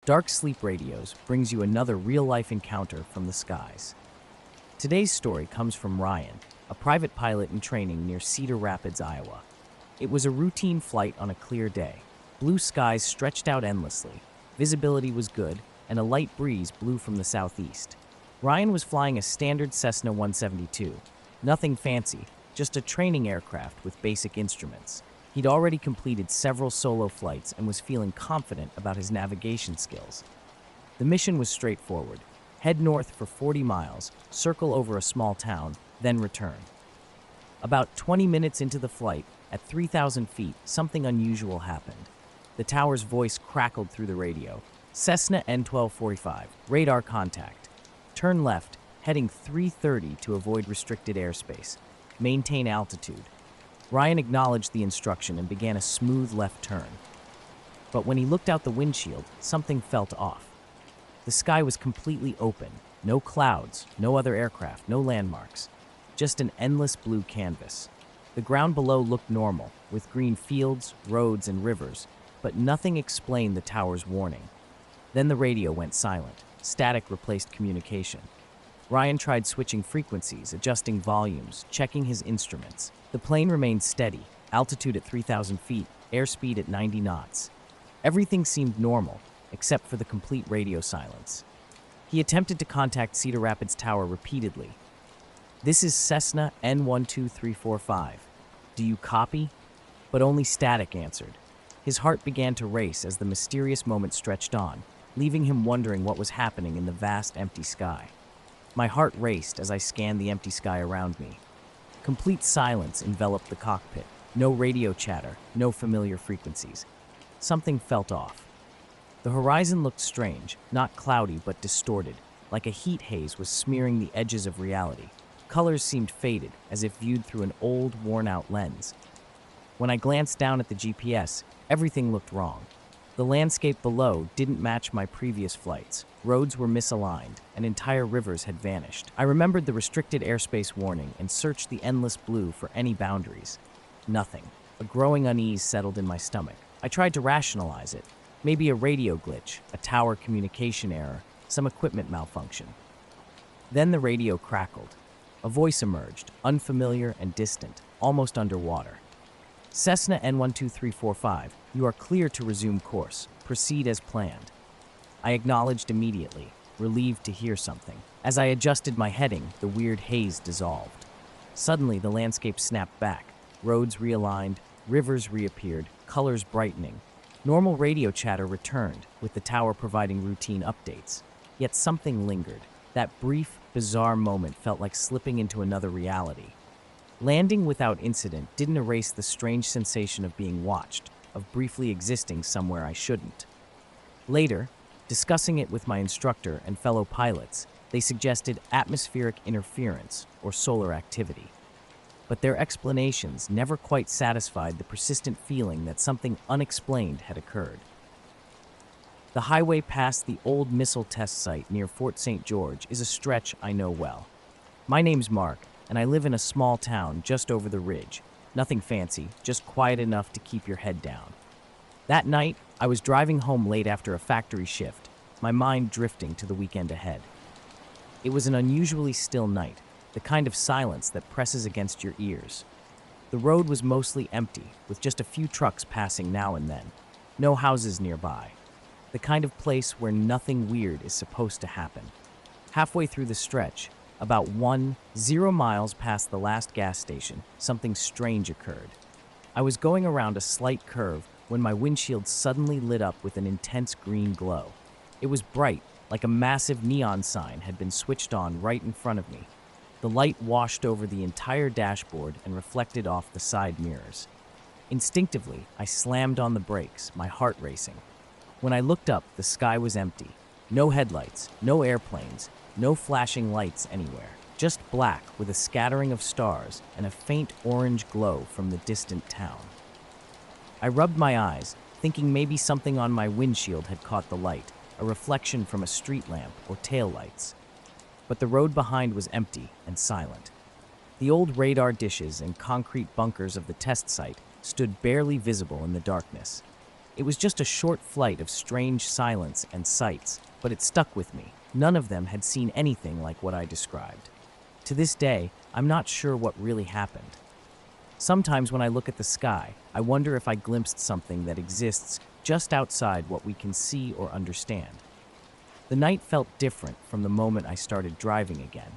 Dark Sleep Radios brings you another real-life encounter from the skies. Today's story comes from Ryan, a private pilot in training near Cedar Rapids, Iowa. It was a routine flight on a clear day. Blue skies stretched out endlessly, visibility was good, and a light breeze blew from the southeast. Ryan was flying a standard Cessna 172. Nothing fancy, just a training aircraft with basic instruments. He'd already completed several solo flights and was feeling confident about his navigation skills. The mission was straightforward. Head north for 40 miles, circle over a small town, then return. About 20 minutes into the flight, at 3,000 feet, something unusual happened. The tower's voice crackled through the radio. Cessna N-1245, radar contact. Turn left, heading 330 to avoid restricted airspace. Maintain altitude. Ryan acknowledged the instruction and began a smooth left turn. But when he looked out the windshield, something felt off. The sky was completely open. No clouds, no other aircraft, no landmarks. Just an endless blue canvas. The ground below looked normal, with green fields, roads, and rivers, but nothing explained the tower's warning. Then the radio went silent. Static replaced communication. Ryan tried switching frequencies, adjusting volumes, checking his instruments. The plane remained steady, altitude at 3,000 feet, airspeed at 90 knots. Everything seemed normal, except for the complete radio silence. He attempted to contact Cedar Rapids Tower repeatedly. "This is Cessna N-12345. Do you copy?" But only static answered. His heart began to race as the mysterious moment stretched on, leaving him wondering what was happening in the vast empty sky. My heart raced as I scanned the empty sky around me. Complete silence enveloped the cockpit. No radio chatter, no familiar frequencies. Something felt off. The horizon looked strange, not cloudy but distorted, like a heat haze was smearing the edges of reality. Colors seemed faded, as if viewed through an old, worn-out lens. When I glanced down at the GPS, everything looked wrong. The landscape below didn't match my previous flights. Roads were misaligned, and entire rivers had vanished. I remembered the restricted airspace warning and searched the endless blue for any boundaries. Nothing. A growing unease settled in my stomach. I tried to rationalize it. Maybe a radio glitch, a tower communication error, some equipment malfunction. Then the radio crackled. A voice emerged, unfamiliar and distant, almost underwater. "Cessna N-12345, you are clear to resume course. Proceed as planned." I acknowledged immediately, relieved to hear something. As I adjusted my heading, the weird haze dissolved. Suddenly, the landscape snapped back. Roads realigned, rivers reappeared, colors brightening. Normal radio chatter returned, with the tower providing routine updates. Yet something lingered. That brief, bizarre moment felt like slipping into another reality. Landing without incident didn't erase the strange sensation of being watched, of briefly existing somewhere I shouldn't. Later, discussing it with my instructor and fellow pilots, they suggested atmospheric interference or solar activity. But their explanations never quite satisfied the persistent feeling that something unexplained had occurred. The highway past the old missile test site near Fort St. George is a stretch I know well. My name's Mark, and I live in a small town just over the ridge. Nothing fancy, just quiet enough to keep your head down. That night, I was driving home late after a factory shift, my mind drifting to the weekend ahead. It was an unusually still night, the kind of silence that presses against your ears. The road was mostly empty, with just a few trucks passing now and then. No houses nearby. The kind of place where nothing weird is supposed to happen. Halfway through the stretch, about 0 miles past the last gas station, something strange occurred. I was going around a slight curve when my windshield suddenly lit up with an intense green glow. It was bright, like a massive neon sign had been switched on right in front of me. The light washed over the entire dashboard and reflected off the side mirrors. Instinctively, I slammed on the brakes, my heart racing. When I looked up, the sky was empty. No headlights, no airplanes, no flashing lights anywhere. Just black with a scattering of stars and a faint orange glow from the distant town. I rubbed my eyes, thinking maybe something on my windshield had caught the light, a reflection from a street lamp or taillights. But the road behind was empty and silent. The old radar dishes and concrete bunkers of the test site stood barely visible in the darkness. It was just a short flight of strange silence and sights, but it stuck with me. None of them had seen anything like what I described. To this day, I'm not sure what really happened. Sometimes when I look at the sky, I wonder if I glimpsed something that exists just outside what we can see or understand. The night felt different from the moment I started driving again.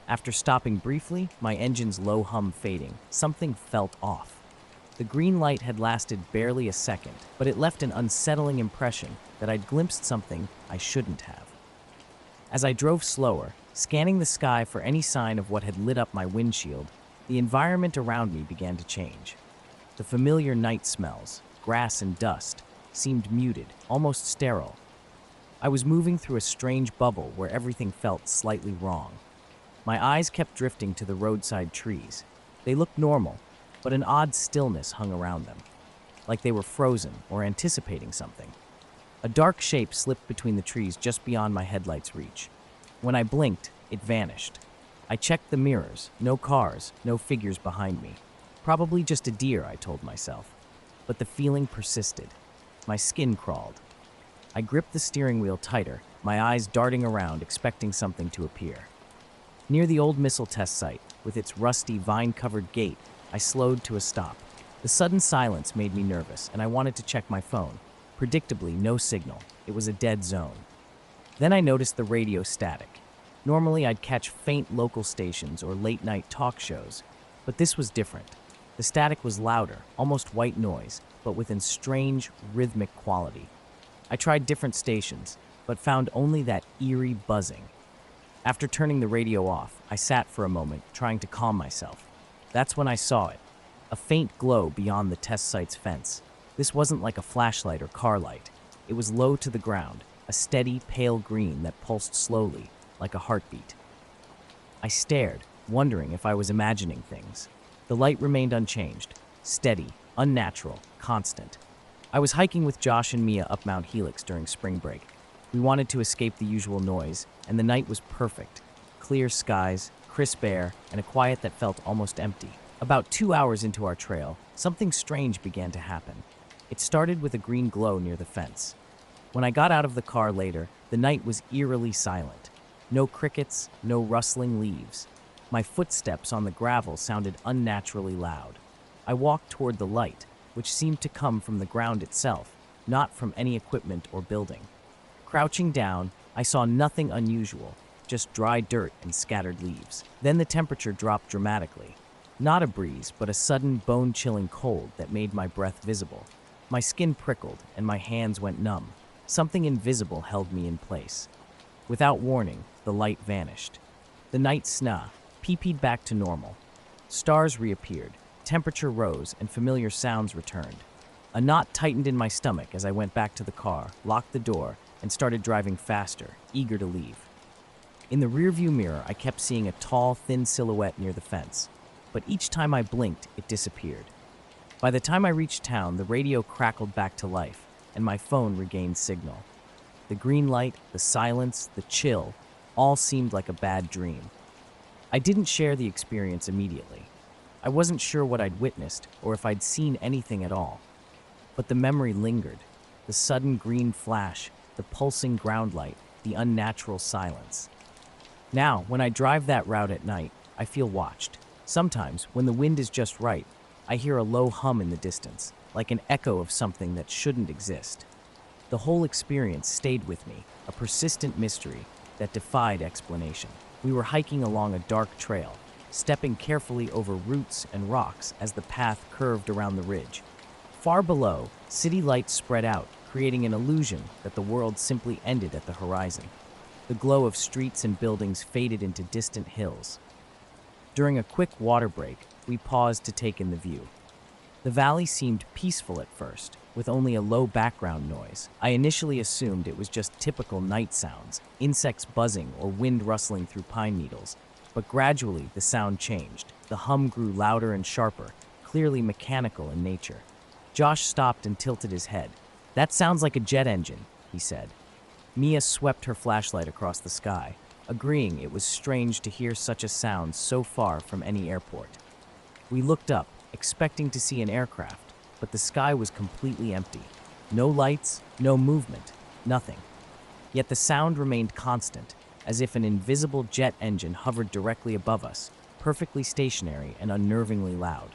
After stopping briefly, my engine's low hum fading, something felt off. The green light had lasted barely a second, but it left an unsettling impression that I'd glimpsed something I shouldn't have. As I drove slower, scanning the sky for any sign of what had lit up my windshield, the environment around me began to change. The familiar night smells, grass and dust, seemed muted, almost sterile. I was moving through a strange bubble where everything felt slightly wrong. My eyes kept drifting to the roadside trees. They looked normal, but an odd stillness hung around them, like they were frozen or anticipating something. A dark shape slipped between the trees just beyond my headlight's reach. When I blinked, it vanished. I checked the mirrors, no cars, no figures behind me. Probably just a deer, I told myself. But the feeling persisted. My skin crawled. I gripped the steering wheel tighter, my eyes darting around, expecting something to appear. Near the old missile test site, with its rusty, vine-covered gate, I slowed to a stop. The sudden silence made me nervous, and I wanted to check my phone. Predictably, no signal. It was a dead zone. Then I noticed the radio static. Normally, I'd catch faint local stations or late-night talk shows, but this was different. The static was louder, almost white noise, but with a strange, rhythmic quality. I tried different stations, but found only that eerie buzzing. After turning the radio off, I sat for a moment, trying to calm myself. That's when I saw it, a faint glow beyond the test site's fence. This wasn't like a flashlight or car light. It was low to the ground, a steady, pale green that pulsed slowly, like a heartbeat. I stared, wondering if I was imagining things. The light remained unchanged, steady, unnatural, constant. I was hiking with Josh and Mia up Mount Helix during spring break. We wanted to escape the usual noise, and the night was perfect. Clear skies, crisp air, and a quiet that felt almost empty. About 2 hours into our trail, something strange began to happen. It started with a green glow near the fence. When I got out of the car later, the night was eerily silent. No crickets, no rustling leaves. My footsteps on the gravel sounded unnaturally loud. I walked toward the light, which seemed to come from the ground itself, not from any equipment or building. Crouching down, I saw nothing unusual, just dry dirt and scattered leaves. Then the temperature dropped dramatically. Not a breeze, but a sudden bone-chilling cold that made my breath visible. My skin prickled and my hands went numb. Something invisible held me in place. Without warning, the light vanished. The night sna peeped back to normal. Stars reappeared, temperature rose, and familiar sounds returned. A knot tightened in my stomach as I went back to the car, locked the door, and started driving faster, eager to leave. In the rearview mirror, I kept seeing a tall, thin silhouette near the fence, but each time I blinked, it disappeared. By the time I reached town, the radio crackled back to life, and my phone regained signal. The green light, the silence, the chill, all seemed like a bad dream. I didn't share the experience immediately. I wasn't sure what I'd witnessed or if I'd seen anything at all. But the memory lingered. The sudden green flash, the pulsing ground light, the unnatural silence. Now, when I drive that route at night, I feel watched. Sometimes, when the wind is just right, I hear a low hum in the distance, like an echo of something that shouldn't exist. The whole experience stayed with me, a persistent mystery that defied explanation. We were hiking along a dark trail, stepping carefully over roots and rocks as the path curved around the ridge. Far below, city lights spread out, creating an illusion that the world simply ended at the horizon. The glow of streets and buildings faded into distant hills. During a quick water break, we paused to take in the view. The valley seemed peaceful at first, with only a low background noise. I initially assumed it was just typical night sounds, insects buzzing or wind rustling through pine needles. But gradually, the sound changed. The hum grew louder and sharper, clearly mechanical in nature. Josh stopped and tilted his head. "That sounds like a jet engine," he said. Mia swept her flashlight across the sky, agreeing it was strange to hear such a sound so far from any airport. We looked up, expecting to see an aircraft, but the sky was completely empty. No lights, no movement, nothing. Yet the sound remained constant, as if an invisible jet engine hovered directly above us, perfectly stationary and unnervingly loud.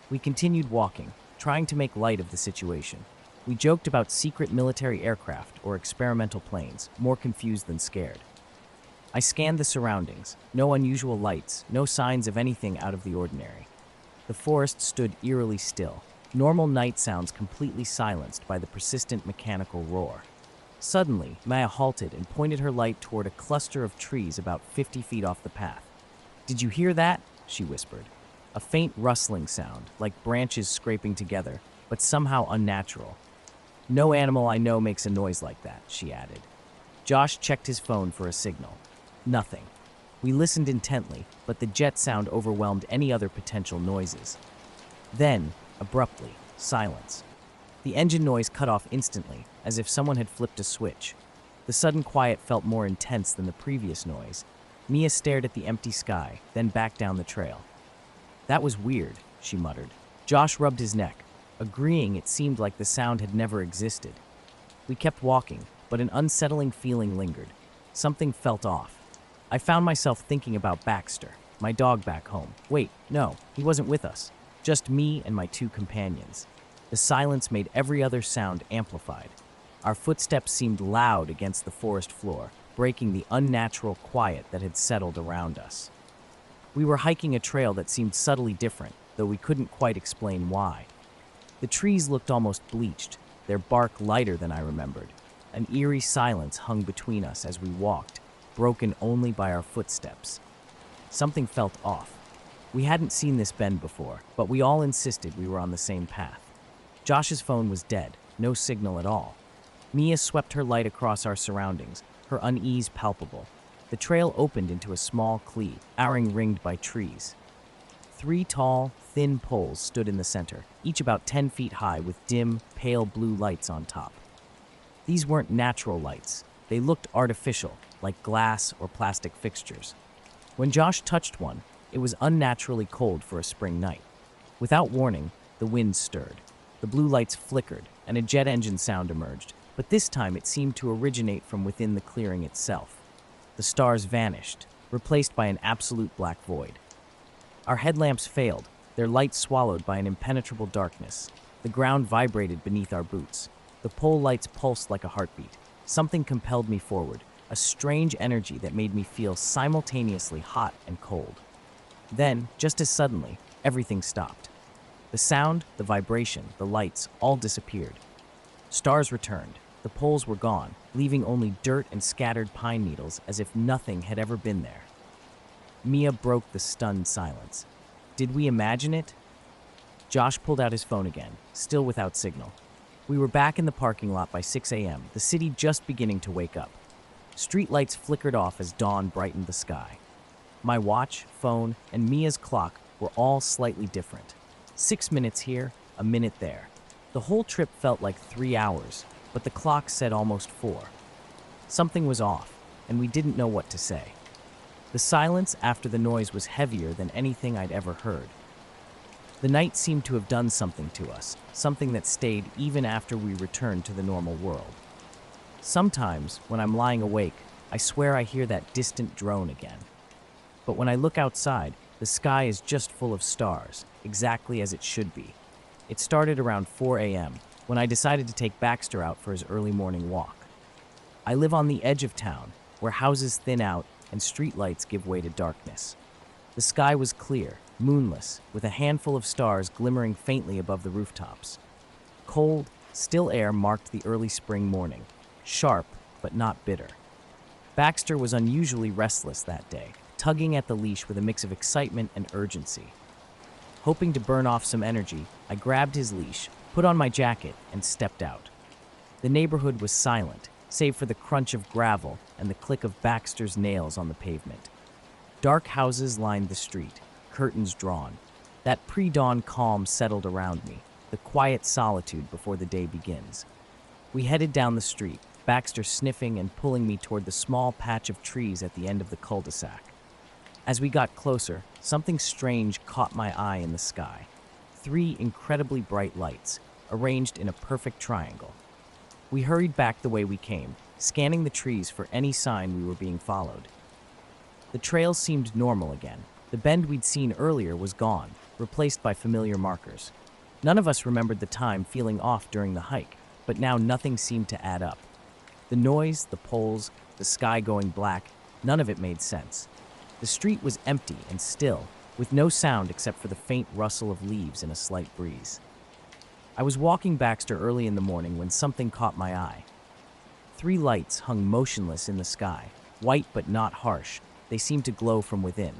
We continued walking, trying to make light of the situation. We joked about secret military aircraft or experimental planes, more confused than scared. I scanned the surroundings. No unusual lights, no signs of anything out of the ordinary. The forest stood eerily still, normal night sounds completely silenced by the persistent mechanical roar. Suddenly, Maya halted and pointed her light toward a cluster of trees about 50 feet off the path. "Did you hear that?" she whispered. A faint rustling sound, like branches scraping together, but somehow unnatural. "No animal I know makes a noise like that," she added. Josh checked his phone for a signal. Nothing. We listened intently, but the jet sound overwhelmed any other potential noises. Then, abruptly, silence. The engine noise cut off instantly, as if someone had flipped a switch. The sudden quiet felt more intense than the previous noise. Mia stared at the empty sky, then back down the trail. "That was weird," she muttered. Josh rubbed his neck, agreeing it seemed like the sound had never existed. We kept walking, but an unsettling feeling lingered. Something felt off. I found myself thinking about Baxter, my dog back home. Wait, no, he wasn't with us. Just me and my two companions. The silence made every other sound amplified. Our footsteps seemed loud against the forest floor, breaking the unnatural quiet that had settled around us. We were hiking a trail that seemed subtly different, though we couldn't quite explain why. The trees looked almost bleached, their bark lighter than I remembered. An eerie silence hung between us as we walked, broken only by our footsteps. Something felt off. We hadn't seen this bend before, but we all insisted we were on the same path. Josh's phone was dead, no signal at all. Mia swept her light across our surroundings, her unease palpable. The trail opened into a small cleave, ringed by trees. 3 tall, thin poles stood in the center, each about 10 feet high with dim, pale blue lights on top. These weren't natural lights. They looked artificial, like glass or plastic fixtures. When Josh touched one, it was unnaturally cold for a spring night. Without warning, the wind stirred. The blue lights flickered, and a jet engine sound emerged, but this time it seemed to originate from within the clearing itself. The stars vanished, replaced by an absolute black void. Our headlamps failed, their light swallowed by an impenetrable darkness. The ground vibrated beneath our boots. The pole lights pulsed like a heartbeat. Something compelled me forward, a strange energy that made me feel simultaneously hot and cold. Then, just as suddenly, everything stopped. The sound, the vibration, the lights all disappeared. Stars returned. The poles were gone, leaving only dirt and scattered pine needles as if nothing had ever been there. Mia broke the stunned silence. Did we imagine it? Josh pulled out his phone again, still without signal. We were back in the parking lot by 6 a.m., the city just beginning to wake up. Street lights flickered off as dawn brightened the sky. My watch, phone, and Mia's clock were all slightly different. 6 minutes here, a minute there. The whole trip felt like 3 hours, but the clock said almost 4. Something was off, and we didn't know what to say. The silence after the noise was heavier than anything I'd ever heard. The night seemed to have done something to us, something that stayed even after we returned to the normal world. Sometimes, when I'm lying awake, I swear I hear that distant drone again. But when I look outside, the sky is just full of stars, exactly as it should be. It started around 4 a.m., when I decided to take Baxter out for his early morning walk. I live on the edge of town, where houses thin out and streetlights give way to darkness. The sky was clear, moonless, with a handful of stars glimmering faintly above the rooftops. Cold, still air marked the early spring morning, sharp but not bitter. Baxter was unusually restless that day, tugging at the leash with a mix of excitement and urgency. Hoping to burn off some energy, I grabbed his leash, put on my jacket, and stepped out. The neighborhood was silent, save for the crunch of gravel and the click of Baxter's nails on the pavement. Dark houses lined the street, curtains drawn. That pre-dawn calm settled around me, the quiet solitude before the day begins. We headed down the street, Baxter sniffing and pulling me toward the small patch of trees at the end of the cul-de-sac. As we got closer, something strange caught my eye in the sky. 3 incredibly bright lights, arranged in a perfect triangle. We hurried back the way we came, scanning the trees for any sign we were being followed. The trail seemed normal again. The bend we'd seen earlier was gone, replaced by familiar markers. None of us remembered the time feeling off during the hike, but now nothing seemed to add up. The noise, the poles, the sky going black, none of it made sense. The street was empty and still, with no sound except for the faint rustle of leaves in a slight breeze. I was walking Baxter early in the morning when something caught my eye. 3 lights hung motionless in the sky, white but not harsh. They seemed to glow from within.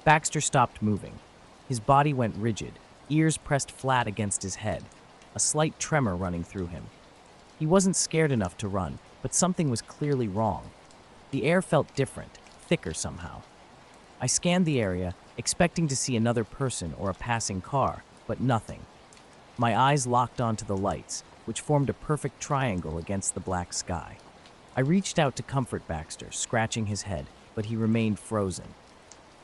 Baxter stopped moving. His body went rigid, ears pressed flat against his head, a slight tremor running through him. He wasn't scared enough to run, but something was clearly wrong. The air felt different, thicker somehow. I scanned the area, expecting to see another person or a passing car, but nothing. My eyes locked onto the lights, which formed a perfect triangle against the black sky. I reached out to comfort Baxter, scratching his head, but he remained frozen.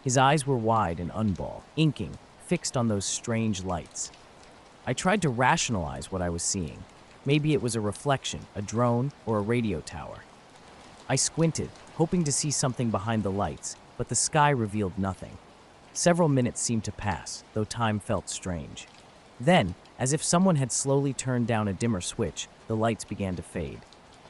His eyes were wide and unball, inking, fixed on those strange lights. I tried to rationalize what I was seeing. Maybe it was a reflection, a drone, or a radio tower. I squinted, hoping to see something behind the lights, but the sky revealed nothing. Several minutes seemed to pass, though time felt strange. Then, as if someone had slowly turned down a dimmer switch, the lights began to fade.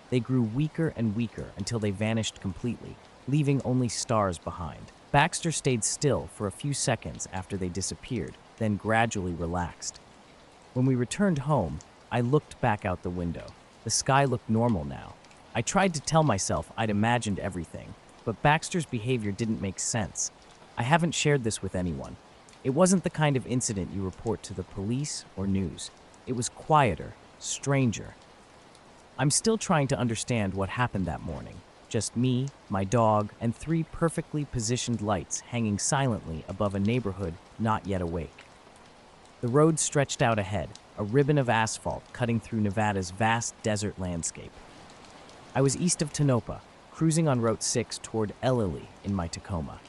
They grew weaker and weaker until they vanished completely, leaving only stars behind. Baxter stayed still for a few seconds after they disappeared, then gradually relaxed. When we returned home, I looked back out the window. The sky looked normal now. I tried to tell myself I'd imagined everything, but Baxter's behavior didn't make sense. I haven't shared this with anyone. It wasn't the kind of incident you report to the police or news. It was quieter, stranger. I'm still trying to understand what happened that morning. Just me, my dog, and 3 perfectly positioned lights hanging silently above a neighborhood not yet awake. The road stretched out ahead, a ribbon of asphalt cutting through Nevada's vast desert landscape. I was east of Tonopah, cruising on Route 6 toward Elili in my Tacoma.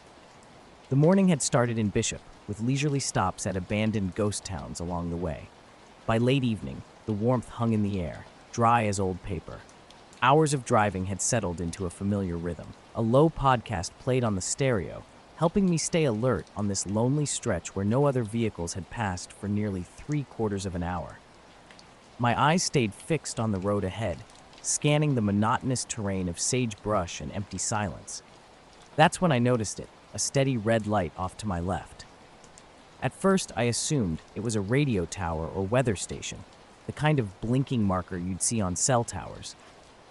The morning had started in Bishop, with leisurely stops at abandoned ghost towns along the way. By late evening, the warmth hung in the air, dry as old paper. Hours of driving had settled into a familiar rhythm. A low podcast played on the stereo, helping me stay alert on this lonely stretch where no other vehicles had passed for nearly 3/4 of an hour. My eyes stayed fixed on the road ahead, scanning the monotonous terrain of sagebrush and empty silence. That's when I noticed it, a steady red light off to my left. At first, I assumed it was a radio tower or weather station, the kind of blinking marker you'd see on cell towers.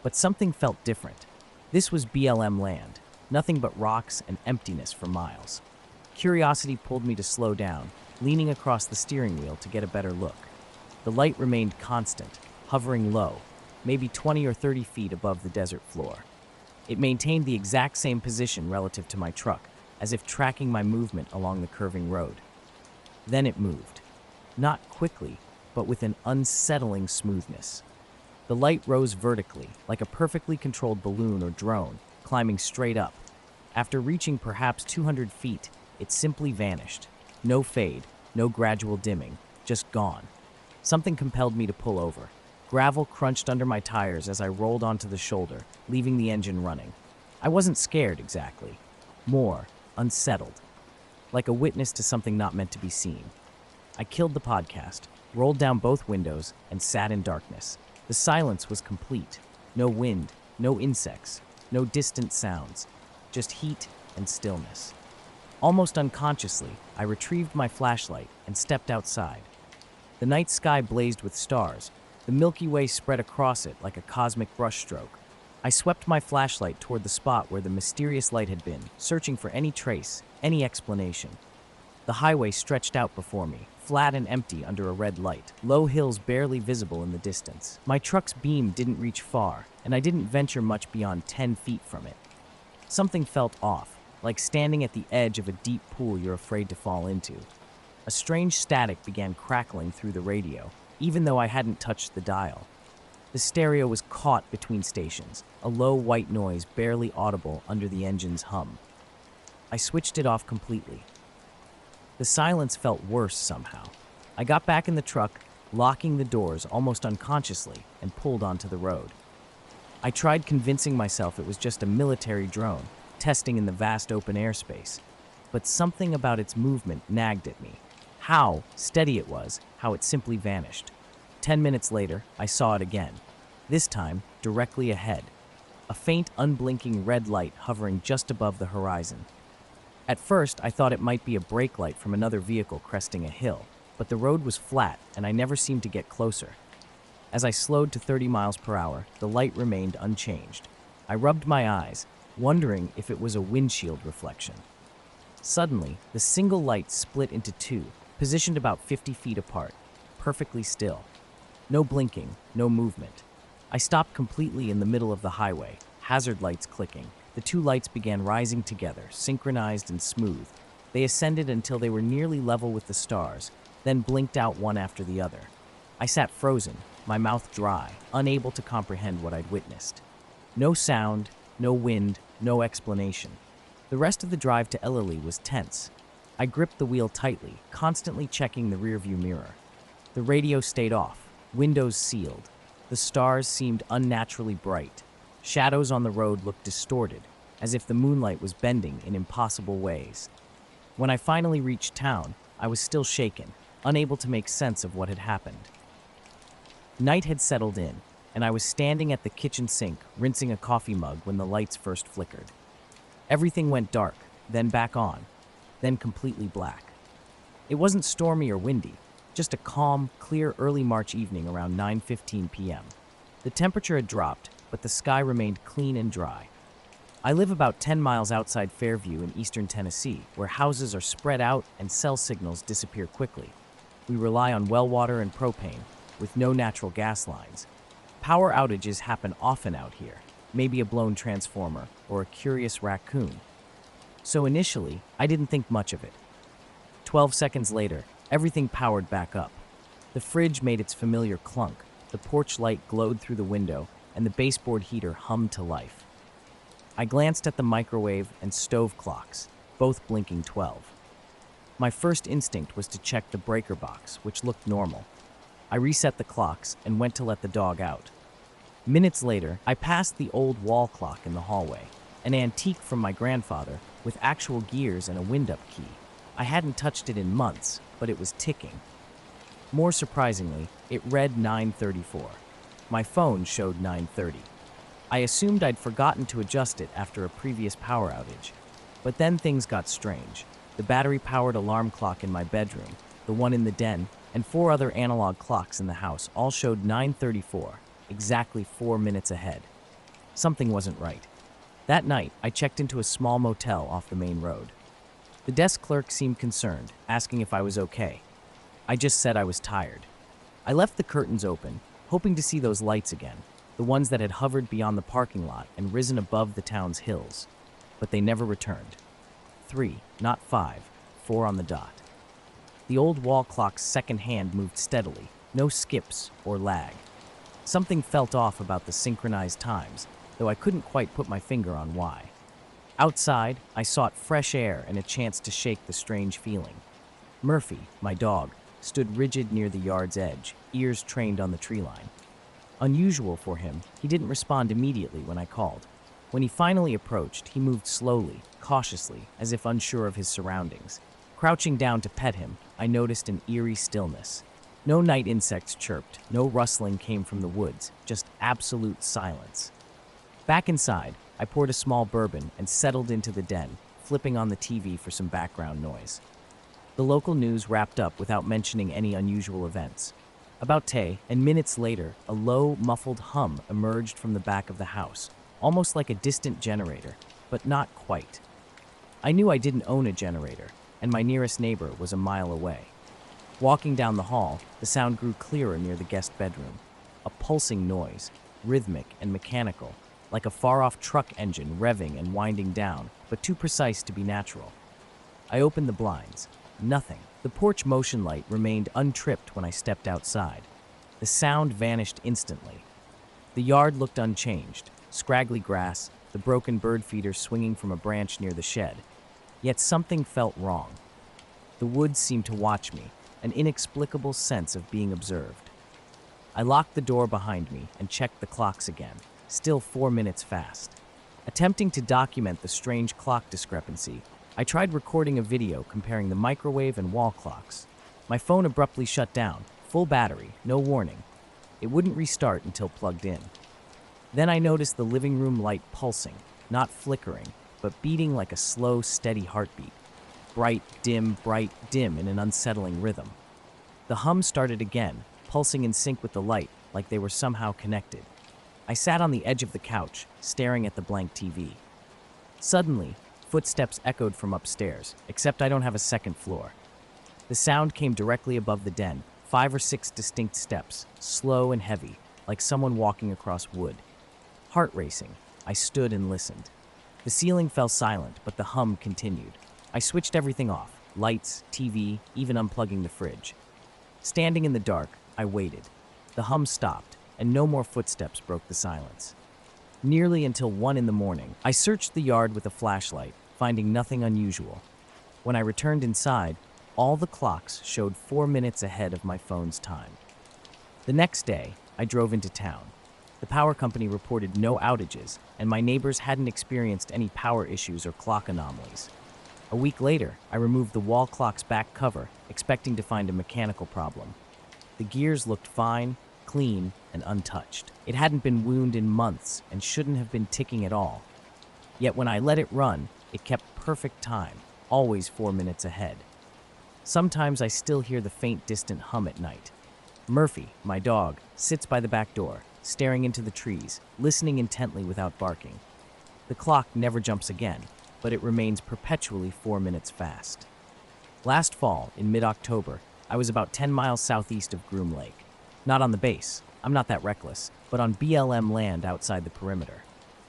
But something felt different. This was BLM land, nothing but rocks and emptiness for miles. Curiosity pulled me to slow down, leaning across the steering wheel to get a better look. The light remained constant, hovering low, maybe 20 or 30 feet above the desert floor. It maintained the exact same position relative to my truck, as if tracking my movement along the curving road. Then it moved. Not quickly, but with an unsettling smoothness. The light rose vertically, like a perfectly controlled balloon or drone, climbing straight up. After reaching perhaps 200 feet, it simply vanished. No fade, no gradual dimming, just gone. Something compelled me to pull over. Gravel crunched under my tires as I rolled onto the shoulder, leaving the engine running. I wasn't scared exactly. More, unsettled. Like a witness to something not meant to be seen. I killed the podcast, rolled down both windows, and sat in darkness. The silence was complete. No wind, no insects, no distant sounds. Just heat and stillness. Almost unconsciously, I retrieved my flashlight and stepped outside. The night sky blazed with stars. The Milky Way spread across it like a cosmic brushstroke. I swept my flashlight toward the spot where the mysterious light had been, searching for any trace, any explanation. The highway stretched out before me, flat and empty under a red light, low hills barely visible in the distance. My truck's beam didn't reach far, and I didn't venture much beyond 10 feet from it. Something felt off, like standing at the edge of a deep pool you're afraid to fall into. A strange static began crackling through the radio, even though I hadn't touched the dial. The stereo was caught between stations, a low white noise barely audible under the engine's hum. I switched it off completely. The silence felt worse somehow. I got back in the truck, locking the doors almost unconsciously, and pulled onto the road. I tried convincing myself it was just a military drone, testing in the vast open airspace, but something about its movement nagged at me. How steady it was, how it simply vanished. 10 minutes later, I saw it again, this time directly ahead. A faint, unblinking red light hovering just above the horizon. At first, I thought it might be a brake light from another vehicle cresting a hill, but the road was flat and I never seemed to get closer. As I slowed to 30 miles per hour, the light remained unchanged. I rubbed my eyes, wondering if it was a windshield reflection. Suddenly, the single light split into two, positioned about 50 feet apart, perfectly still. No blinking, no movement. I stopped completely in the middle of the highway, hazard lights clicking. The two lights began rising together, synchronized and smooth. They ascended until they were nearly level with the stars, then blinked out one after the other. I sat frozen, my mouth dry, unable to comprehend what I'd witnessed. No sound, no wind, no explanation. The rest of the drive to Ellerly was tense. I gripped the wheel tightly, constantly checking the rearview mirror. The radio stayed off, windows sealed. The stars seemed unnaturally bright. Shadows on the road looked distorted, as if the moonlight was bending in impossible ways. When I finally reached town, I was still shaken, unable to make sense of what had happened. Night had settled in, and I was standing at the kitchen sink, rinsing a coffee mug when the lights first flickered. Everything went dark, then back on, then completely black. It wasn't stormy or windy, just a calm, clear early March evening around 9:15 p.m. The temperature had dropped, but the sky remained clean and dry. I live about 10 miles outside Fairview in eastern Tennessee, where houses are spread out and cell signals disappear quickly. We rely on well water and propane, with no natural gas lines. Power outages happen often out here, maybe a blown transformer or a curious raccoon. So initially, I didn't think much of it. 12 seconds later, everything powered back up. The fridge made its familiar clunk, the porch light glowed through the window, and the baseboard heater hummed to life. I glanced at the microwave and stove clocks, both blinking 12. My first instinct was to check the breaker box, which looked normal. I reset the clocks and went to let the dog out. Minutes later, I passed the old wall clock in the hallway, an antique from my grandfather with actual gears and a wind-up key. I hadn't touched it in months, but it was ticking. More surprisingly, it read 9:34. My phone showed 9:30. I assumed I'd forgotten to adjust it after a previous power outage. But then things got strange. The battery-powered alarm clock in my bedroom, the one in the den, and 4 other analog clocks in the house all showed 9:34, exactly 4 minutes ahead. Something wasn't right. That night, I checked into a small motel off the main road. The desk clerk seemed concerned, asking if I was okay. I just said I was tired. I left the curtains open, hoping to see those lights again, the ones that had hovered beyond the parking lot and risen above the town's hills. But they never returned. 3, not 5, 4 on the dot. The old wall clock's second hand moved steadily, no skips or lag. Something felt off about the synchronized times, though I couldn't quite put my finger on why. Outside, I sought fresh air and a chance to shake the strange feeling. Murphy, my dog, stood rigid near the yard's edge, ears trained on the tree line. Unusual for him, he didn't respond immediately when I called. When he finally approached, he moved slowly, cautiously, as if unsure of his surroundings. Crouching down to pet him, I noticed an eerie stillness. No night insects chirped, no rustling came from the woods, just absolute silence. Back inside, I poured a small bourbon and settled into the den, flipping on the TV for some background noise. The local news wrapped up without mentioning any unusual events. About Tay, and minutes later, a low, muffled hum emerged from the back of the house, almost like a distant generator, but not quite. I knew I didn't own a generator, and my nearest neighbor was a mile away. Walking down the hall, the sound grew clearer near the guest bedroom. A pulsing noise, rhythmic and mechanical, like a far-off truck engine revving and winding down, but too precise to be natural. I opened the blinds. Nothing. The porch motion light remained untripped when I stepped outside. The sound vanished instantly. The yard looked unchanged, scraggly grass, the broken bird feeder swinging from a branch near the shed. Yet something felt wrong. The woods seemed to watch me, an inexplicable sense of being observed. I locked the door behind me and checked the clocks again, still 4 minutes fast. Attempting to document the strange clock discrepancy, I tried recording a video comparing the microwave and wall clocks. My phone abruptly shut down, full battery, no warning. It wouldn't restart until plugged in. Then I noticed the living room light pulsing, not flickering, but beating like a slow, steady heartbeat. Bright, dim in an unsettling rhythm. The hum started again, pulsing in sync with the light, like they were somehow connected. I sat on the edge of the couch, staring at the blank TV. Suddenly, footsteps echoed from upstairs, except I don't have a second floor. The sound came directly above the den, 5 or 6 distinct steps, slow and heavy, like someone walking across wood. Heart racing, I stood and listened. The ceiling fell silent, but the hum continued. I switched everything off, lights, TV, even unplugging the fridge. Standing in the dark, I waited. The hum stopped, and no more footsteps broke the silence. Nearly until 1 in the morning, I searched the yard with a flashlight, finding nothing unusual. When I returned inside, all the clocks showed 4 minutes ahead of my phone's time. The next day, I drove into town. The power company reported no outages, and my neighbors hadn't experienced any power issues or clock anomalies. A week later, I removed the wall clock's back cover, expecting to find a mechanical problem. The gears looked fine, clean, and untouched. It hadn't been wound in months and shouldn't have been ticking at all. Yet when I let it run, it kept perfect time, always 4 minutes ahead. Sometimes I still hear the faint, distant hum at night. Murphy, my dog, sits by the back door, staring into the trees, listening intently without barking. The clock never jumps again, but it remains perpetually 4 minutes fast. Last fall, in mid-October, I was about 10 miles southeast of Groom Lake. Not on the base, I'm not that reckless, but on BLM land outside the perimeter.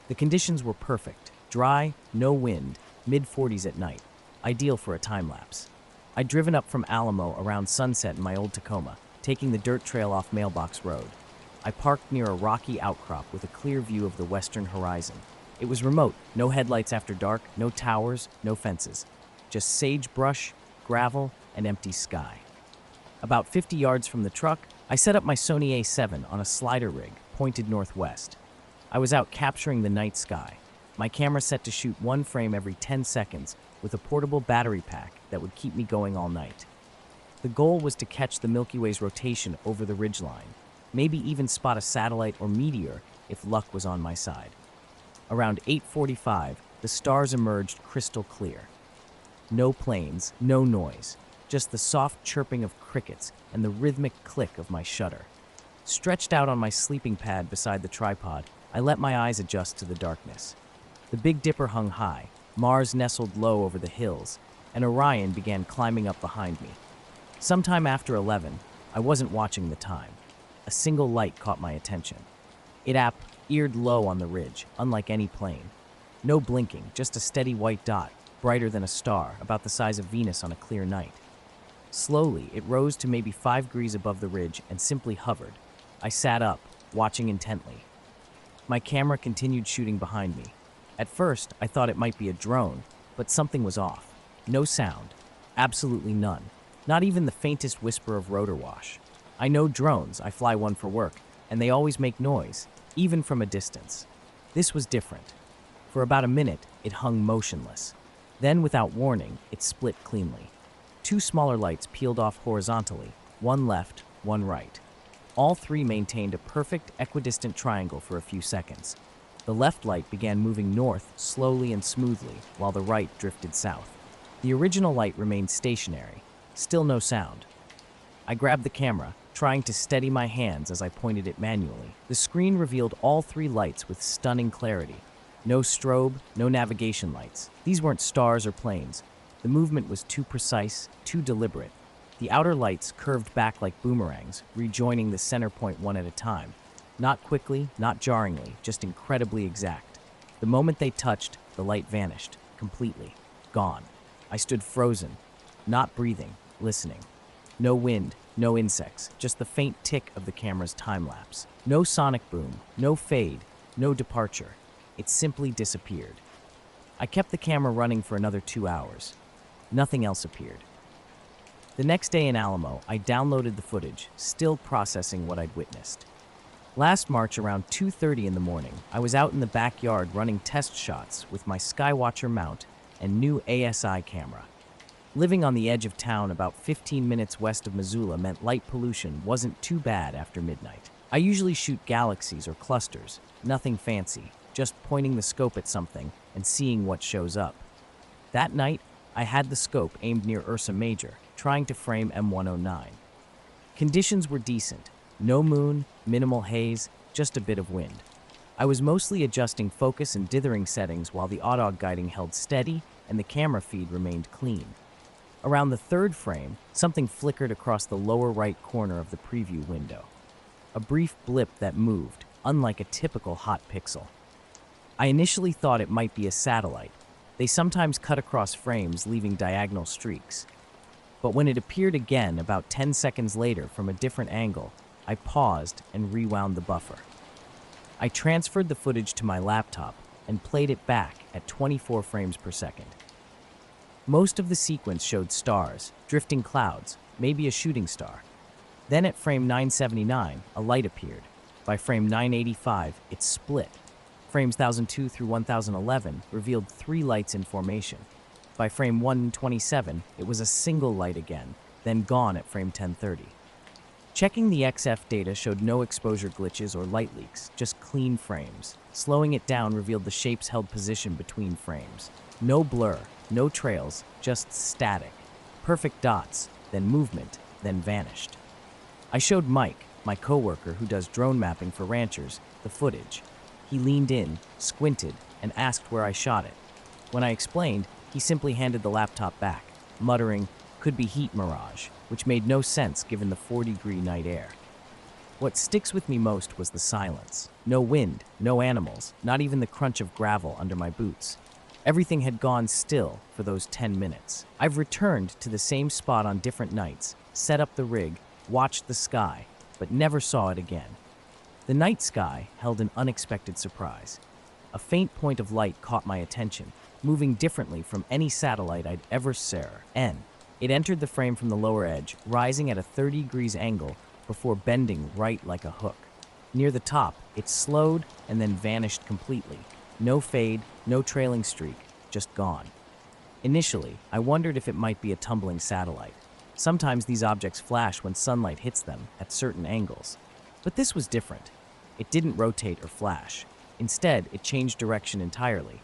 The conditions were perfect, dry, no wind, mid-40s at night, ideal for a time-lapse. I'd driven up from Alamo around sunset in my old Tacoma, taking the dirt trail off Mailbox Road. I parked near a rocky outcrop with a clear view of the western horizon. It was remote, no headlights after dark, no towers, no fences. Just sagebrush, gravel, and empty sky. About 50 yards from the truck, I set up my Sony A7 on a slider rig, pointed northwest. I was out capturing the night sky. My camera set to shoot 1 frame every 10 seconds with a portable battery pack that would keep me going all night. The goal was to catch the Milky Way's rotation over the ridgeline, maybe even spot a satellite or meteor if luck was on my side. Around 8:45, the stars emerged crystal clear. No planes, no noise, just the soft chirping of crickets and the rhythmic click of my shutter. Stretched out on my sleeping pad beside the tripod, I let my eyes adjust to the darkness. The Big Dipper hung high, Mars nestled low over the hills, and Orion began climbing up behind me. Sometime after 11, I wasn't watching the time. A single light caught my attention. It eared low on the ridge, unlike any plane. No blinking, just a steady white dot, brighter than a star, about the size of Venus on a clear night. Slowly, it rose to maybe 5 degrees above the ridge and simply hovered. I sat up, watching intently. My camera continued shooting behind me. At first, I thought it might be a drone, but something was off. No sound. Absolutely none. Not even the faintest whisper of rotor wash. I know drones, I fly one for work, and they always make noise, even from a distance. This was different. For about a minute, it hung motionless. Then, without warning, it split cleanly. 2 smaller lights peeled off horizontally, one left, one right. All 3 maintained a perfect equidistant triangle for a few seconds. The left light began moving north slowly and smoothly, while the right drifted south. The original light remained stationary. Still no sound. I grabbed the camera, trying to steady my hands as I pointed it manually. The screen revealed all 3 lights with stunning clarity. No strobe, no navigation lights. These weren't stars or planes. The movement was too precise, too deliberate. The outer lights curved back like boomerangs, rejoining the center point one at a time. Not quickly, not jarringly, just incredibly exact. The moment they touched, the light vanished, completely. Gone. I stood frozen, not breathing, listening. No wind, no insects, just the faint tick of the camera's time-lapse. No sonic boom, no fade, no departure. It simply disappeared. I kept the camera running for another 2 hours. Nothing else appeared. The next day in Alamo, I downloaded the footage, still processing what I'd witnessed. Last March around 2:30 in the morning, I was out in the backyard running test shots with my Skywatcher mount and new ASI camera. Living on the edge of town about 15 minutes west of Missoula meant light pollution wasn't too bad after midnight. I usually shoot galaxies or clusters, nothing fancy, just pointing the scope at something and seeing what shows up. That night, I had the scope aimed near Ursa Major, trying to frame M109. Conditions were decent. No moon, minimal haze, just a bit of wind. I was mostly adjusting focus and dithering settings while the autog guiding held steady and the camera feed remained clean. Around the third frame, something flickered across the lower right corner of the preview window. A brief blip that moved, unlike a typical hot pixel. I initially thought it might be a satellite. They sometimes cut across frames, leaving diagonal streaks. But when it appeared again about 10 seconds later from a different angle, I paused and rewound the buffer. I transferred the footage to my laptop and played it back at 24 frames per second. Most of the sequence showed stars, drifting clouds, maybe a shooting star. Then at frame 979, a light appeared. By frame 985, it split. Frames 1002 through 1011 revealed 3 lights in formation. By frame 127, it was a single light again, then gone at frame 1030. Checking the XF data showed no exposure glitches or light leaks, just clean frames. Slowing it down revealed the shapes held position between frames. No blur, no trails, just static. Perfect dots, then movement, then vanished. I showed Mike, my coworker who does drone mapping for ranchers, the footage. He leaned in, squinted, and asked where I shot it. When I explained, he simply handed the laptop back, muttering, "Could be heat mirage," which made no sense given the 4-degree night air. What sticks with me most was the silence. No wind, no animals, not even the crunch of gravel under my boots. Everything had gone still for those 10 minutes. I've returned to the same spot on different nights, set up the rig, watched the sky, but never saw it again. The night sky held an unexpected surprise. A faint point of light caught my attention, moving differently from any satellite I'd ever seen. It entered the frame from the lower edge, rising at a 30 degrees angle before bending right like a hook. Near the top, it slowed and then vanished completely. No fade, no trailing streak, just gone. Initially, I wondered if it might be a tumbling satellite. Sometimes these objects flash when sunlight hits them at certain angles. But this was different. It didn't rotate or flash. Instead, it changed direction entirely.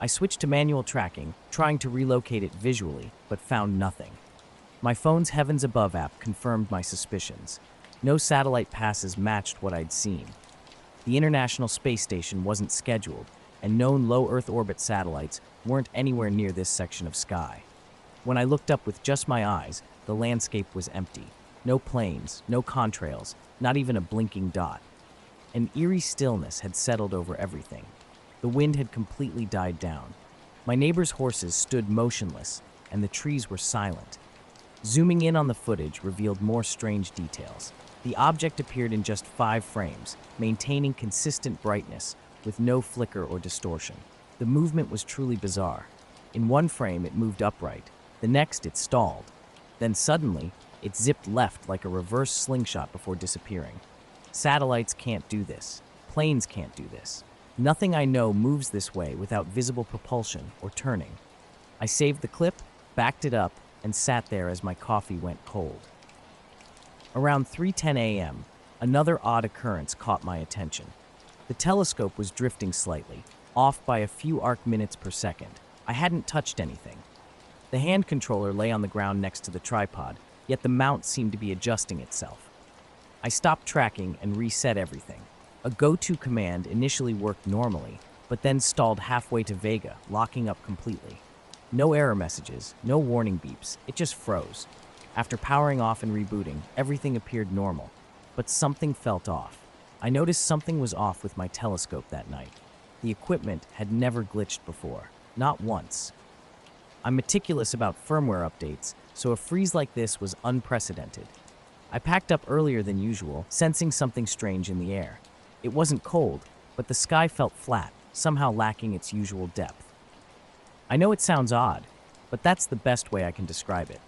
I switched to manual tracking, trying to relocate it visually, but found nothing. My phone's Heavens Above app confirmed my suspicions. No satellite passes matched what I'd seen. The International Space Station wasn't scheduled, and known low Earth orbit satellites weren't anywhere near this section of sky. When I looked up with just my eyes, the landscape was empty. No planes, no contrails, not even a blinking dot. An eerie stillness had settled over everything. The wind had completely died down. My neighbor's horses stood motionless, and the trees were silent. Zooming in on the footage revealed more strange details. The object appeared in just 5 frames, maintaining consistent brightness, with no flicker or distortion. The movement was truly bizarre. In one frame, it moved upright. The next, it stalled. Then suddenly, it zipped left like a reverse slingshot before disappearing. Satellites can't do this. Planes can't do this. Nothing I know moves this way without visible propulsion or turning. I saved the clip, backed it up, and sat there as my coffee went cold. Around 3:10 a.m., another odd occurrence caught my attention. The telescope was drifting slightly, off by a few arc minutes per second. I hadn't touched anything. The hand controller lay on the ground next to the tripod, yet the mount seemed to be adjusting itself. I stopped tracking and reset everything. A go-to command initially worked normally, but then stalled halfway to Vega, locking up completely. No error messages, no warning beeps, it just froze. After powering off and rebooting, everything appeared normal, but something felt off. I noticed something was off with my telescope that night. The equipment had never glitched before, not once. I'm meticulous about firmware updates, so a freeze like this was unprecedented. I packed up earlier than usual, sensing something strange in the air. It wasn't cold, but the sky felt flat, somehow lacking its usual depth. I know it sounds odd, but that's the best way I can describe it.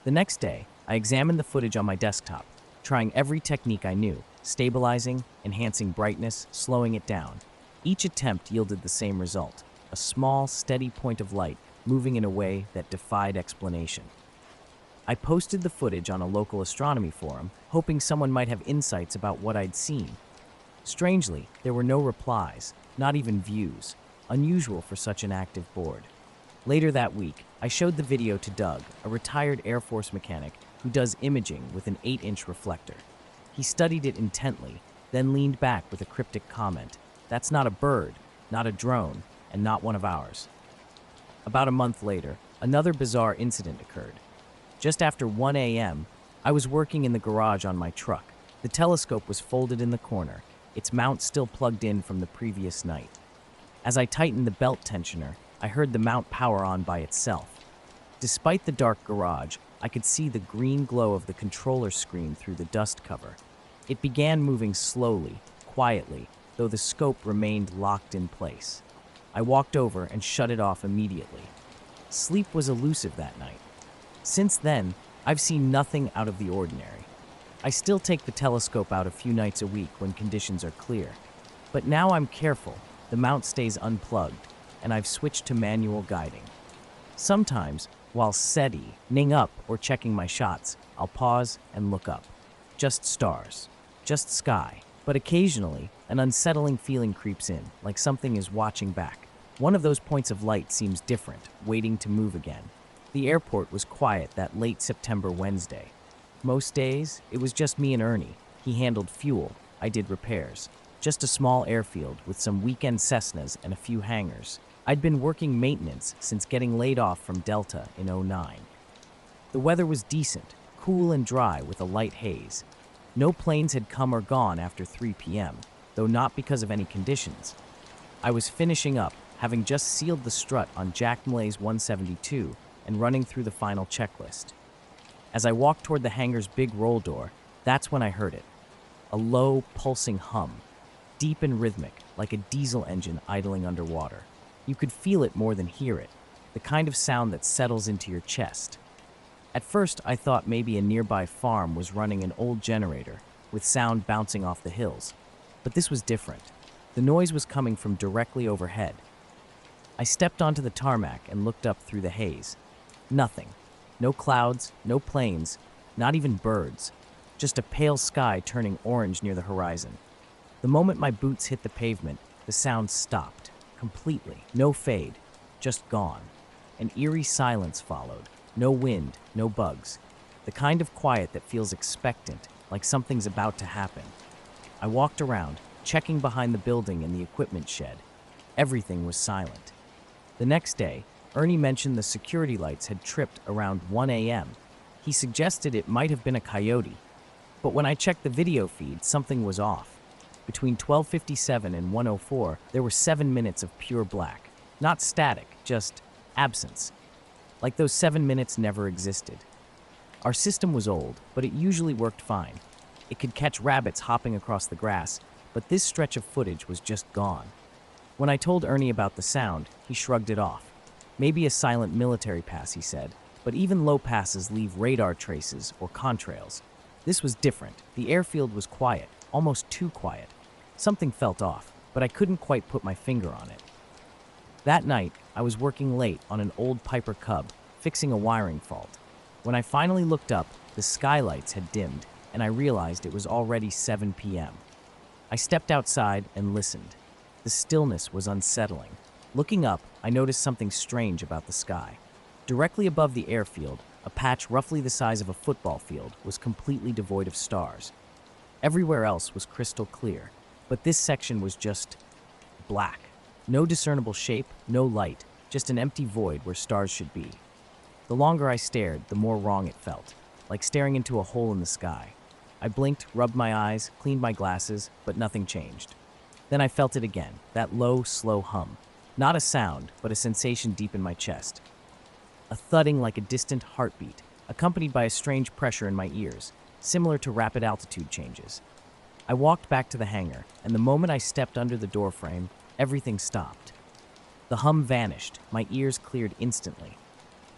The next day, I examined the footage on my desktop, trying every technique I knew, stabilizing, enhancing brightness, slowing it down. Each attempt yielded the same result, a small, steady point of light moving in a way that defied explanation. I posted the footage on a local astronomy forum, hoping someone might have insights about what I'd seen. Strangely, there were no replies, not even views, unusual for such an active board. Later that week, I showed the video to Doug, a retired Air Force mechanic who does imaging with an 8-inch reflector. He studied it intently, then leaned back with a cryptic comment. "That's not a bird, not a drone, and not one of ours." About a month later, another bizarre incident occurred. Just after 1 a.m., I was working in the garage on my truck. The telescope was folded in the corner, its mount still plugged in from the previous night. As I tightened the belt tensioner, I heard the mount power on by itself. Despite the dark garage, I could see the green glow of the controller screen through the dust cover. It began moving slowly, quietly, though the scope remained locked in place. I walked over and shut it off immediately. Sleep was elusive that night. Since then, I've seen nothing out of the ordinary. I still take the telescope out a few nights a week when conditions are clear. But now I'm careful, the mount stays unplugged, and I've switched to manual guiding. Sometimes, while setting up or checking my shots, I'll pause and look up. Just stars, just sky. But occasionally, an unsettling feeling creeps in, like something is watching back. One of those points of light seems different, waiting to move again. The airport was quiet that late September Wednesday. Most days, it was just me and Ernie. He handled fuel, I did repairs. Just a small airfield with some weekend Cessnas and a few hangars. I'd been working maintenance since getting laid off from Delta in '09. The weather was decent, cool and dry with a light haze. No planes had come or gone after 3 p.m., though not because of any conditions. I was finishing up, having just sealed the strut on Jack Malay's 172 and running through the final checklist. As I walked toward the hangar's big roll door, that's when I heard it. A low, pulsing hum, deep and rhythmic, like a diesel engine idling underwater. You could feel it more than hear it, the kind of sound that settles into your chest. At first, I thought maybe a nearby farm was running an old generator, with sound bouncing off the hills. But this was different. The noise was coming from directly overhead. I stepped onto the tarmac and looked up through the haze. Nothing. No clouds, no planes, not even birds. Just a pale sky turning orange near the horizon. The moment my boots hit the pavement, the sound stopped. Completely. No fade. Just gone. An eerie silence followed. No wind, no bugs. The kind of quiet that feels expectant, like something's about to happen. I walked around, checking behind the building and the equipment shed. Everything was silent. The next day, Ernie mentioned the security lights had tripped around 1 a.m. He suggested it might have been a coyote. But when I checked the video feed, something was off. Between 12:57 and 1:04, there were 7 minutes of pure black. Not static, just absence. Like those 7 minutes never existed. Our system was old, but it usually worked fine. It could catch rabbits hopping across the grass, but this stretch of footage was just gone. When I told Ernie about the sound, he shrugged it off. Maybe a silent military pass, he said, but even low passes leave radar traces or contrails. This was different. The airfield was quiet, almost too quiet. Something felt off, but I couldn't quite put my finger on it. That night, I was working late on an old Piper Cub, fixing a wiring fault. When I finally looked up, the skylights had dimmed, and I realized it was already 7 p.m. I stepped outside and listened. The stillness was unsettling. Looking up, I noticed something strange about the sky. Directly above the airfield, a patch roughly the size of a football field was completely devoid of stars. Everywhere else was crystal clear, but this section was just black. No discernible shape, no light, just an empty void where stars should be. The longer I stared, the more wrong it felt, like staring into a hole in the sky. I blinked, rubbed my eyes, cleaned my glasses, but nothing changed. Then I felt it again, that low, slow hum. Not a sound, but a sensation deep in my chest. A thudding like a distant heartbeat, accompanied by a strange pressure in my ears, similar to rapid altitude changes. I walked back to the hangar, and the moment I stepped under the doorframe, everything stopped. The hum vanished, my ears cleared instantly.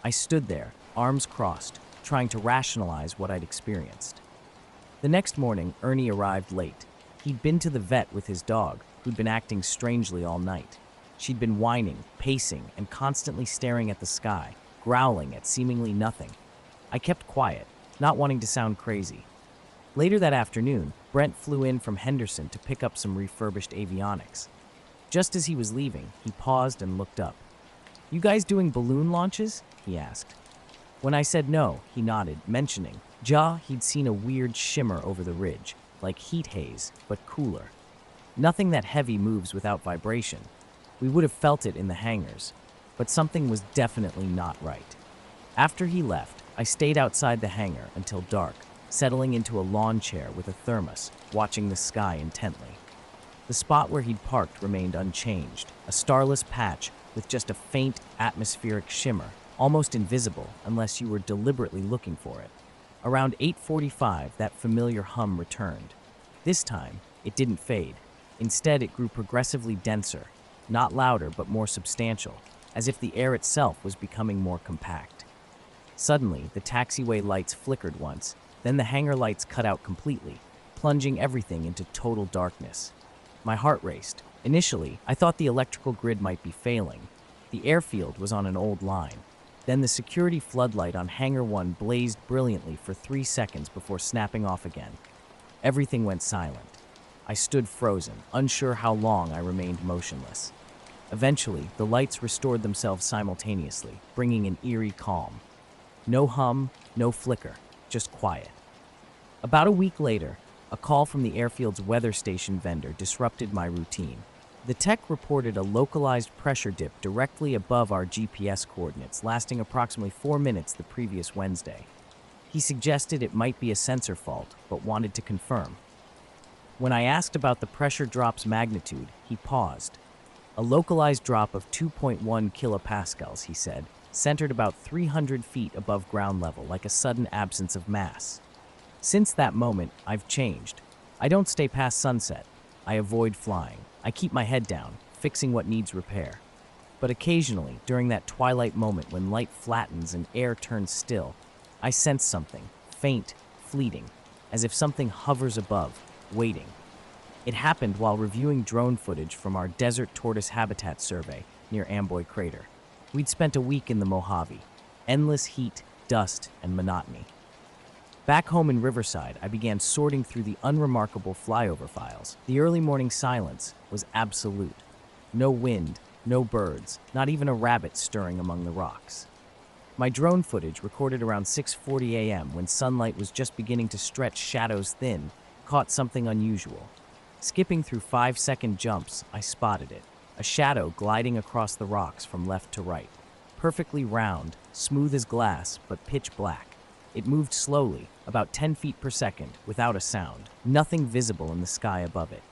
I stood there, arms crossed, trying to rationalize what I'd experienced. The next morning, Ernie arrived late. He'd been to the vet with his dog, who'd been acting strangely all night. She'd been whining, pacing, and constantly staring at the sky, growling at seemingly nothing. I kept quiet, not wanting to sound crazy. Later that afternoon, Brent flew in from Henderson to pick up some refurbished avionics. Just as he was leaving, he paused and looked up. "You guys doing balloon launches?" he asked. When I said no, he nodded, mentioning he'd seen a weird shimmer over the ridge, like heat haze, but cooler. Nothing that heavy moves without vibration. We would have felt it in the hangars, but something was definitely not right. After he left, I stayed outside the hangar until dark, settling into a lawn chair with a thermos, watching the sky intently. The spot where he'd parked remained unchanged, a starless patch with just a faint atmospheric shimmer, almost invisible unless you were deliberately looking for it. Around 8:45, that familiar hum returned. This time, it didn't fade. Instead, it grew progressively denser, not louder but more substantial, as if the air itself was becoming more compact. Suddenly, the taxiway lights flickered once, then the hangar lights cut out completely, plunging everything into total darkness. My heart raced. Initially, I thought the electrical grid might be failing. The airfield was on an old line. Then the security floodlight on Hangar 1 blazed brilliantly for 3 seconds before snapping off again. Everything went silent. I stood frozen, unsure how long I remained motionless. Eventually, the lights restored themselves simultaneously, bringing an eerie calm. No hum, no flicker, just quiet. About a week later, a call from the airfield's weather station vendor disrupted my routine. The tech reported a localized pressure dip directly above our GPS coordinates, lasting approximately 4 minutes the previous Wednesday. He suggested it might be a sensor fault, but wanted to confirm. When I asked about the pressure drop's magnitude, he paused. A localized drop of 2.1 kilopascals, he said, centered about 300 feet above ground level, like a sudden absence of mass. Since that moment, I've changed. I don't stay past sunset. I avoid flying. I keep my head down, fixing what needs repair. But occasionally, during that twilight moment when light flattens and air turns still, I sense something, faint, fleeting, as if something hovers above, waiting. It happened while reviewing drone footage from our desert tortoise habitat survey near Amboy Crater. We'd spent a week in the Mojave. Endless heat, dust, and monotony. Back home in Riverside, I began sorting through the unremarkable flyover files. The early morning silence was absolute. No wind, no birds, not even a rabbit stirring among the rocks. My drone footage, recorded around 6:40 a.m. when sunlight was just beginning to stretch shadows thin, caught something unusual. Skipping through 5-second jumps, I spotted it. A shadow gliding across the rocks from left to right. Perfectly round, smooth as glass, but pitch black. It moved slowly, about 10 feet per second, without a sound. Nothing visible in the sky above it.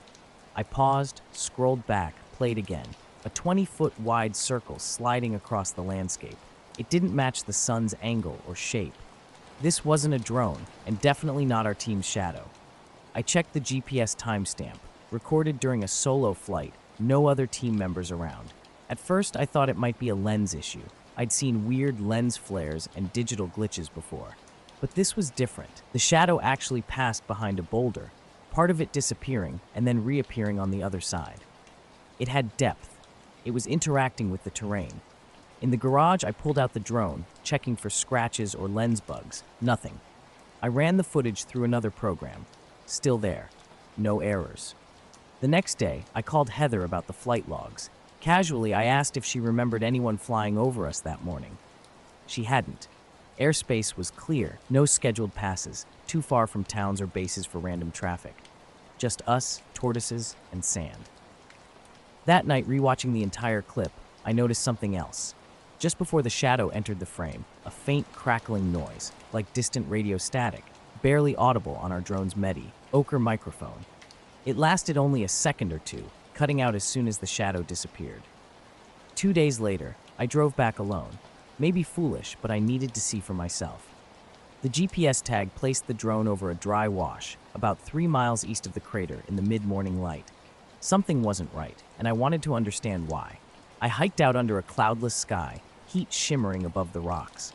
I paused, scrolled back, played again. A 20-foot wide circle sliding across the landscape. It didn't match the sun's angle or shape. This wasn't a drone, and definitely not our team's shadow. I checked the GPS timestamp, recorded during a solo flight, no other team members around. At first, I thought it might be a lens issue. I'd seen weird lens flares and digital glitches before. But this was different. The shadow actually passed behind a boulder, part of it disappearing and then reappearing on the other side. It had depth. It was interacting with the terrain. In the garage, I pulled out the drone, checking for scratches or lens bugs. Nothing. I ran the footage through another program. Still there. No errors. The next day, I called Heather about the flight logs. Casually, I asked if she remembered anyone flying over us that morning. She hadn't. Airspace was clear, no scheduled passes, too far from towns or bases for random traffic. Just us, tortoises, and sand. That night, rewatching the entire clip, I noticed something else. Just before the shadow entered the frame, a faint crackling noise, like distant radio static, barely audible on our drone's MEDI, ochre microphone. It lasted only a second or two, cutting out as soon as the shadow disappeared. 2 days later, I drove back alone. Maybe foolish, but I needed to see for myself. The GPS tag placed the drone over a dry wash, about 3 miles east of the crater in the mid-morning light. Something wasn't right, and I wanted to understand why. I hiked out under a cloudless sky, heat shimmering above the rocks.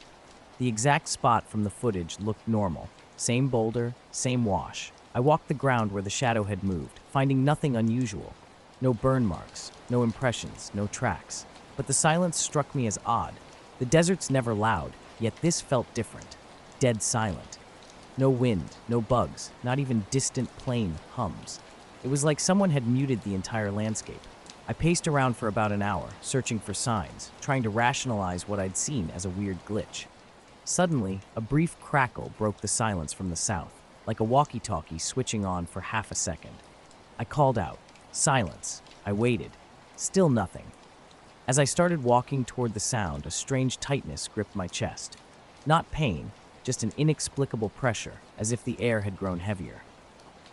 The exact spot from the footage looked normal. Same boulder, same wash. I walked the ground where the shadow had moved, finding nothing unusual. No burn marks, no impressions, no tracks. But the silence struck me as odd. The desert's never loud, yet this felt different. Dead silent. No wind, no bugs, not even distant plane hums. It was like someone had muted the entire landscape. I paced around for about an hour, searching for signs, trying to rationalize what I'd seen as a weird glitch. Suddenly, a brief crackle broke the silence from the south, like a walkie-talkie switching on for half a second. I called out, "Silence." I waited. Still nothing. As I started walking toward the sound, a strange tightness gripped my chest. Not pain, just an inexplicable pressure, as if the air had grown heavier.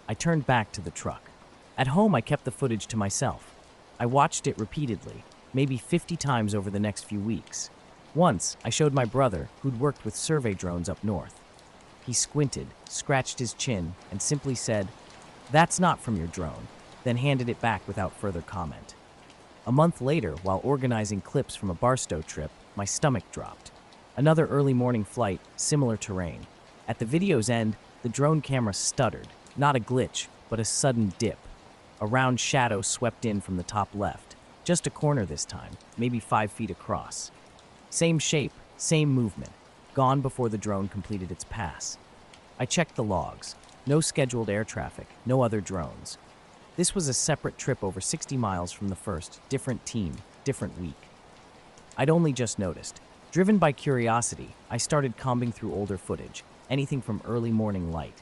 I turned back to the truck. At home, I kept the footage to myself. I watched it repeatedly, maybe 50 times over the next few weeks. Once, I showed my brother, who'd worked with survey drones up north. He squinted, scratched his chin, and simply said, "That's not from your drone," then handed it back without further comment. A month later, while organizing clips from a Barstow trip, my stomach dropped. Another early morning flight, similar terrain. At the video's end, the drone camera stuttered. Not a glitch, but a sudden dip. A round shadow swept in from the top left. Just a corner this time, maybe 5 feet across. Same shape, same movement. Gone before the drone completed its pass. I checked the logs. No scheduled air traffic, no other drones. This was a separate trip over 60 miles from the first, different team, different week. I'd only just noticed. Driven by curiosity, I started combing through older footage, anything from early morning light.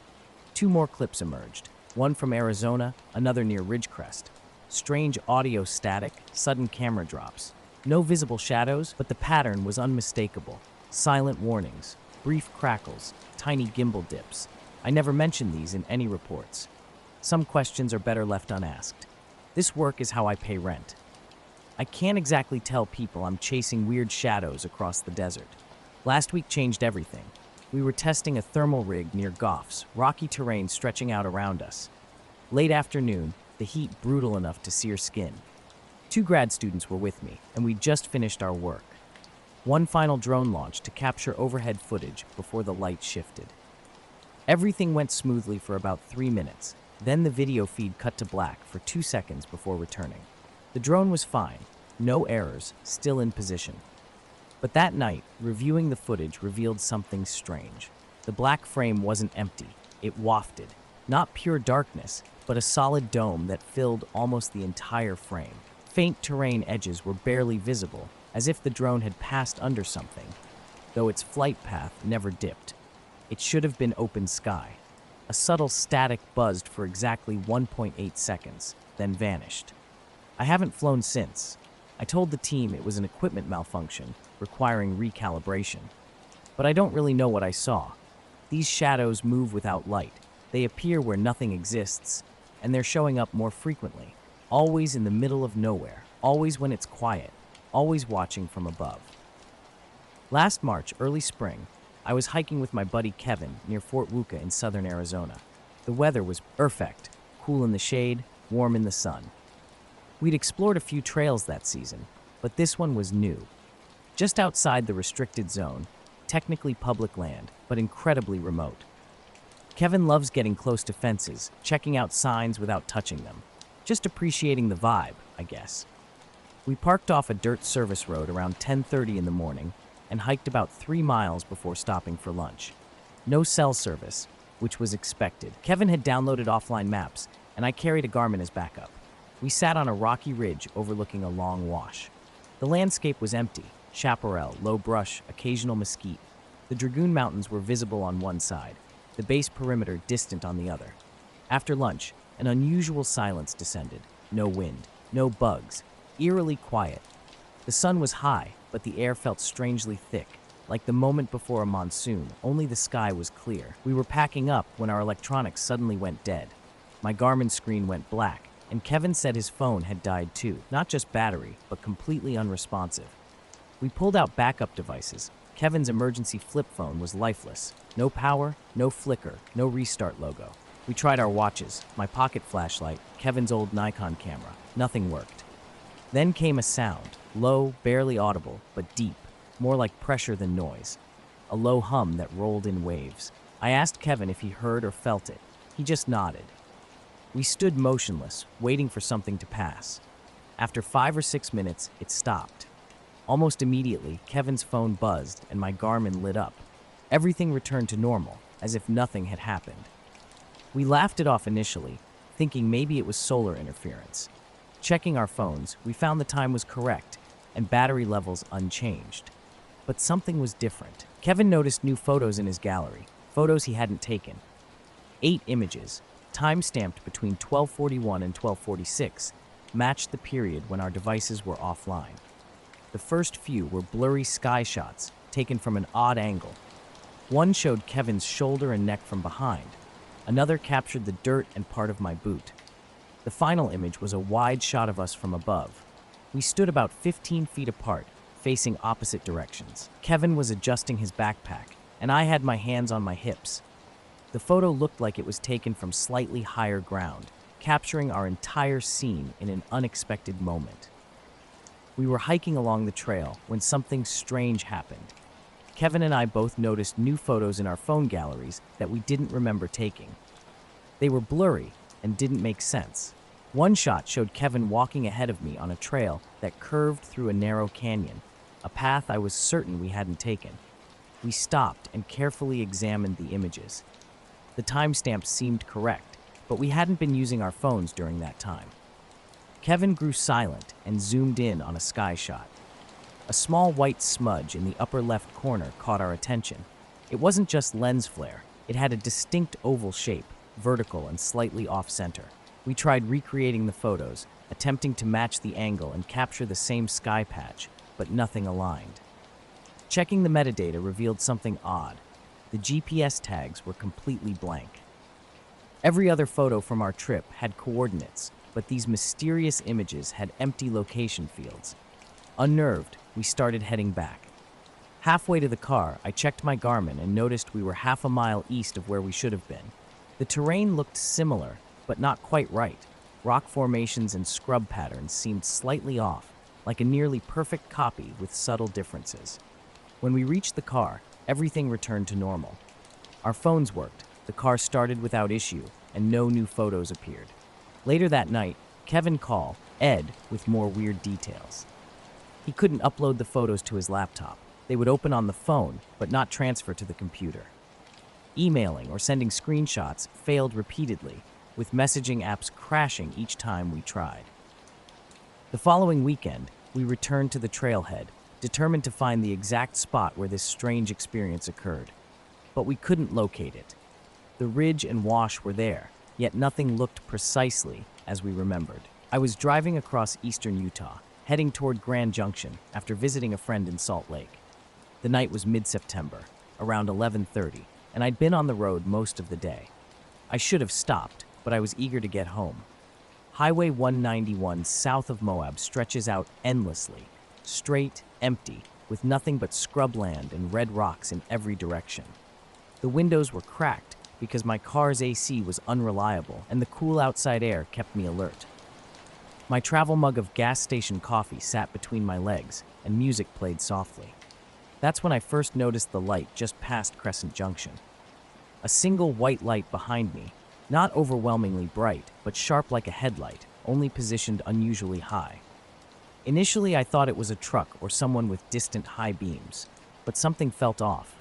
2 more clips emerged, one from Arizona, another near Ridgecrest. Strange audio static, sudden camera drops. No visible shadows, but the pattern was unmistakable. Silent warnings, brief crackles, tiny gimbal dips. I never mentioned these in any reports. Some questions are better left unasked. This work is how I pay rent. I can't exactly tell people I'm chasing weird shadows across the desert. Last week changed everything. We were testing a thermal rig near Goffs, rocky terrain stretching out around us. Late afternoon, the heat brutal enough to sear skin. 2 grad students were with me, and we'd just finished our work. One final drone launch to capture overhead footage before the light shifted. Everything went smoothly for about 3 minutes. Then the video feed cut to black for 2 seconds before returning. The drone was fine, no errors, still in position. But that night, reviewing the footage revealed something strange. The black frame wasn't empty, it wafted. Not pure darkness, but a solid dome that filled almost the entire frame. Faint terrain edges were barely visible, as if the drone had passed under something, though its flight path never dipped. It should have been open sky. A subtle static buzzed for exactly 1.8 seconds, then vanished. I haven't flown since. I told the team it was an equipment malfunction, requiring recalibration. But I don't really know what I saw. These shadows move without light. They appear where nothing exists, and they're showing up more frequently. Always in the middle of nowhere, always when it's quiet, always watching from above. Last March, early spring, I was hiking with my buddy Kevin near Fort Wuka in southern Arizona. The weather was perfect, cool in the shade, warm in the sun. We'd explored a few trails that season, but this one was new. Just outside the restricted zone, technically public land, but incredibly remote. Kevin loves getting close to fences, checking out signs without touching them. Just appreciating the vibe, I guess. We parked off a dirt service road around 10:30 in the morning and hiked about 3 miles before stopping for lunch. No cell service, which was expected. Kevin had downloaded offline maps, and I carried a Garmin as backup. We sat on a rocky ridge overlooking a long wash. The landscape was empty, chaparral, low brush, occasional mesquite. The Dragoon Mountains were visible on one side, the base perimeter distant on the other. After lunch, an unusual silence descended. No wind, no bugs, eerily quiet. The sun was high, but the air felt strangely thick, like the moment before a monsoon, only the sky was clear. We were packing up when our electronics suddenly went dead. My Garmin screen went black, and Kevin said his phone had died too. Not just battery, but completely unresponsive. We pulled out backup devices. Kevin's emergency flip phone was lifeless. No power, no flicker, no restart logo. We tried our watches, my pocket flashlight, Kevin's old Nikon camera. Nothing worked. Then came a sound, low, barely audible, but deep, more like pressure than noise. a low hum that rolled in waves. I asked Kevin if he heard or felt it. He just nodded. We stood motionless, waiting for something to pass. After 5 or 6 minutes, it stopped. Almost immediately, Kevin's phone buzzed and my Garmin lit up. Everything returned to normal, as if nothing had happened. We laughed it off initially, thinking maybe it was solar interference. Checking our phones, we found the time was correct and battery levels unchanged. But something was different. Kevin noticed new photos in his gallery, photos he hadn't taken. 8 images, time-stamped between 12:41 and 12:46, matched the period when our devices were offline. The first few were blurry sky shots taken from an odd angle. One showed Kevin's shoulder and neck from behind. Another captured the dirt and part of my boot. The final image was a wide shot of us from above. We stood about 15 feet apart, facing opposite directions. Kevin was adjusting his backpack, and I had my hands on my hips. The photo looked like it was taken from slightly higher ground, capturing our entire scene in an unexpected moment. We were hiking along the trail when something strange happened. Kevin and I both noticed new photos in our phone galleries that we didn't remember taking. They were blurry and didn't make sense. One shot showed Kevin walking ahead of me on a trail that curved through a narrow canyon, a path I was certain we hadn't taken. We stopped and carefully examined the images. The timestamps seemed correct, but we hadn't been using our phones during that time. Kevin grew silent and zoomed in on a sky shot. A small white smudge in the upper left corner caught our attention. It wasn't just lens flare, it had a distinct oval shape, vertical and slightly off-center. We tried recreating the photos, attempting to match the angle and capture the same sky patch, but nothing aligned. Checking the metadata revealed something odd. The GPS tags were completely blank. Every other photo from our trip had coordinates, but these mysterious images had empty location fields. Unnerved, we started heading back. Halfway to the car, I checked my Garmin and noticed we were half a mile east of where we should have been. The terrain looked similar, but not quite right. Rock formations and scrub patterns seemed slightly off, like a nearly perfect copy with subtle differences. When we reached the car, everything returned to normal. Our phones worked, the car started without issue, and no new photos appeared. Later that night, Kevin called Ed with more weird details. He couldn't upload the photos to his laptop. They would open on the phone, but not transfer to the computer. Emailing or sending screenshots failed repeatedly, with messaging apps crashing each time we tried. The following weekend, we returned to the trailhead, determined to find the exact spot where this strange experience occurred. But we couldn't locate it. The ridge and wash were there, yet nothing looked precisely as we remembered. I was driving across eastern Utah, heading toward Grand Junction after visiting a friend in Salt Lake. The night was mid-September, around 11:30, and I'd been on the road most of the day. I should have stopped, but I was eager to get home. Highway 191 south of Moab stretches out endlessly, straight, empty, with nothing but scrubland and red rocks in every direction. The windows were cracked because my car's AC was unreliable and the cool outside air kept me alert. My travel mug of gas station coffee sat between my legs and music played softly. That's when I first noticed the light just past Crescent Junction. A single white light behind me, not overwhelmingly bright, but sharp like a headlight, only positioned unusually high. Initially, I thought it was a truck or someone with distant high beams, but something felt off.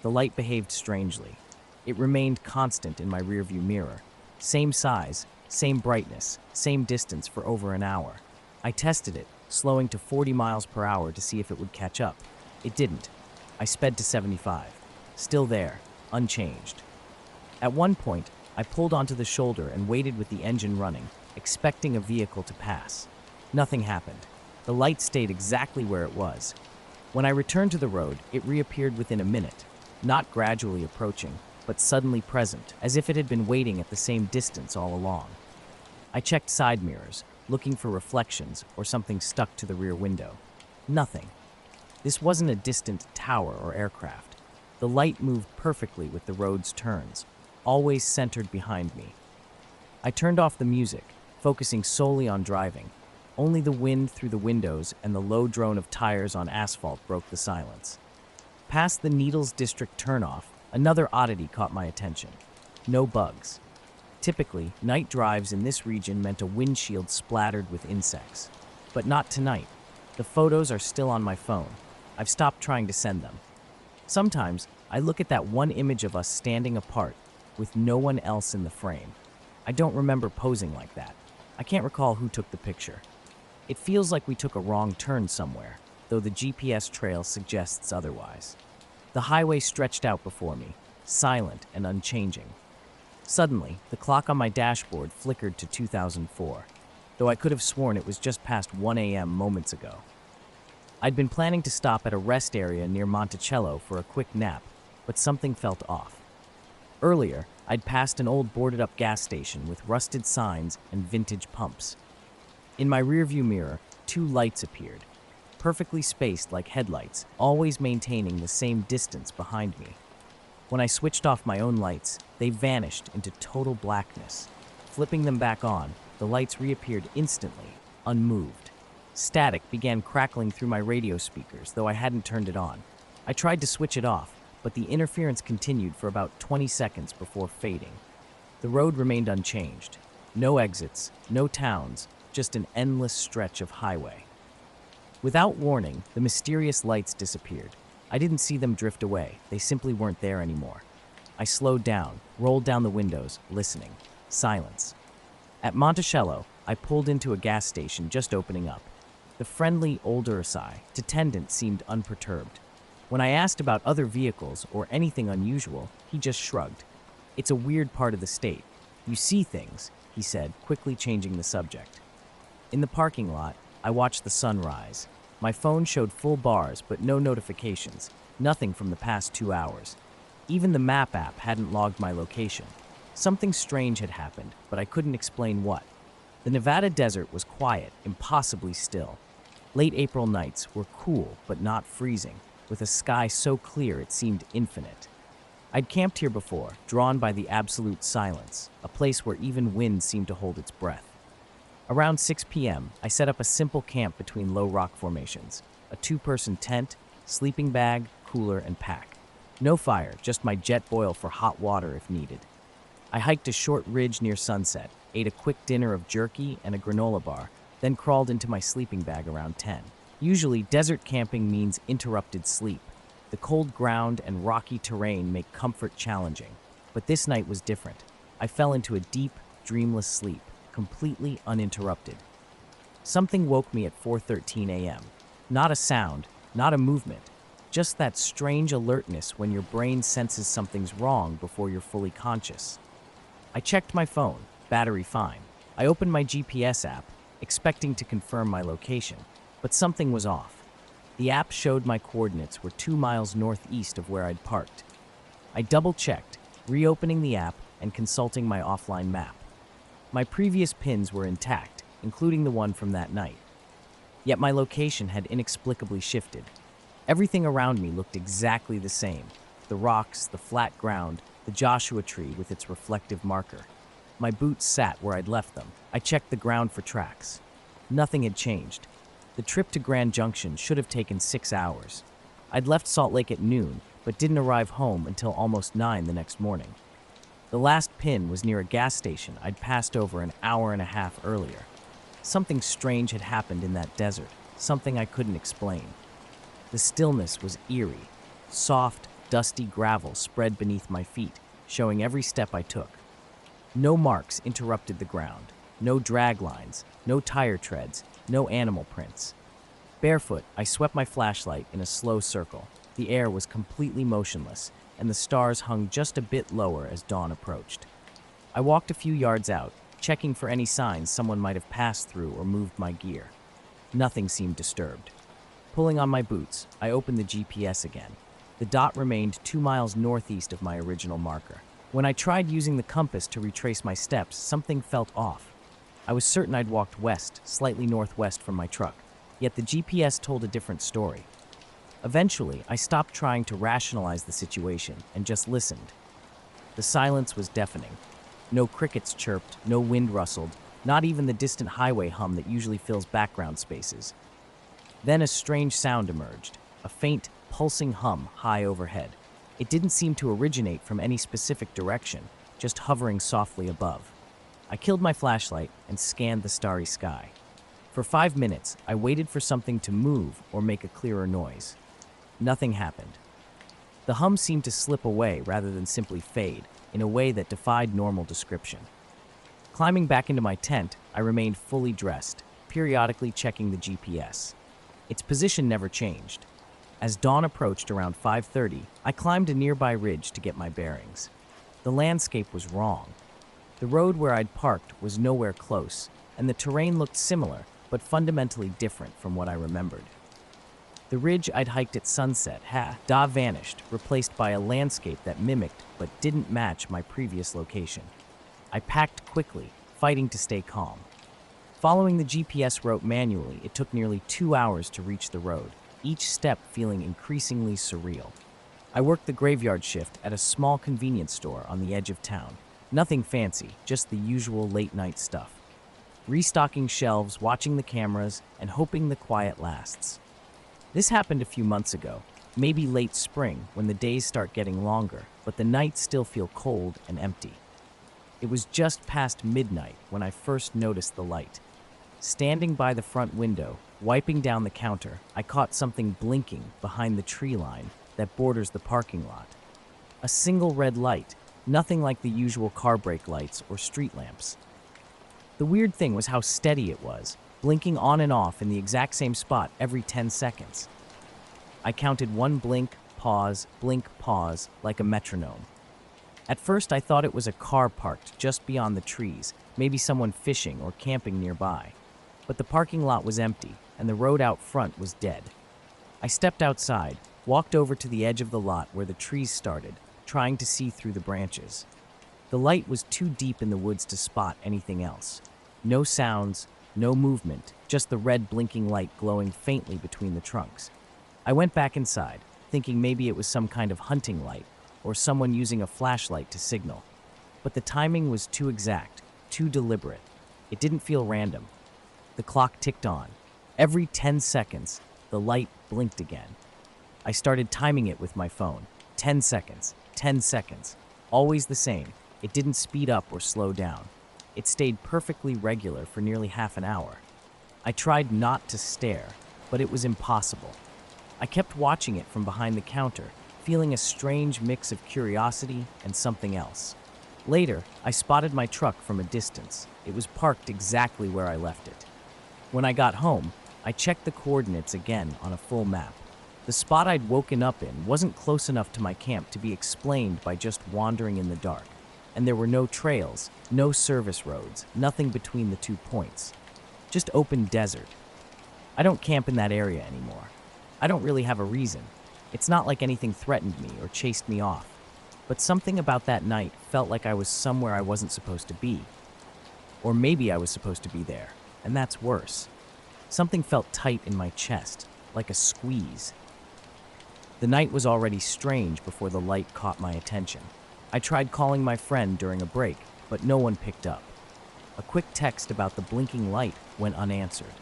The light behaved strangely. It remained constant in my rearview mirror. Same size, same brightness, same distance for over an hour. I tested it, slowing to 40 miles per hour to see if it would catch up. It didn't. I sped to 75. Still there, unchanged. At one point, I pulled onto the shoulder and waited with the engine running, expecting a vehicle to pass. Nothing happened. The light stayed exactly where it was. When I returned to the road, it reappeared within a minute, not gradually approaching, but suddenly present, as if it had been waiting at the same distance all along. I checked side mirrors, looking for reflections or something stuck to the rear window. Nothing. This wasn't a distant tower or aircraft. The light moved perfectly with the road's turns, always centered behind me. I turned off the music, focusing solely on driving. Only the wind through the windows and the low drone of tires on asphalt broke the silence. Past the Needles District turnoff, another oddity caught my attention. No bugs. Typically, night drives in this region meant a windshield splattered with insects. But not tonight. The photos are still on my phone. I've stopped trying to send them. Sometimes, I look at that one image of us standing apart, with no one else in the frame. I don't remember posing like that. I can't recall who took the picture. It feels like we took a wrong turn somewhere, though the GPS trail suggests otherwise. The highway stretched out before me, silent and unchanging. Suddenly, the clock on my dashboard flickered to 2004, though I could have sworn it was just past 1 a.m. moments ago. I'd been planning to stop at a rest area near Monticello for a quick nap, but something felt off. Earlier, I'd passed an old boarded-up gas station with rusted signs and vintage pumps. In my rearview mirror, 2 lights appeared, perfectly spaced like headlights, always maintaining the same distance behind me. When I switched off my own lights, they vanished into total blackness. Flipping them back on, the lights reappeared instantly, unmoved. Static began crackling through my radio speakers, though I hadn't turned it on. I tried to switch it off, but the interference continued for about 20 seconds before fading. The road remained unchanged. No exits, no towns, just an endless stretch of highway. Without warning, the mysterious lights disappeared. I didn't see them drift away. They simply weren't there anymore. I slowed down, rolled down the windows, listening. Silence. At Monticello, I pulled into a gas station just opening up. The friendly, older attendant seemed unperturbed. When I asked about other vehicles or anything unusual, he just shrugged. It's a weird part of the state. You see things, he said, quickly changing the subject. In the parking lot, I watched the sun rise. My phone showed full bars, but no notifications, nothing from the past 2 hours. Even the map app hadn't logged my location. Something strange had happened, but I couldn't explain what. The Nevada desert was quiet, impossibly still. Late April nights were cool, but not freezing, with a sky so clear it seemed infinite. I'd camped here before, drawn by the absolute silence, a place where even wind seemed to hold its breath. Around 6 p.m., I set up a simple camp between low rock formations, a 2-person tent, sleeping bag, cooler, and pack. No fire, just my jet boil for hot water if needed. I hiked a short ridge near sunset, ate a quick dinner of jerky and a granola bar, then crawled into my sleeping bag around 10. Usually, desert camping means interrupted sleep. The cold ground and rocky terrain make comfort challenging, but this night was different. I fell into a deep, dreamless sleep, completely uninterrupted. Something woke me at 4:13 a.m. Not a sound, not a movement, just that strange alertness when your brain senses something's wrong before you're fully conscious. I checked my phone, battery fine. I opened my GPS app, expecting to confirm my location, but something was off. The app showed my coordinates were 2 miles northeast of where I'd parked. I double-checked, reopening the app and consulting my offline map. My previous pins were intact, including the one from that night. Yet my location had inexplicably shifted. Everything around me looked exactly the same. The rocks, the flat ground, the Joshua tree with its reflective marker. My boots sat where I'd left them. I checked the ground for tracks. Nothing had changed. The trip to Grand Junction should have taken 6 hours. I'd left Salt Lake at noon, but didn't arrive home until almost 9 the next morning. The last pin was near a gas station I'd passed over an hour and a half earlier. Something strange had happened in that desert, something I couldn't explain. The stillness was eerie. Soft, dusty gravel spread beneath my feet, showing every step I took. No marks interrupted the ground, no drag lines, no tire treads, no animal prints. Barefoot, I swept my flashlight in a slow circle. The air was completely motionless, and the stars hung just a bit lower as dawn approached. I walked a few yards out, checking for any signs someone might have passed through or moved my gear. Nothing seemed disturbed. Pulling on my boots, I opened the GPS again. The dot remained 2 miles northeast of my original marker. When I tried using the compass to retrace my steps, something felt off. I was certain I'd walked west, slightly northwest from my truck, yet the GPS told a different story. Eventually, I stopped trying to rationalize the situation and just listened. The silence was deafening. No crickets chirped, no wind rustled, not even the distant highway hum that usually fills background spaces. Then a strange sound emerged, a faint, pulsing hum high overhead. It didn't seem to originate from any specific direction, just hovering softly above. I killed my flashlight and scanned the starry sky. For 5 minutes, I waited for something to move or make a clearer noise. Nothing happened. The hum seemed to slip away rather than simply fade, in a way that defied normal description. Climbing back into my tent, I remained fully dressed, periodically checking the GPS. Its position never changed. As dawn approached around 5:30, I climbed a nearby ridge to get my bearings. The landscape was wrong. The road where I'd parked was nowhere close, and the terrain looked similar, but fundamentally different from what I remembered. The ridge I'd hiked at sunset had vanished, replaced by a landscape that mimicked but didn't match my previous location. I packed quickly, fighting to stay calm. Following the GPS route manually, it took nearly 2 hours to reach the road, each step feeling increasingly surreal. I worked the graveyard shift at a small convenience store on the edge of town. Nothing fancy, just the usual late-night stuff. Restocking shelves, watching the cameras, and hoping the quiet lasts. This happened a few months ago, maybe late spring when the days start getting longer, but the nights still feel cold and empty. It was just past midnight when I first noticed the light. Standing by the front window, wiping down the counter, I caught something blinking behind the tree line that borders the parking lot. A single red light, nothing like the usual car brake lights or street lamps. The weird thing was how steady it was, blinking on and off in the exact same spot every 10 seconds. I counted one blink, pause, like a metronome. At first, I thought it was a car parked just beyond the trees, maybe someone fishing or camping nearby. But the parking lot was empty, and the road out front was dead. I stepped outside, walked over to the edge of the lot where the trees started, trying to see through the branches. The light was too deep in the woods to spot anything else. No sounds, no movement, just the red blinking light glowing faintly between the trunks. I went back inside, thinking maybe it was some kind of hunting light or someone using a flashlight to signal. But the timing was too exact, too deliberate. It didn't feel random. The clock ticked on. Every 10 seconds, the light blinked again. I started timing it with my phone. 10 seconds, 10 seconds. Always the same. It didn't speed up or slow down. It stayed perfectly regular for nearly half an hour. I tried not to stare, but it was impossible. I kept watching it from behind the counter, feeling a strange mix of curiosity and something else. Later, I spotted my truck from a distance. It was parked exactly where I left it. When I got home, I checked the coordinates again on a full map. The spot I'd woken up in wasn't close enough to my camp to be explained by just wandering in the dark. And there were no trails, no service roads, nothing between the 2 points. Just open desert. I don't camp in that area anymore. I don't really have a reason. It's not like anything threatened me or chased me off. But something about that night felt like I was somewhere I wasn't supposed to be. Or maybe I was supposed to be there, and that's worse. Something felt tight in my chest, like a squeeze. The night was already strange before the light caught my attention. I tried calling my friend during a break, but no one picked up. A quick text about the blinking light went unanswered.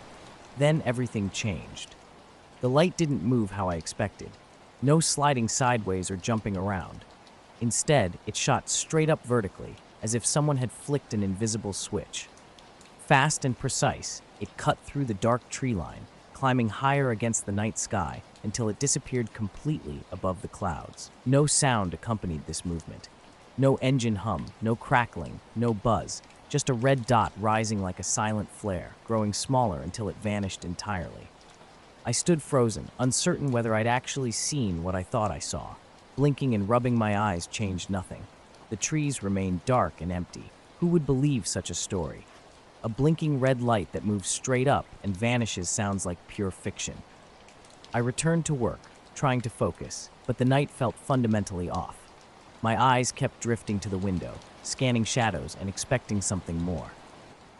Then everything changed. The light didn't move how I expected. No sliding sideways or jumping around. Instead, it shot straight up vertically, as if someone had flicked an invisible switch. Fast and precise, it cut through the dark tree line, climbing higher against the night sky until it disappeared completely above the clouds. No sound accompanied this movement. No engine hum, no crackling, no buzz, just a red dot rising like a silent flare, growing smaller until it vanished entirely. I stood frozen, uncertain whether I'd actually seen what I thought I saw. Blinking and rubbing my eyes changed nothing. The trees remained dark and empty. Who would believe such a story? A blinking red light that moves straight up and vanishes sounds like pure fiction. I returned to work, trying to focus, but the night felt fundamentally off. My eyes kept drifting to the window, scanning shadows and expecting something more.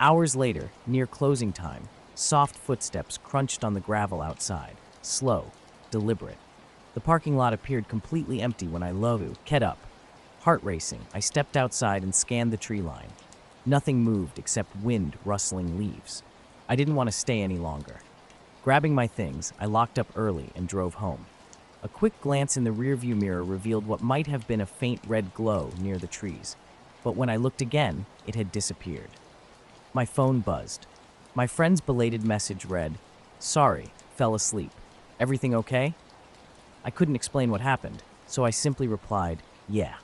Hours later, near closing time, soft footsteps crunched on the gravel outside, slow, deliberate. The parking lot appeared completely empty when I kept up. Heart racing, I stepped outside and scanned the tree line. Nothing moved except wind rustling leaves. I didn't want to stay any longer. Grabbing my things, I locked up early and drove home. A quick glance in the rearview mirror revealed what might have been a faint red glow near the trees, but when I looked again, it had disappeared. My phone buzzed. My friend's belated message read, "Sorry, fell asleep. Everything okay?" I couldn't explain what happened, so I simply replied, "Yeah."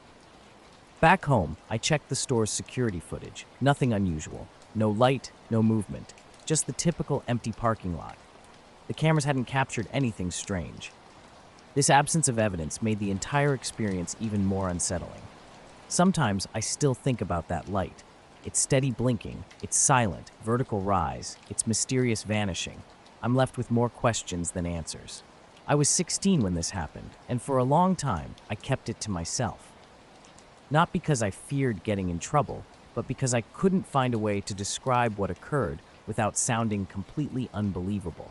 Back home, I checked the store's security footage. Nothing unusual. No light, no movement. Just the typical empty parking lot. The cameras hadn't captured anything strange. This absence of evidence made the entire experience even more unsettling. Sometimes I still think about that light. Its steady blinking, its silent, vertical rise, its mysterious vanishing. I'm left with more questions than answers. I was 16 when this happened, and for a long time, I kept it to myself. Not because I feared getting in trouble, but because I couldn't find a way to describe what occurred without sounding completely unbelievable.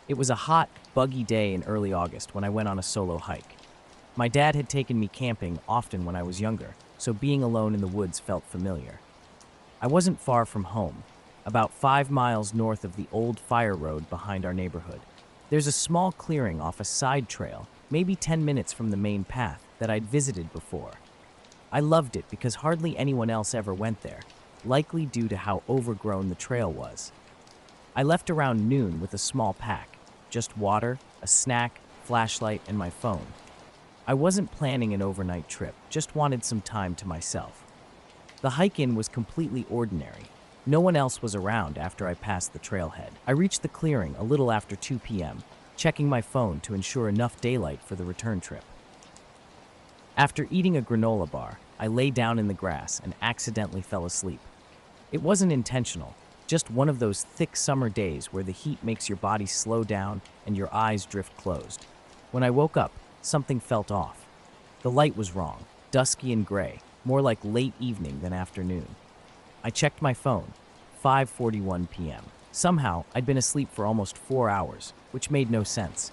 It was a hot, buggy day in early August when I went on a solo hike. My dad had taken me camping often when I was younger, so being alone in the woods felt familiar. I wasn't far from home, about 5 miles north of the old fire road behind our neighborhood. There's a small clearing off a side trail, maybe 10 minutes from the main path, that I'd visited before. I loved it because hardly anyone else ever went there, likely due to how overgrown the trail was. I left around noon with a small pack. Just water, a snack, flashlight, and my phone. I wasn't planning an overnight trip, just wanted some time to myself. The hike-in was completely ordinary. No one else was around after I passed the trailhead. I reached the clearing a little after 2 p.m., checking my phone to ensure enough daylight for the return trip. After eating a granola bar, I lay down in the grass and accidentally fell asleep. It wasn't intentional. Just one of those thick summer days where the heat makes your body slow down and your eyes drift closed. When I woke up, something felt off. The light was wrong, dusky and gray, more like late evening than afternoon. I checked my phone, 5:41 p.m. Somehow, I'd been asleep for almost 4 hours, which made no sense.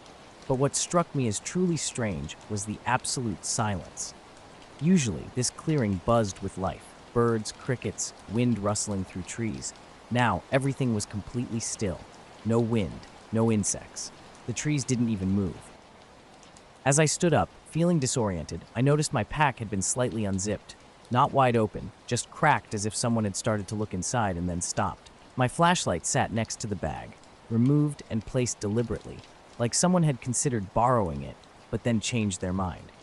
But what struck me as truly strange was the absolute silence. Usually, this clearing buzzed with life, birds, crickets, wind rustling through trees. Now, everything was completely still. No wind, no insects. The trees didn't even move. As I stood up, feeling disoriented, I noticed my pack had been slightly unzipped. Not wide open, just cracked as if someone had started to look inside and then stopped. My flashlight sat next to the bag, removed and placed deliberately, like someone had considered borrowing it, but then changed their mind.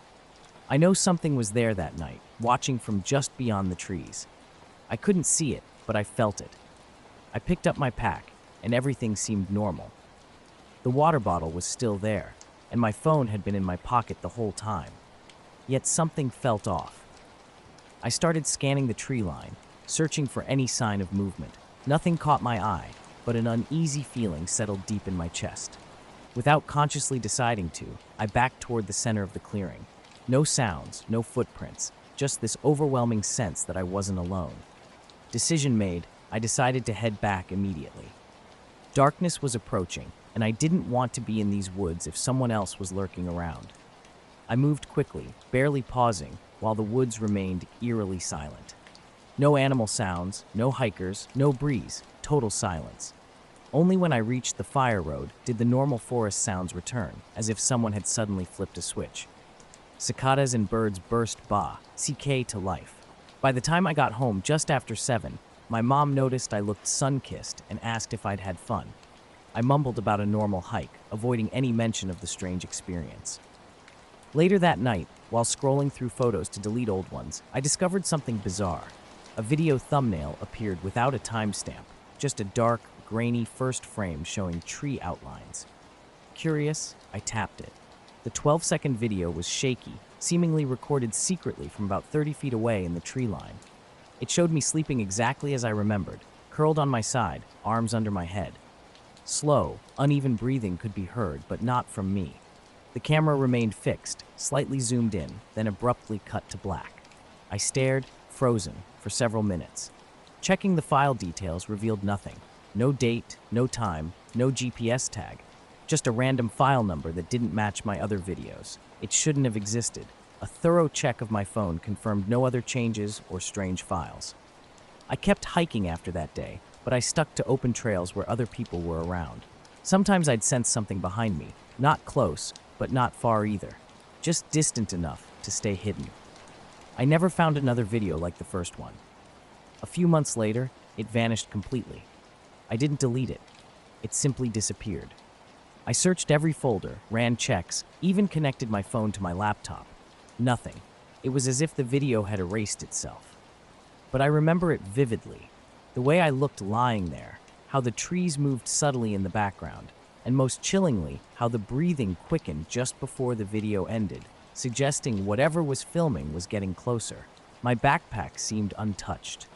I know something was there that night, watching from just beyond the trees. I couldn't see it, but I felt it. I picked up my pack, and everything seemed normal. The water bottle was still there, and my phone had been in my pocket the whole time. Yet something felt off. I started scanning the tree line, searching for any sign of movement. Nothing caught my eye, but an uneasy feeling settled deep in my chest. Without consciously deciding to, I backed toward the center of the clearing. No sounds, no footprints, just this overwhelming sense that I wasn't alone. Decision made, I decided to head back immediately. Darkness was approaching, and I didn't want to be in these woods if someone else was lurking around. I moved quickly, barely pausing, while the woods remained eerily silent. No animal sounds, no hikers, no breeze, total silence. Only when I reached the fire road did the normal forest sounds return, as if someone had suddenly flipped a switch. Cicadas and birds burst CK to life. By the time I got home just after 7, my mom noticed I looked sun-kissed and asked if I'd had fun. I mumbled about a normal hike, avoiding any mention of the strange experience. Later that night, while scrolling through photos to delete old ones, I discovered something bizarre. A video thumbnail appeared without a timestamp, just a dark, grainy first frame showing tree outlines. Curious, I tapped it. The 12-second video was shaky, seemingly recorded secretly from about 30 feet away in the tree line. It showed me sleeping exactly as I remembered, curled on my side, arms under my head. Slow, uneven breathing could be heard, but not from me. The camera remained fixed, slightly zoomed in, then abruptly cut to black. I stared, frozen, for several minutes. Checking the file details revealed nothing. No date, no time, no GPS tag. Just a random file number that didn't match my other videos. It shouldn't have existed. A thorough check of my phone confirmed no other changes or strange files. I kept hiking after that day, but I stuck to open trails where other people were around. Sometimes I'd sense something behind me, not close, but not far either. Just distant enough to stay hidden. I never found another video like the first one. A few months later, it vanished completely. I didn't delete it. It simply disappeared. I searched every folder, ran checks, even connected my phone to my laptop. Nothing. It was as if the video had erased itself. But I remember it vividly. The way I looked lying there, how the trees moved subtly in the background, and most chillingly, how the breathing quickened just before the video ended, suggesting whatever was filming was getting closer. My backpack seemed untouched.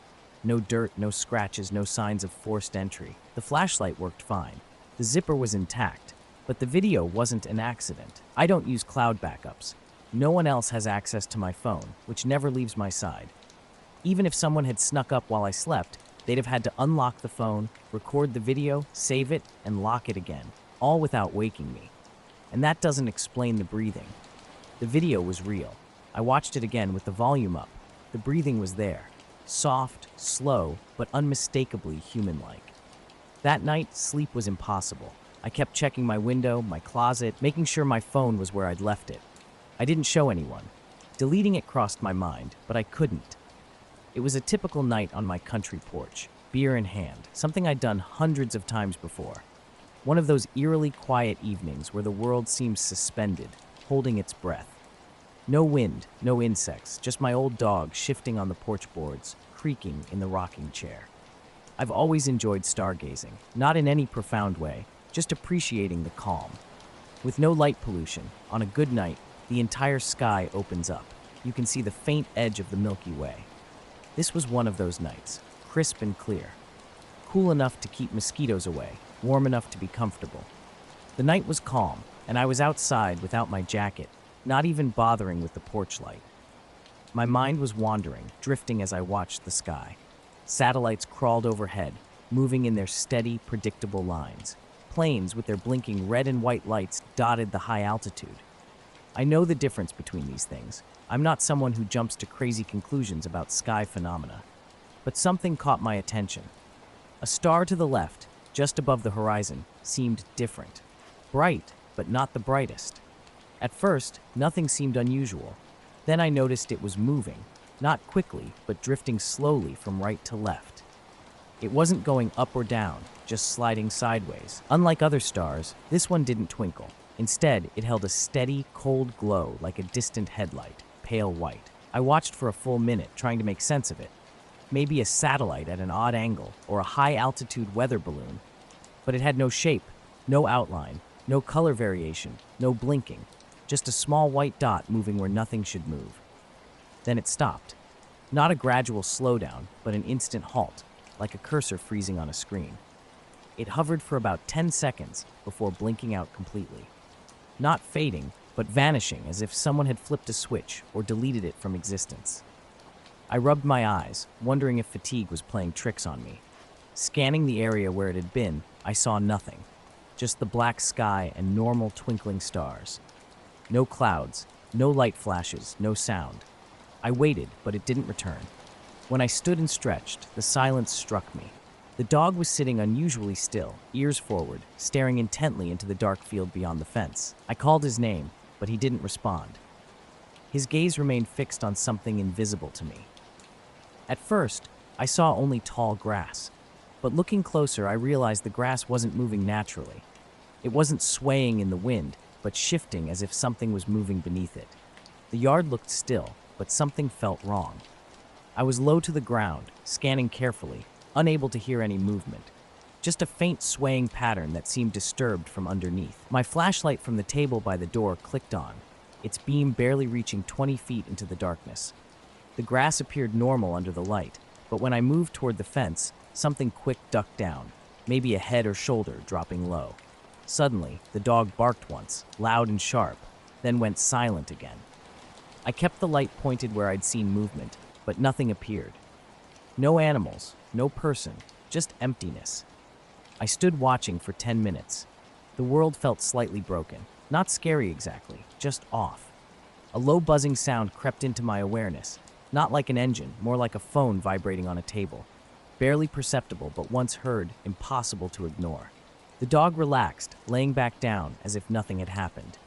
No dirt, no scratches, no signs of forced entry. The flashlight worked fine. The zipper was intact, but the video wasn't an accident. I don't use cloud backups. No one else has access to my phone, which never leaves my side. Even if someone had snuck up while I slept, they'd have had to unlock the phone, record the video, save it, and lock it again, all without waking me. And that doesn't explain the breathing. The video was real. I watched it again with the volume up. The breathing was there. Soft, slow, but unmistakably human-like. That night, sleep was impossible. I kept checking my window, my closet, making sure my phone was where I'd left it. I didn't show anyone. Deleting it crossed my mind, but I couldn't. It was a typical night on my country porch, beer in hand, something I'd done hundreds of times before. One of those eerily quiet evenings where the world seems suspended, holding its breath. No wind, no insects, just my old dog shifting on the porch boards, creaking in the rocking chair. I've always enjoyed stargazing, not in any profound way, just appreciating the calm. With no light pollution, on a good night, the entire sky opens up. You can see the faint edge of the Milky Way. This was one of those nights, crisp and clear. Cool enough to keep mosquitoes away, warm enough to be comfortable. The night was calm, and I was outside without my jacket, not even bothering with the porch light. My mind was wandering, drifting as I watched the sky. Satellites crawled overhead, moving in their steady, predictable lines. Planes with their blinking red and white lights dotted the high altitude. I know the difference between these things. I'm not someone who jumps to crazy conclusions about sky phenomena. But something caught my attention. A star to the left, just above the horizon, seemed different. Bright, but not the brightest. At first, nothing seemed unusual. Then I noticed it was moving, not quickly, but drifting slowly from right to left. It wasn't going up or down, just sliding sideways. Unlike other stars, this one didn't twinkle. Instead, it held a steady, cold glow like a distant headlight, pale white. I watched for a full minute, trying to make sense of it. Maybe a satellite at an odd angle, or a high-altitude weather balloon. But it had no shape, no outline, no color variation, no blinking. Just a small white dot moving where nothing should move. Then it stopped. Not a gradual slowdown, but an instant halt, like a cursor freezing on a screen. It hovered for about 10 seconds before blinking out completely. Not fading, but vanishing as if someone had flipped a switch or deleted it from existence. I rubbed my eyes, wondering if fatigue was playing tricks on me. Scanning the area where it had been, I saw nothing. Just the black sky and normal twinkling stars. No clouds, no light flashes, no sound. I waited, but it didn't return. When I stood and stretched, the silence struck me. The dog was sitting unusually still, ears forward, staring intently into the dark field beyond the fence. I called his name, but he didn't respond. His gaze remained fixed on something invisible to me. At first, I saw only tall grass, but looking closer, I realized the grass wasn't moving naturally. It wasn't swaying in the wind, but shifting as if something was moving beneath it. The yard looked still, but something felt wrong. I was low to the ground, scanning carefully, unable to hear any movement. Just a faint swaying pattern that seemed disturbed from underneath. My flashlight from the table by the door clicked on, its beam barely reaching 20 feet into the darkness. The grass appeared normal under the light, but when I moved toward the fence, something quick ducked down, maybe a head or shoulder dropping low. Suddenly, the dog barked once, loud and sharp, then went silent again. I kept the light pointed where I'd seen movement, but nothing appeared. No animals, no person, just emptiness. I stood watching for 10 minutes. The world felt slightly broken. Not scary exactly, just off. A low buzzing sound crept into my awareness, not like an engine, more like a phone vibrating on a table. Barely perceptible, but once heard, impossible to ignore. The dog relaxed, laying back down as if nothing had happened.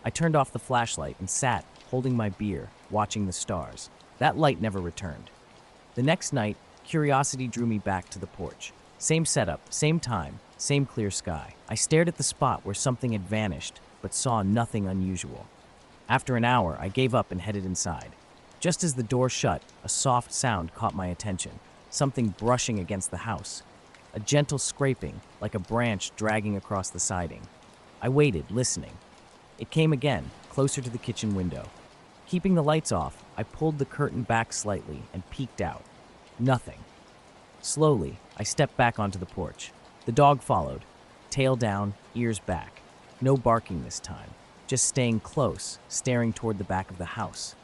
I turned off the flashlight and sat, holding my beer, watching the stars. That light never returned. The next night, curiosity drew me back to the porch. Same setup, same time, same clear sky. I stared at the spot where something had vanished, but saw nothing unusual. After an hour, I gave up and headed inside. Just as the door shut, a soft sound caught my attention, something brushing against the house. A gentle scraping, like a branch dragging across the siding. I waited, listening. It came again, closer to the kitchen window. Keeping the lights off, I pulled the curtain back slightly and peeked out. Nothing. Slowly, I stepped back onto the porch. The dog followed, tail down, ears back. No barking this time, just staying close, staring toward the back of the house.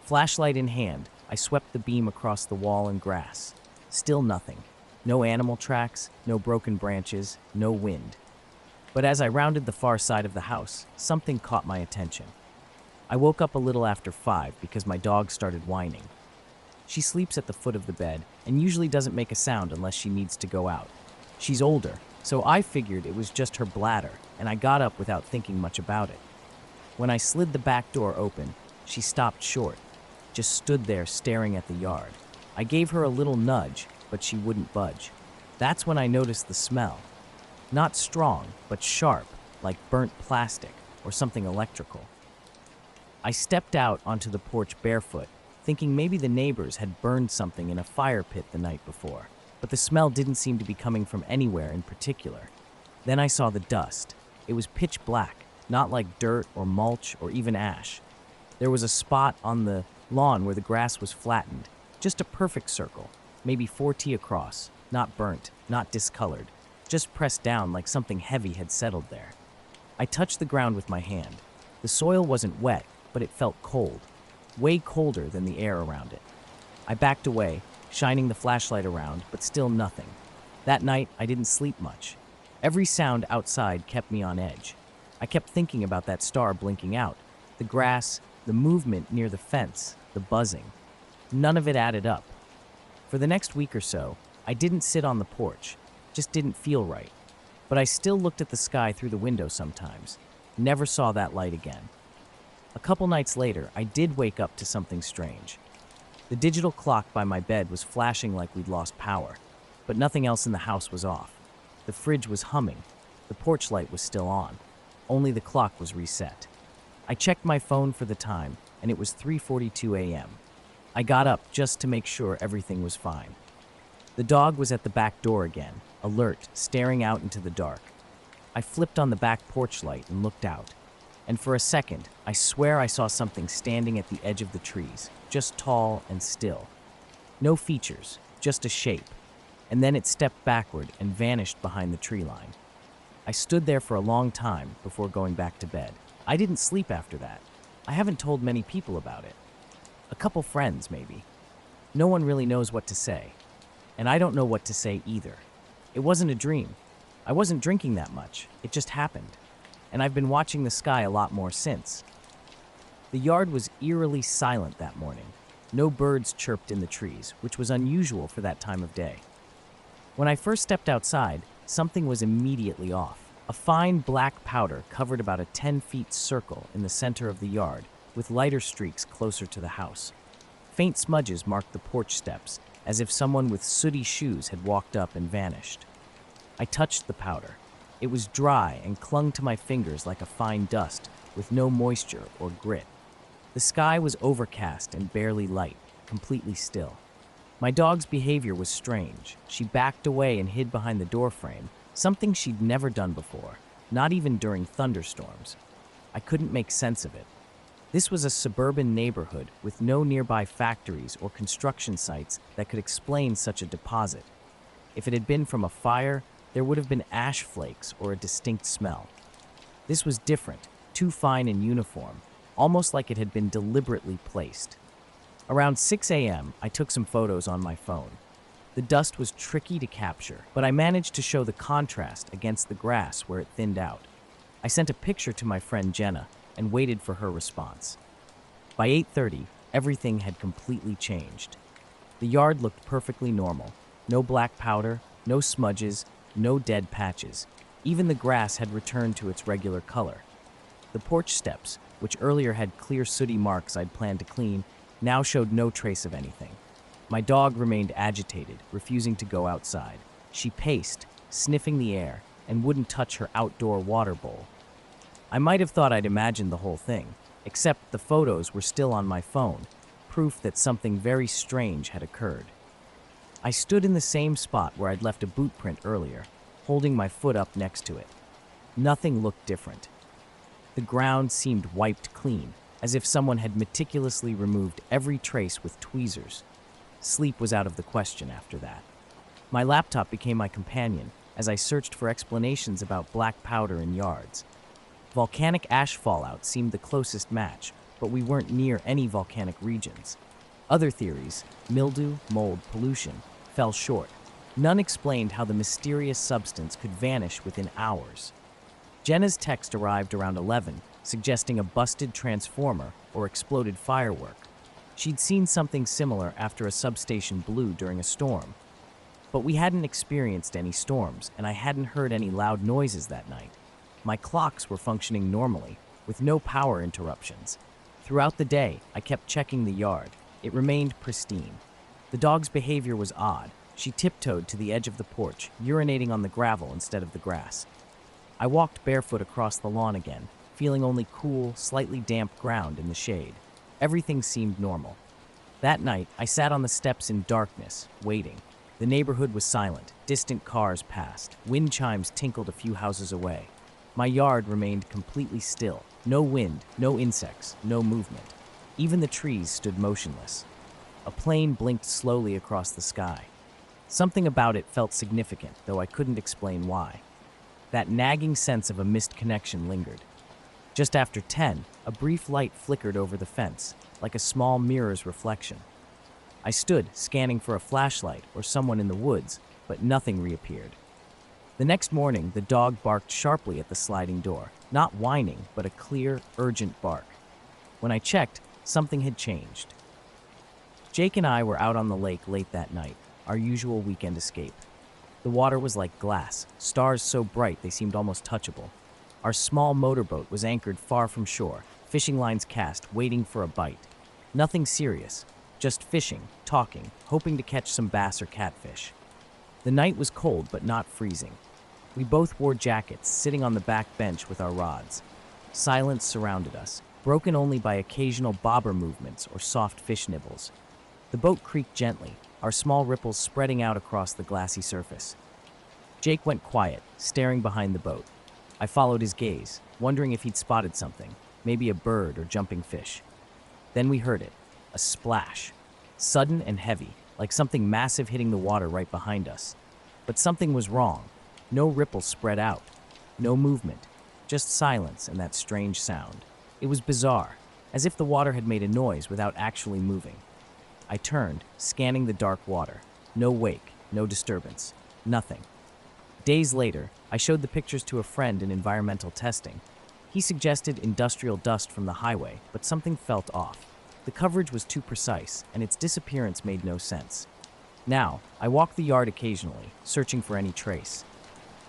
Flashlight in hand, I swept the beam across the wall and grass. Still nothing. No animal tracks, no broken branches, no wind. But as I rounded the far side of the house, something caught my attention. I woke up a little after 5 because my dog started whining. She sleeps at the foot of the bed and usually doesn't make a sound unless she needs to go out. She's older, so I figured it was just her bladder, and I got up without thinking much about it. When I slid the back door open, she stopped short, just stood there staring at the yard. I gave her a little nudge, but she wouldn't budge. That's when I noticed the smell. Not strong, but sharp, like burnt plastic or something electrical. I stepped out onto the porch barefoot, thinking maybe the neighbors had burned something in a fire pit the night before, but the smell didn't seem to be coming from anywhere in particular. Then I saw the dust. It was pitch black, not like dirt or mulch or even ash. There was a spot on the lawn where the grass was flattened, just a perfect circle, maybe 4T across, not burnt, not discolored, just pressed down like something heavy had settled there. I touched the ground with my hand. The soil wasn't wet, but it felt cold, way colder than the air around it. I backed away, shining the flashlight around, but still nothing. That night, I didn't sleep much. Every sound outside kept me on edge. I kept thinking about that star blinking out, the grass, the movement near the fence, the buzzing. None of it added up. For the next week or so, I didn't sit on the porch, just didn't feel right. But I still looked at the sky through the window sometimes. Never saw that light again. A couple nights later, I did wake up to something strange. The digital clock by my bed was flashing like we'd lost power, but nothing else in the house was off. The fridge was humming. The porch light was still on. Only the clock was reset. I checked my phone for the time, and it was 3:42 a.m. I got up just to make sure everything was fine. The dog was at the back door again, alert, staring out into the dark. I flipped on the back porch light and looked out. And for a second, I swear I saw something standing at the edge of the trees, just tall and still. No features, just a shape. And then it stepped backward and vanished behind the tree line. I stood there for a long time before going back to bed. I didn't sleep after that. I haven't told many people about it. A couple friends, maybe. No one really knows what to say. And I don't know what to say either. It wasn't a dream. I wasn't drinking that much. It just happened. And I've been watching the sky a lot more since. The yard was eerily silent that morning. No birds chirped in the trees, which was unusual for that time of day. When I first stepped outside, something was immediately off. A fine black powder covered about a 10-foot circle in the center of the yard, with lighter streaks closer to the house. Faint smudges marked the porch steps, as if someone with sooty shoes had walked up and vanished. I touched the powder. It was dry and clung to my fingers like a fine dust, with no moisture or grit. The sky was overcast and barely light, completely still. My dog's behavior was strange. She backed away and hid behind the doorframe, something she'd never done before, not even during thunderstorms. I couldn't make sense of it. This was a suburban neighborhood with no nearby factories or construction sites that could explain such a deposit. If it had been from a fire, there would have been ash flakes or a distinct smell. This was different, too fine and uniform, almost like it had been deliberately placed. Around 6 a.m., I took some photos on my phone. The dust was tricky to capture, but I managed to show the contrast against the grass where it thinned out. I sent a picture to my friend Jenna and waited for her response. By 8:30, everything had completely changed. The yard looked perfectly normal. No black powder, no smudges, no dead patches. Even the grass had returned to its regular color. The porch steps, which earlier had clear sooty marks I'd planned to clean, now showed no trace of anything. My dog remained agitated, refusing to go outside. She paced, sniffing the air, and wouldn't touch her outdoor water bowl. I might have thought I'd imagined the whole thing, except the photos were still on my phone, proof that something very strange had occurred. I stood in the same spot where I'd left a boot print earlier, holding my foot up next to it. Nothing looked different. The ground seemed wiped clean, as if someone had meticulously removed every trace with tweezers. Sleep was out of the question after that. My laptop became my companion as I searched for explanations about black powder in yards. Volcanic ash fallout seemed the closest match, but we weren't near any volcanic regions. Other theories, mildew, mold, pollution, fell short. None explained how the mysterious substance could vanish within hours. Jenna's text arrived around 11, suggesting a busted transformer or exploded firework. She'd seen something similar after a substation blew during a storm. But we hadn't experienced any storms, and I hadn't heard any loud noises that night. My clocks were functioning normally, with no power interruptions. Throughout the day, I kept checking the yard. It remained pristine. The dog's behavior was odd. She tiptoed to the edge of the porch, urinating on the gravel instead of the grass. I walked barefoot across the lawn again, feeling only cool, slightly damp ground in the shade. Everything seemed normal. That night, I sat on the steps in darkness, waiting. The neighborhood was silent. Distant cars passed. Wind chimes tinkled a few houses away. My yard remained completely still. No wind, no insects, no movement. Even the trees stood motionless. A plane blinked slowly across the sky. Something about it felt significant, though I couldn't explain why. That nagging sense of a missed connection lingered. Just after 10, a brief light flickered over the fence, like a small mirror's reflection. I stood, scanning for a flashlight or someone in the woods, but nothing reappeared. The next morning, the dog barked sharply at the sliding door, not whining, but a clear, urgent bark. When I checked, something had changed. Jake and I were out on the lake late that night, our usual weekend escape. The water was like glass, stars so bright they seemed almost touchable. Our small motorboat was anchored far from shore, fishing lines cast, waiting for a bite. Nothing serious, just fishing, talking, hoping to catch some bass or catfish. The night was cold but not freezing. We both wore jackets, sitting on the back bench with our rods. Silence surrounded us, broken only by occasional bobber movements or soft fish nibbles. The boat creaked gently, our small ripples spreading out across the glassy surface. Jake went quiet, staring behind the boat. I followed his gaze, wondering if he'd spotted something, maybe a bird or jumping fish. Then we heard it, a splash, sudden and heavy, like something massive hitting the water right behind us. But something was wrong. No ripples spread out, no movement, just silence and that strange sound. It was bizarre, as if the water had made a noise without actually moving. I turned, scanning the dark water. No wake, no disturbance, nothing. Days later, I showed the pictures to a friend in environmental testing. He suggested industrial dust from the highway, but something felt off. The coverage was too precise, and its disappearance made no sense. Now, I walk the yard occasionally, searching for any trace.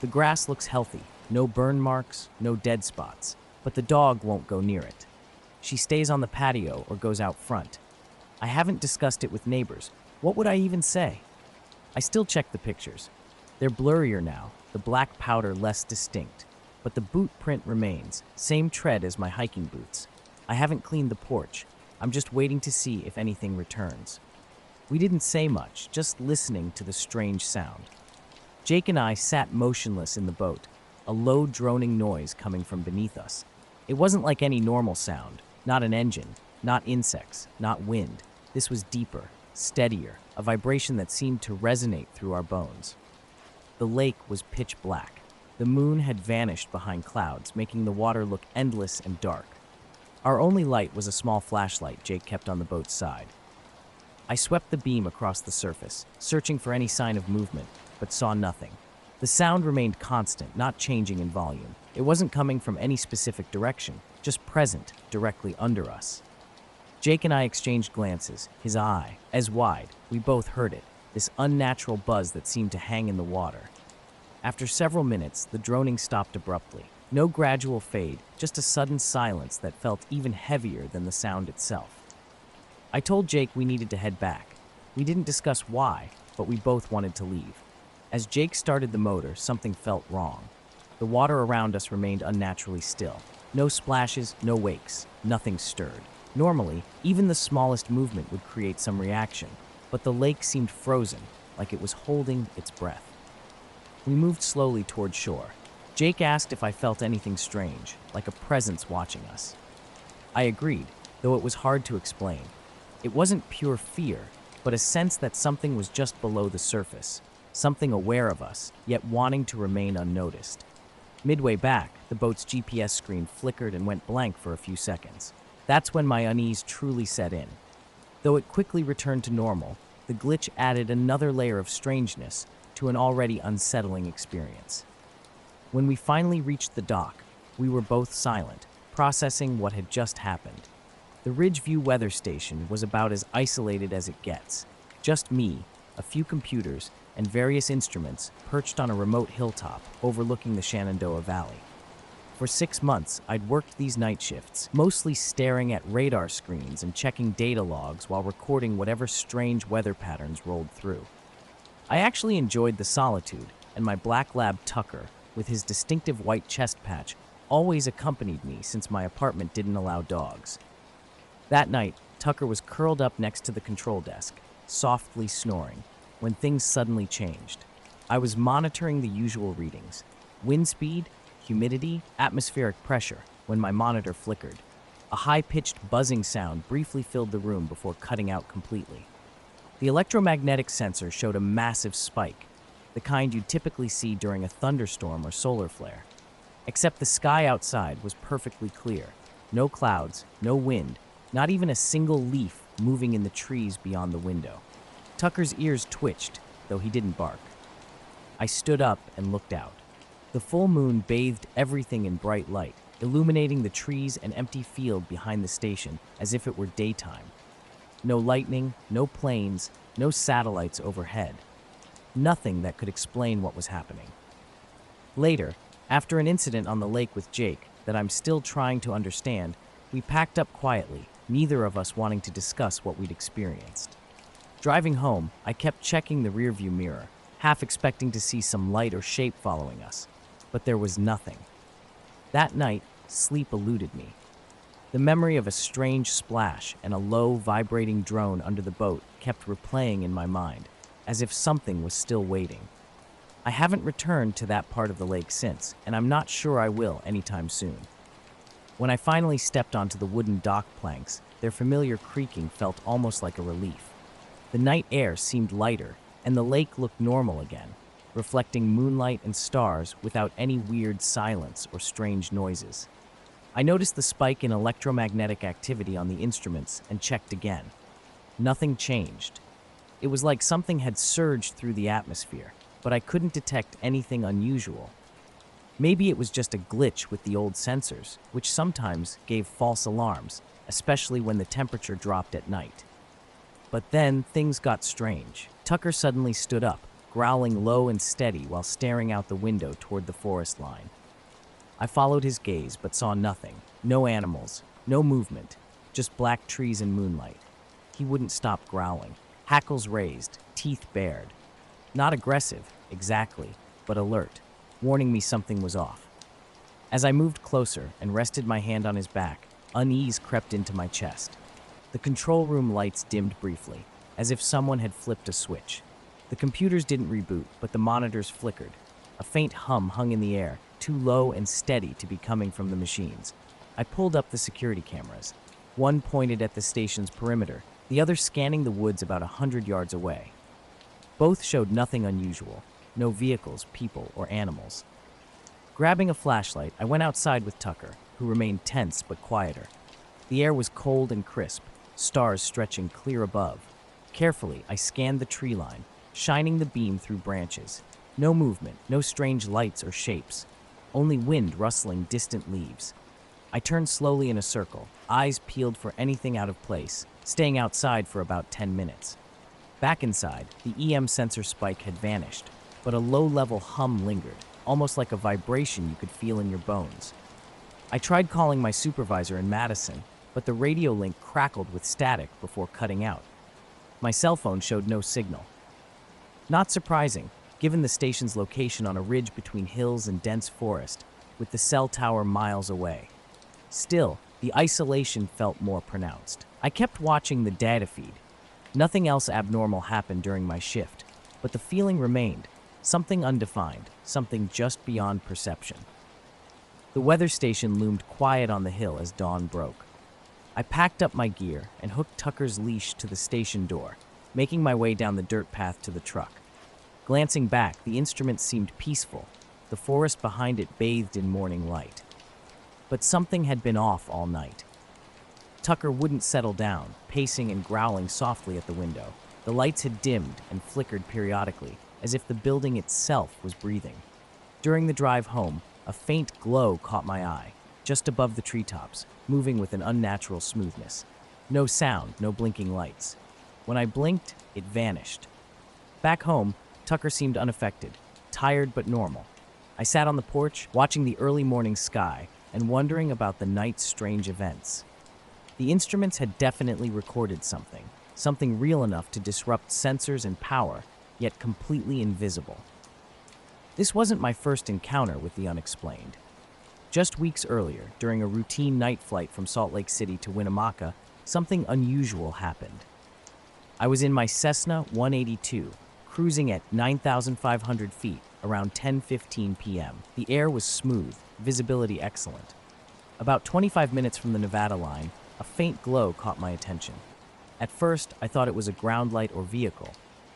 The grass looks healthy, no burn marks, no dead spots, but the dog won't go near it. She stays on the patio or goes out front. I haven't discussed it with neighbors. What would I even say? I still check the pictures. They're blurrier now, the black powder less distinct, but the boot print remains, same tread as my hiking boots. I haven't cleaned the porch. I'm just waiting to see if anything returns. We didn't say much, just listening to the strange sound. Jake and I sat motionless in the boat, a low droning noise coming from beneath us. It wasn't like any normal sound, not an engine, not insects, not wind. This was deeper, steadier, a vibration that seemed to resonate through our bones. The lake was pitch black. The moon had vanished behind clouds, making the water look endless and dark. Our only light was a small flashlight Jake kept on the boat's side. I swept the beam across the surface, searching for any sign of movement, but saw nothing. The sound remained constant, not changing in volume. It wasn't coming from any specific direction, just present, directly under us. Jake and I exchanged glances, his eye, as wide. We both heard it, this unnatural buzz that seemed to hang in the water. After several minutes, the droning stopped abruptly. No gradual fade, just a sudden silence that felt even heavier than the sound itself. I told Jake we needed to head back. We didn't discuss why, but we both wanted to leave. As Jake started the motor, something felt wrong. The water around us remained unnaturally still. No splashes, no wakes, nothing stirred. Normally, even the smallest movement would create some reaction, but the lake seemed frozen, like it was holding its breath. We moved slowly toward shore. Jake asked if I felt anything strange, like a presence watching us. I agreed, though it was hard to explain. It wasn't pure fear, but a sense that something was just below the surface, something aware of us, yet wanting to remain unnoticed. Midway back, the boat's GPS screen flickered and went blank for a few seconds. That's when my unease truly set in. Though it quickly returned to normal, the glitch added another layer of strangeness to an already unsettling experience. When we finally reached the dock, we were both silent, processing what had just happened. The Ridgeview weather station was about as isolated as it gets. Just me, a few computers, and various instruments perched on a remote hilltop overlooking the Shenandoah Valley. For 6 months, I'd worked these night shifts, mostly staring at radar screens and checking data logs while recording whatever strange weather patterns rolled through. I actually enjoyed the solitude, and my black lab Tucker, with his distinctive white chest patch, always accompanied me since my apartment didn't allow dogs. That night, Tucker was curled up next to the control desk, softly snoring, when things suddenly changed. I was monitoring the usual readings: wind speed, humidity, atmospheric pressure, when my monitor flickered. A high-pitched buzzing sound briefly filled the room before cutting out completely. The electromagnetic sensor showed a massive spike, the kind you'd typically see during a thunderstorm or solar flare. Except the sky outside was perfectly clear. No clouds, no wind, not even a single leaf moving in the trees beyond the window. Tucker's ears twitched, though he didn't bark. I stood up and looked out. The full moon bathed everything in bright light, illuminating the trees and empty field behind the station as if it were daytime. No lightning, no planes, no satellites overhead. Nothing that could explain what was happening. Later, after an incident on the lake with Jake that I'm still trying to understand, we packed up quietly, neither of us wanting to discuss what we'd experienced. Driving home, I kept checking the rearview mirror, half expecting to see some light or shape following us, but there was nothing. That night, sleep eluded me. The memory of a strange splash and a low, vibrating drone under the boat kept replaying in my mind, as if something was still waiting. I haven't returned to that part of the lake since, and I'm not sure I will anytime soon. When I finally stepped onto the wooden dock planks, their familiar creaking felt almost like a relief. The night air seemed lighter, and the lake looked normal again, reflecting moonlight and stars without any weird silence or strange noises. I noticed the spike in electromagnetic activity on the instruments and checked again. Nothing changed. It was like something had surged through the atmosphere, but I couldn't detect anything unusual. Maybe it was just a glitch with the old sensors, which sometimes gave false alarms, especially when the temperature dropped at night. But then things got strange. Tucker suddenly stood up, growling low and steady while staring out the window toward the forest line. I followed his gaze but saw nothing. No animals, no movement, just black trees and moonlight. He wouldn't stop growling, hackles raised, teeth bared. Not aggressive, exactly, but alert, warning me something was off. As I moved closer and rested my hand on his back, unease crept into my chest. The control room lights dimmed briefly, as if someone had flipped a switch. The computers didn't reboot, but the monitors flickered. A faint hum hung in the air, too low and steady to be coming from the machines. I pulled up the security cameras. One pointed at the station's perimeter, the other scanning the woods about 100 yards away. Both showed nothing unusual, no vehicles, people, or animals. Grabbing a flashlight, I went outside with Tucker, who remained tense but quieter. The air was cold and crisp, stars stretching clear above. Carefully, I scanned the tree line, shining the beam through branches. No movement, no strange lights or shapes, only wind rustling distant leaves. I turned slowly in a circle, eyes peeled for anything out of place, staying outside for about 10 minutes. Back inside, the EM sensor spike had vanished, but a low-level hum lingered, almost like a vibration you could feel in your bones. I tried calling my supervisor in Madison, but the radio link crackled with static before cutting out. My cell phone showed no signal. Not surprising, given the station's location on a ridge between hills and dense forest, with the cell tower miles away. Still, the isolation felt more pronounced. I kept watching the data feed. Nothing else abnormal happened during my shift, but the feeling remained, something undefined, something just beyond perception. The weather station loomed quiet on the hill as dawn broke. I packed up my gear and hooked Tucker's leash to the station door, making my way down the dirt path to the truck. Glancing back, the instrument seemed peaceful, the forest behind it bathed in morning light. But something had been off all night. Tucker wouldn't settle down, pacing and growling softly at the window. The lights had dimmed and flickered periodically, as if the building itself was breathing. During the drive home, a faint glow caught my eye, just above the treetops, moving with an unnatural smoothness. No sound, no blinking lights. When I blinked, it vanished. Back home, Tucker seemed unaffected, tired but normal. I sat on the porch, watching the early morning sky and wondering about the night's strange events. The instruments had definitely recorded something real enough to disrupt sensors and power, yet completely invisible. This wasn't my first encounter with the unexplained. Just weeks earlier, during a routine night flight from Salt Lake City to Winnemucca, something unusual happened. I was in my Cessna 182, cruising at 9,500 feet around 10:15 p.m. The air was smooth, visibility excellent. About 25 minutes from the Nevada line, a faint glow caught my attention. At first, I thought it was a ground light or vehicle,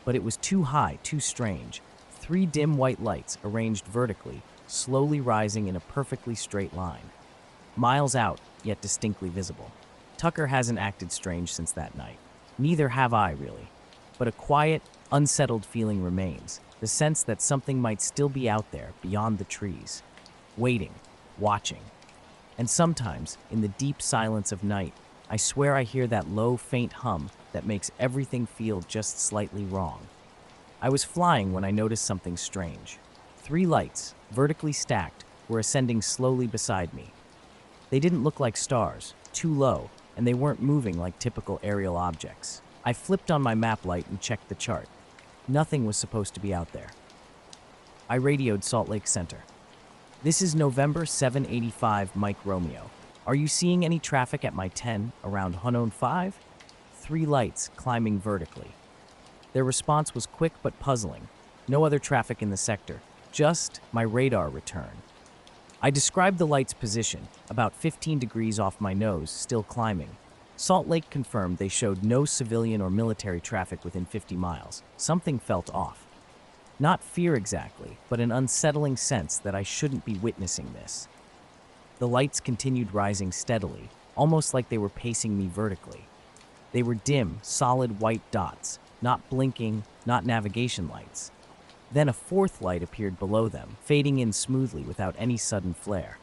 but it was too high, too strange. 3 dim white lights arranged vertically, slowly rising in a perfectly straight line. Miles out, yet distinctly visible. Tucker hasn't acted strange since that night. Neither have I, really. But a quiet, unsettled feeling remains, the sense that something might still be out there, beyond the trees. Waiting, watching. And sometimes, in the deep silence of night, I swear I hear that low, faint hum that makes everything feel just slightly wrong. I was flying when I noticed something strange. 3 lights, vertically stacked, were ascending slowly beside me. They didn't look like stars, too low, and they weren't moving like typical aerial objects. I flipped on my map light and checked the chart. Nothing was supposed to be out there. I radioed Salt Lake Center. "This is November 785 Mike Romeo. Are you seeing any traffic at my 10 around Hunnone 5? 3 lights climbing vertically." Their response was quick but puzzling. No other traffic in the sector, just my radar return. I described the light's position, about 15 degrees off my nose, still climbing. Salt Lake confirmed they showed no civilian or military traffic within 50 miles. Something felt off. Not fear exactly, but an unsettling sense that I shouldn't be witnessing this. The lights continued rising steadily, almost like they were pacing me vertically. They were dim, solid white dots, not blinking, not navigation lights. Then a 4th light appeared below them, fading in smoothly without any sudden flare.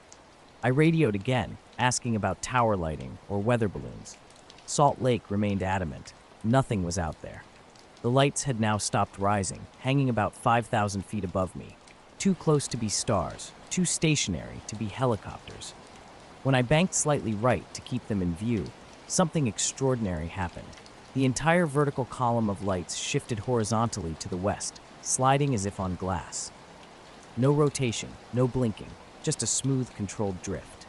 I radioed again, asking about tower lighting or weather balloons. Salt Lake remained adamant. Nothing was out there. The lights had now stopped rising, hanging about 5,000 feet above me. Too close to be stars, too stationary to be helicopters. When I banked slightly right to keep them in view, something extraordinary happened. The entire vertical column of lights shifted horizontally to the west, sliding as if on glass. No rotation, no blinking, just a smooth, controlled drift.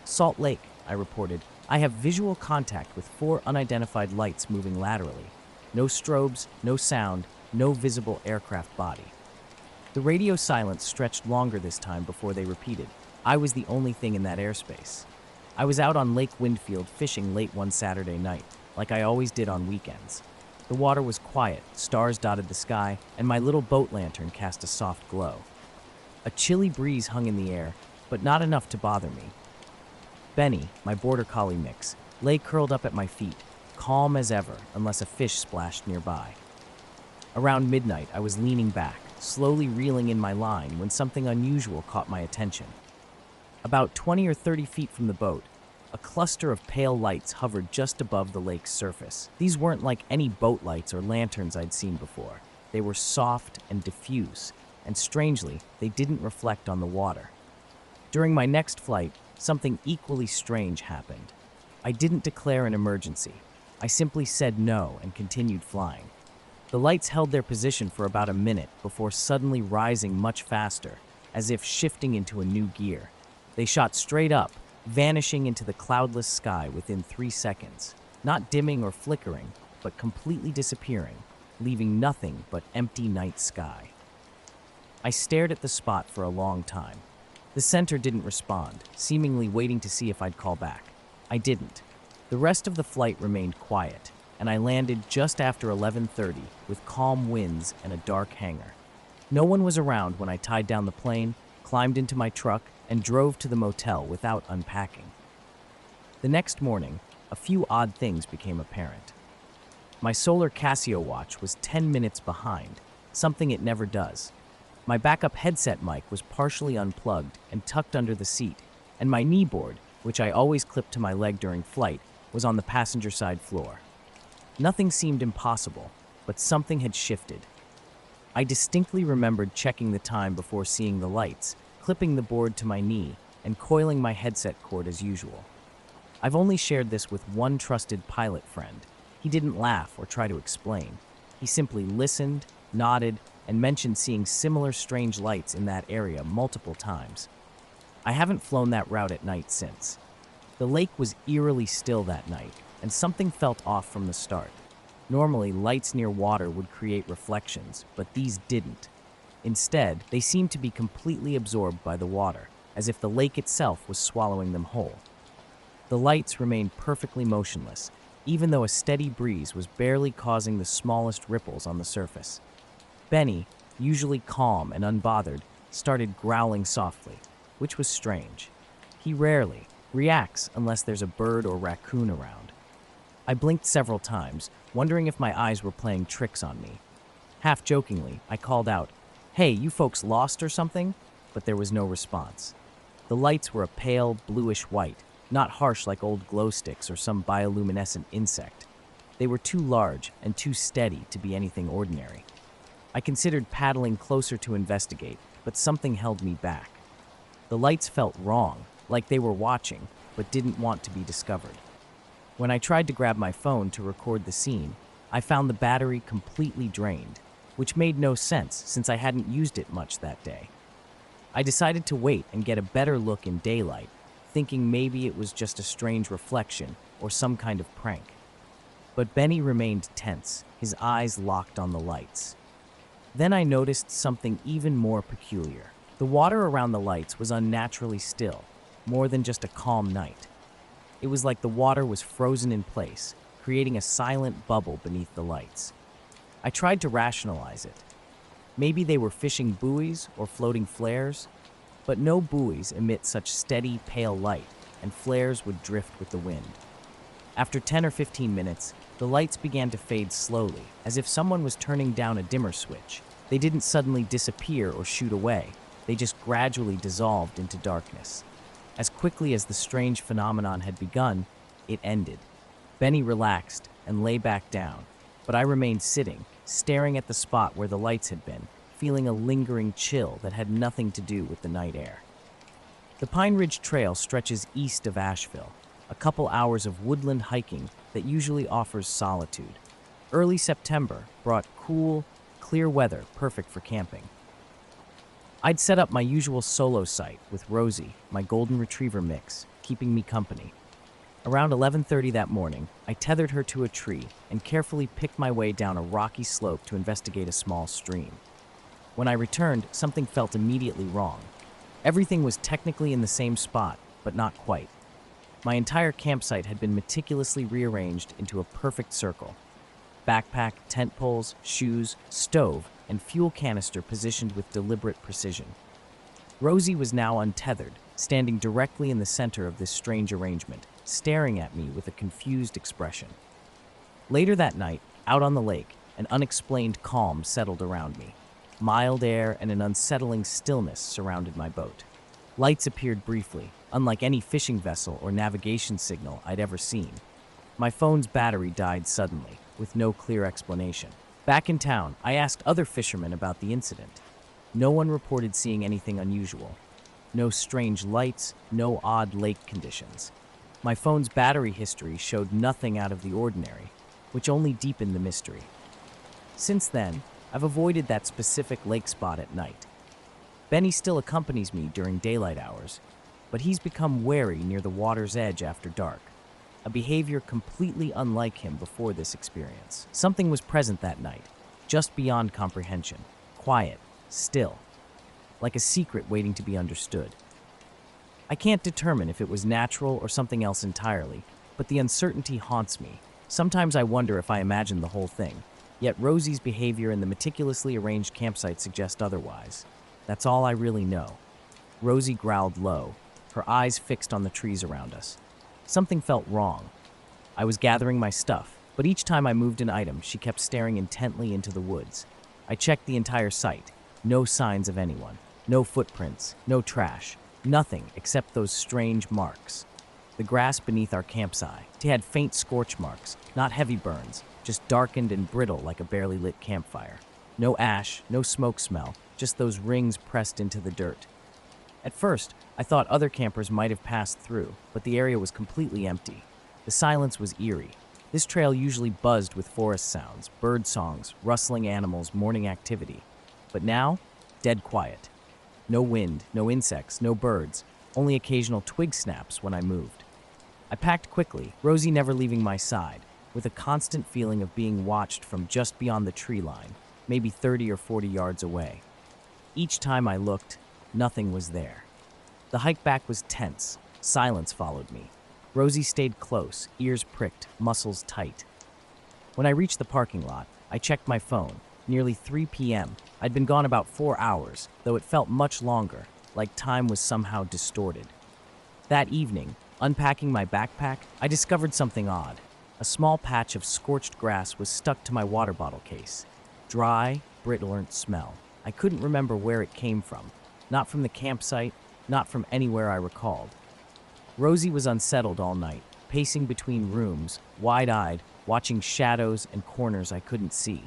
"Salt Lake," I reported. "I have visual contact with 4 unidentified lights moving laterally. No strobes, no sound, no visible aircraft body." The radio silence stretched longer this time before they repeated. I was the only thing in that airspace. I was out on Lake Windfield fishing late one Saturday night, like I always did on weekends. The water was quiet, stars dotted the sky, and my little boat lantern cast a soft glow. A chilly breeze hung in the air, but not enough to bother me. Benny, my border collie mix, lay curled up at my feet, calm as ever unless a fish splashed nearby. Around midnight, I was leaning back, slowly reeling in my line when something unusual caught my attention. About 20 or 30 feet from the boat, a cluster of pale lights hovered just above the lake's surface. These weren't like any boat lights or lanterns I'd seen before. They were soft and diffuse, and strangely, they didn't reflect on the water. During my next flight, something equally strange happened. I didn't declare an emergency. I simply said no and continued flying. The lights held their position for about a minute before suddenly rising much faster, as if shifting into a new gear. They shot straight up, vanishing into the cloudless sky within 3 seconds, not dimming or flickering, but completely disappearing, leaving nothing but empty night sky. I stared at the spot for a long time. The center didn't respond, seemingly waiting to see if I'd call back. I didn't. The rest of the flight remained quiet, and I landed just after 11:30 with calm winds and a dark hangar. No one was around when I tied down the plane, climbed into my truck, and drove to the motel without unpacking. The next morning, a few odd things became apparent. My solar Casio watch was 10 minutes behind, something it never does. My backup headset mic was partially unplugged and tucked under the seat, and my knee board, which I always clipped to my leg during flight, was on the passenger side floor. Nothing seemed impossible, but something had shifted. I distinctly remembered checking the time before seeing the lights, clipping the board to my knee, and coiling my headset cord as usual. I've only shared this with one trusted pilot friend. He didn't laugh or try to explain. He simply listened, nodded, and mentioned seeing similar strange lights in that area multiple times. I haven't flown that route at night since. The lake was eerily still that night, and something felt off from the start. Normally, lights near water would create reflections, but these didn't. Instead, they seemed to be completely absorbed by the water, as if the lake itself was swallowing them whole. The lights remained perfectly motionless, even though a steady breeze was barely causing the smallest ripples on the surface. Benny, usually calm and unbothered, started growling softly, which was strange. He rarely reacts unless there's a bird or raccoon around. I blinked several times, wondering if my eyes were playing tricks on me. Half jokingly, I called out, "Hey, you folks lost or something?" But there was no response. The lights were a pale, bluish white, not harsh like old glow sticks or some bioluminescent insect. They were too large and too steady to be anything ordinary. I considered paddling closer to investigate, but something held me back. The lights felt wrong, like they were watching, but didn't want to be discovered. When I tried to grab my phone to record the scene, I found the battery completely drained, which made no sense since I hadn't used it much that day. I decided to wait and get a better look in daylight, thinking maybe it was just a strange reflection or some kind of prank. But Benny remained tense, his eyes locked on the lights. Then I noticed something even more peculiar. The water around the lights was unnaturally still, more than just a calm night. It was like the water was frozen in place, creating a silent bubble beneath the lights. I tried to rationalize it. Maybe they were fishing buoys or floating flares, but no buoys emit such steady, pale light, and flares would drift with the wind. After 10 or 15 minutes, the lights began to fade slowly, as if someone was turning down a dimmer switch. They didn't suddenly disappear or shoot away. They just gradually dissolved into darkness. As quickly as the strange phenomenon had begun, it ended. Benny relaxed and lay back down, but I remained sitting, staring at the spot where the lights had been, feeling a lingering chill that had nothing to do with the night air. The Pine Ridge Trail stretches east of Asheville, a couple hours of woodland hiking that usually offers solitude. Early September brought cool, clear weather perfect for camping. I'd set up my usual solo site with Rosie, my golden retriever mix, keeping me company. Around 11:30 that morning, I tethered her to a tree and carefully picked my way down a rocky slope to investigate a small stream. When I returned, something felt immediately wrong. Everything was technically in the same spot, but not quite. My entire campsite had been meticulously rearranged into a perfect circle. Backpack, tent poles, shoes, stove, and fuel canister positioned with deliberate precision. Rosie was now untethered, standing directly in the center of this strange arrangement, staring at me with a confused expression. Later that night, out on the lake, an unexplained calm settled around me. Mild air and an unsettling stillness surrounded my boat. Lights appeared briefly, unlike any fishing vessel or navigation signal I'd ever seen. My phone's battery died suddenly, with no clear explanation. Back in town, I asked other fishermen about the incident. No one reported seeing anything unusual. No strange lights, no odd lake conditions. My phone's battery history showed nothing out of the ordinary, which only deepened the mystery. Since then, I've avoided that specific lake spot at night. Benny still accompanies me during daylight hours, but he's become wary near the water's edge after dark, a behavior completely unlike him before this experience. Something was present that night, just beyond comprehension, quiet, still, like a secret waiting to be understood. I can't determine if it was natural or something else entirely, but the uncertainty haunts me. Sometimes I wonder if I imagined the whole thing, yet Rosie's behavior and the meticulously arranged campsite suggest otherwise. That's all I really know. Rosie growled low, her eyes fixed on the trees around us. Something felt wrong. I was gathering my stuff, but each time I moved an item, she kept staring intently into the woods. I checked the entire site. No signs of anyone. No footprints. No trash. Nothing except those strange marks. The grass beneath our campsite. It had faint scorch marks, not heavy burns, just darkened and brittle like a barely lit campfire. No ash, no smoke smell, just those rings pressed into the dirt. At first, I thought other campers might have passed through, but the area was completely empty. The silence was eerie. This trail usually buzzed with forest sounds, bird songs, rustling animals, morning activity. But now, dead quiet. No wind, no insects, no birds, only occasional twig snaps when I moved. I packed quickly, Rosie never leaving my side, with a constant feeling of being watched from just beyond the tree line, maybe 30 or 40 yards away. Each time I looked, nothing was there. The hike back was tense. Silence followed me. Rosie stayed close, ears pricked, muscles tight. When I reached the parking lot, I checked my phone. Nearly 3 p.m. I'd been gone about 4 hours, though it felt much longer, like time was somehow distorted. That evening, unpacking my backpack, I discovered something odd. A small patch of scorched grass was stuck to my water bottle case. Dry, brittle smell. I couldn't remember where it came from. Not from the campsite, not from anywhere I recalled. Rosie was unsettled all night, pacing between rooms, wide-eyed, watching shadows and corners I couldn't see.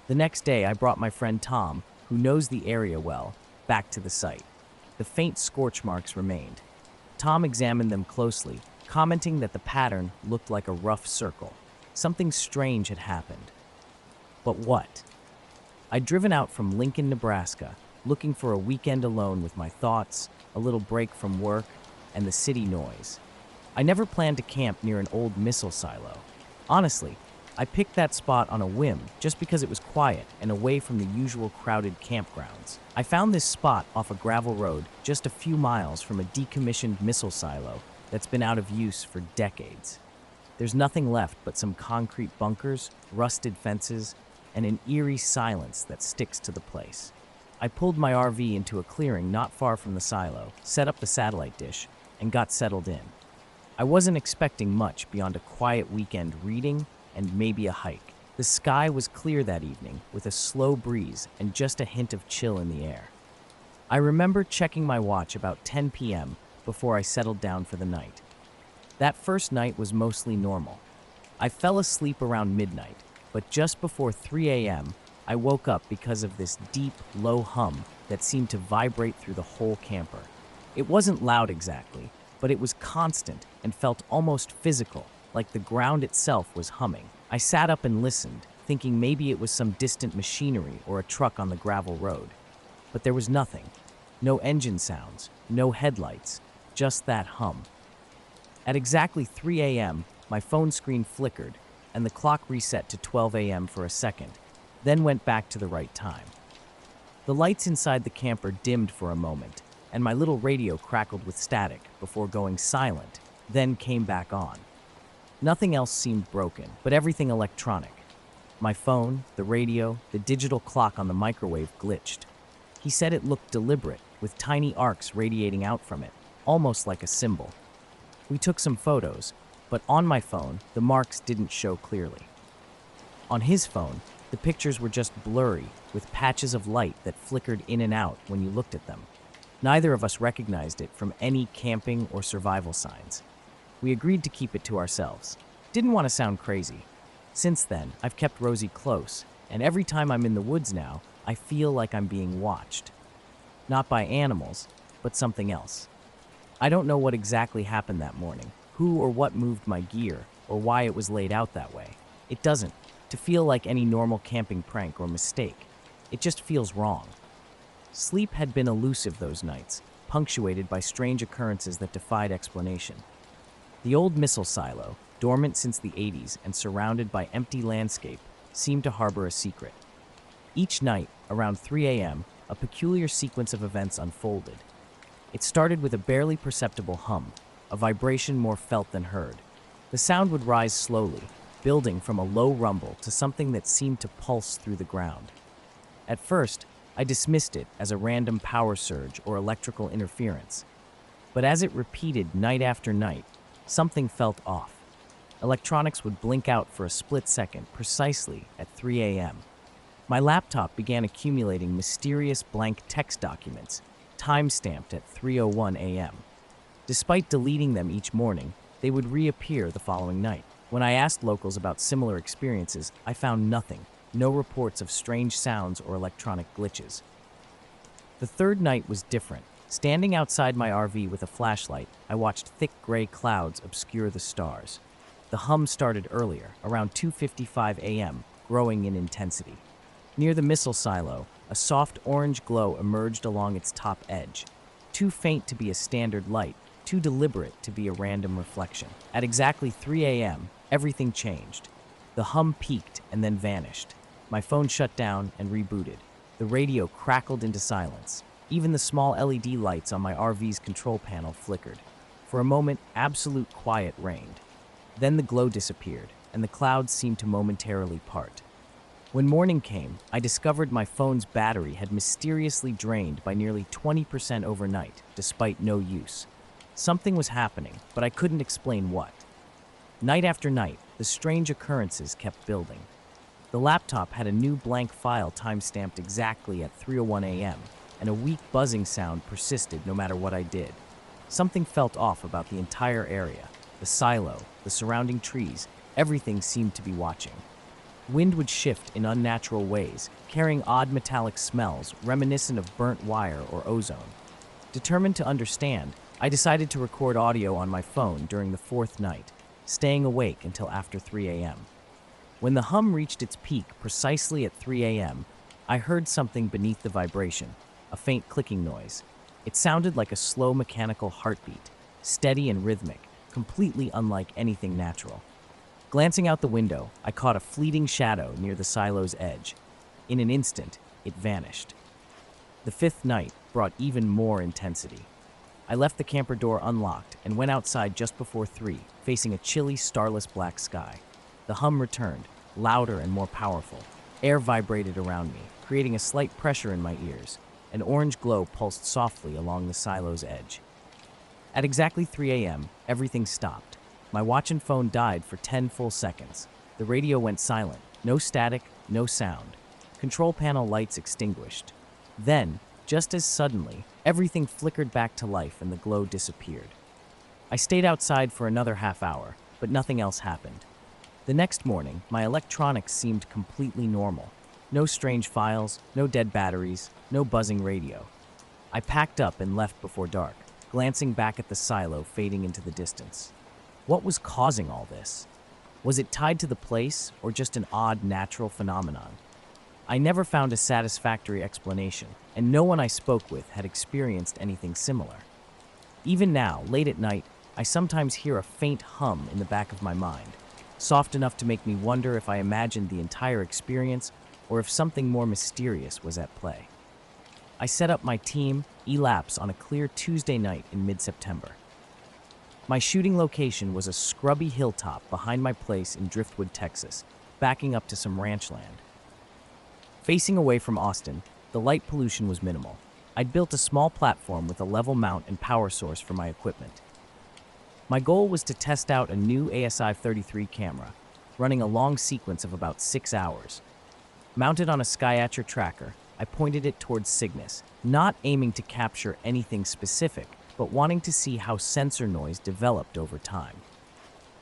The next day, I brought my friend Tom, who knows the area well, back to the site. The faint scorch marks remained. Tom examined them closely, commenting that the pattern looked like a rough circle. Something strange had happened. But what? I'd driven out from Lincoln, Nebraska, looking for a weekend alone with my thoughts, a little break from work, and the city noise. I never planned to camp near an old missile silo. Honestly, I picked that spot on a whim just because it was quiet and away from the usual crowded campgrounds. I found this spot off a gravel road just a few miles from a decommissioned missile silo that's been out of use for decades. There's nothing left but some concrete bunkers, rusted fences, and an eerie silence that sticks to the place. I pulled my RV into a clearing not far from the silo, set up the satellite dish, and got settled in. I wasn't expecting much beyond a quiet weekend reading and maybe a hike. The sky was clear that evening, with a slow breeze and just a hint of chill in the air. I remember checking my watch about 10 p.m. before I settled down for the night. That first night was mostly normal. I fell asleep around midnight, but just before 3 a.m., I woke up because of this deep, low hum that seemed to vibrate through the whole camper. It wasn't loud exactly, but it was constant and felt almost physical, like the ground itself was humming. I sat up and listened, thinking maybe it was some distant machinery or a truck on the gravel road. But there was nothing. No engine sounds, no headlights, just that hum. At exactly 3 a.m., my phone screen flickered, and the clock reset to 12 a.m. for a second, then went back to the right time. The lights inside the camper dimmed for a moment, and my little radio crackled with static before going silent, then came back on. Nothing else seemed broken, but everything electronic. My phone, the radio, the digital clock on the microwave glitched. He said it looked deliberate, with tiny arcs radiating out from it, almost like a symbol. We took some photos, but on my phone, the marks didn't show clearly. On his phone, the pictures were just blurry, with patches of light that flickered in and out when you looked at them. Neither of us recognized it from any camping or survival signs. We agreed to keep it to ourselves. Didn't want to sound crazy. Since then, I've kept Rosie close, and every time I'm in the woods now, I feel like I'm being watched. Not by animals, but something else. I don't know what exactly happened that morning, who or what moved my gear, or why it was laid out that way. It doesn't to feel like any normal camping prank or mistake. It just feels wrong. Sleep had been elusive those nights, punctuated by strange occurrences that defied explanation. The old missile silo, dormant since the 80s and surrounded by empty landscape, seemed to harbor a secret. Each night, around 3 a.m., a peculiar sequence of events unfolded. It started with a barely perceptible hum, a vibration more felt than heard. The sound would rise slowly, building from a low rumble to something that seemed to pulse through the ground. At first, I dismissed it as a random power surge or electrical interference. But as it repeated night after night, something felt off. Electronics would blink out for a split second, precisely at 3 a.m. My laptop began accumulating mysterious blank text documents, time-stamped at 3:01 a.m. Despite deleting them each morning, they would reappear the following night. When I asked locals about similar experiences, I found nothing, no reports of strange sounds or electronic glitches. The third night was different. Standing outside my RV with a flashlight, I watched thick gray clouds obscure the stars. The hum started earlier, around 2:55 a.m., growing in intensity. Near the missile silo, a soft orange glow emerged along its top edge. Too faint to be a standard light, too deliberate to be a random reflection. At exactly 3 a.m., everything changed. The hum peaked and then vanished. My phone shut down and rebooted. The radio crackled into silence. Even the small LED lights on my RV's control panel flickered. For a moment, absolute quiet reigned. Then the glow disappeared, and the clouds seemed to momentarily part. When morning came, I discovered my phone's battery had mysteriously drained by nearly 20% overnight, despite no use. Something was happening, but I couldn't explain what. Night after night, the strange occurrences kept building. The laptop had a new blank file time-stamped exactly at 3:01 a.m., and a weak buzzing sound persisted no matter what I did. Something felt off about the entire area. The silo, the surrounding trees, everything seemed to be watching. Wind would shift in unnatural ways, carrying odd metallic smells reminiscent of burnt wire or ozone. Determined to understand, I decided to record audio on my phone during the fourth night, staying awake until after 3 a.m. When the hum reached its peak precisely at 3 a.m., I heard something beneath the vibration, a faint clicking noise. It sounded like a slow mechanical heartbeat, steady and rhythmic, completely unlike anything natural. Glancing out the window, I caught a fleeting shadow near the silo's edge. In an instant, it vanished. The fifth night brought even more intensity. I left the camper door unlocked and went outside just before 3, facing a chilly, starless black sky. The hum returned, louder and more powerful. Air vibrated around me, creating a slight pressure in my ears. An orange glow pulsed softly along the silo's edge. At exactly 3 a.m., everything stopped. My watch and phone died for 10 full seconds. The radio went silent. No static, no sound. Control panel lights extinguished. Then, just as suddenly, everything flickered back to life and the glow disappeared. I stayed outside for another half hour, but nothing else happened. The next morning, my electronics seemed completely normal. No strange files, no dead batteries, no buzzing radio. I packed up and left before dark, glancing back at the silo fading into the distance. What was causing all this? Was it tied to the place or just an odd natural phenomenon? I never found a satisfactory explanation, and no one I spoke with had experienced anything similar. Even now, late at night, I sometimes hear a faint hum in the back of my mind, soft enough to make me wonder if I imagined the entire experience or if something more mysterious was at play. I set up my team, Elapse, on a clear Tuesday night in mid-September. My shooting location was a scrubby hilltop behind my place in Driftwood, Texas, backing up to some ranch land. Facing away from Austin, the light pollution was minimal. I'd built a small platform with a level mount and power source for my equipment. My goal was to test out a new ASI-33 camera, running a long sequence of about 6 hours. Mounted on a Skyatcher tracker, I pointed it towards Cygnus, not aiming to capture anything specific, but wanting to see how sensor noise developed over time.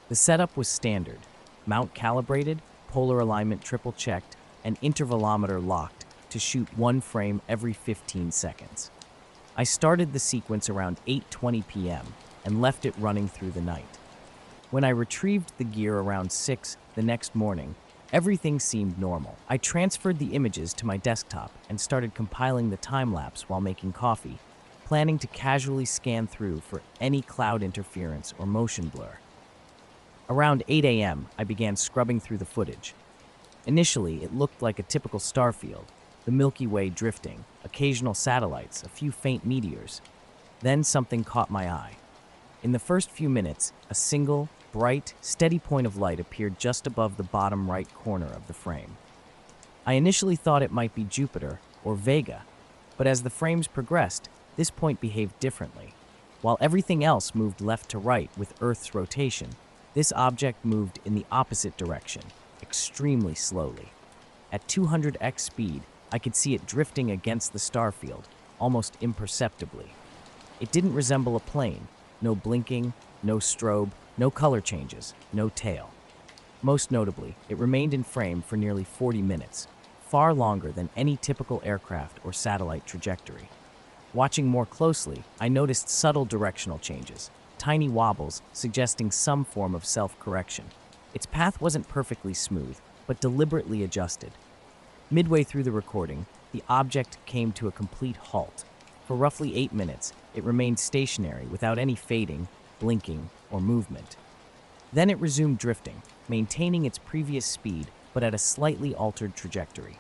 The setup was standard: mount calibrated, polar alignment triple checked, and intervalometer locked, to shoot one frame every 15 seconds. I started the sequence around 8:20 p.m. and left it running through the night. When I retrieved the gear around 6 the next morning, everything seemed normal. I transferred the images to my desktop and started compiling the time-lapse while making coffee, planning to casually scan through for any cloud interference or motion blur. Around 8 a.m., I began scrubbing through the footage. Initially, it looked like a typical star field, the Milky Way drifting, occasional satellites, a few faint meteors. Then something caught my eye. In the first few minutes, a single, bright, steady point of light appeared just above the bottom right corner of the frame. I initially thought it might be Jupiter or Vega, but as the frames progressed, this point behaved differently. While everything else moved left to right with Earth's rotation, this object moved in the opposite direction, extremely slowly. At 200x speed, I could see it drifting against the star field, almost imperceptibly. It didn't resemble a plane. No blinking, no strobe, no color changes, no tail. Most notably, it remained in frame for nearly 40 minutes, far longer than any typical aircraft or satellite trajectory. Watching more closely, I noticed subtle directional changes, tiny wobbles suggesting some form of self-correction. Its path wasn't perfectly smooth, but deliberately adjusted. Midway through the recording, the object came to a complete halt. For roughly 8 minutes, it remained stationary without any fading, blinking, or movement. Then it resumed drifting, maintaining its previous speed but at a slightly altered trajectory.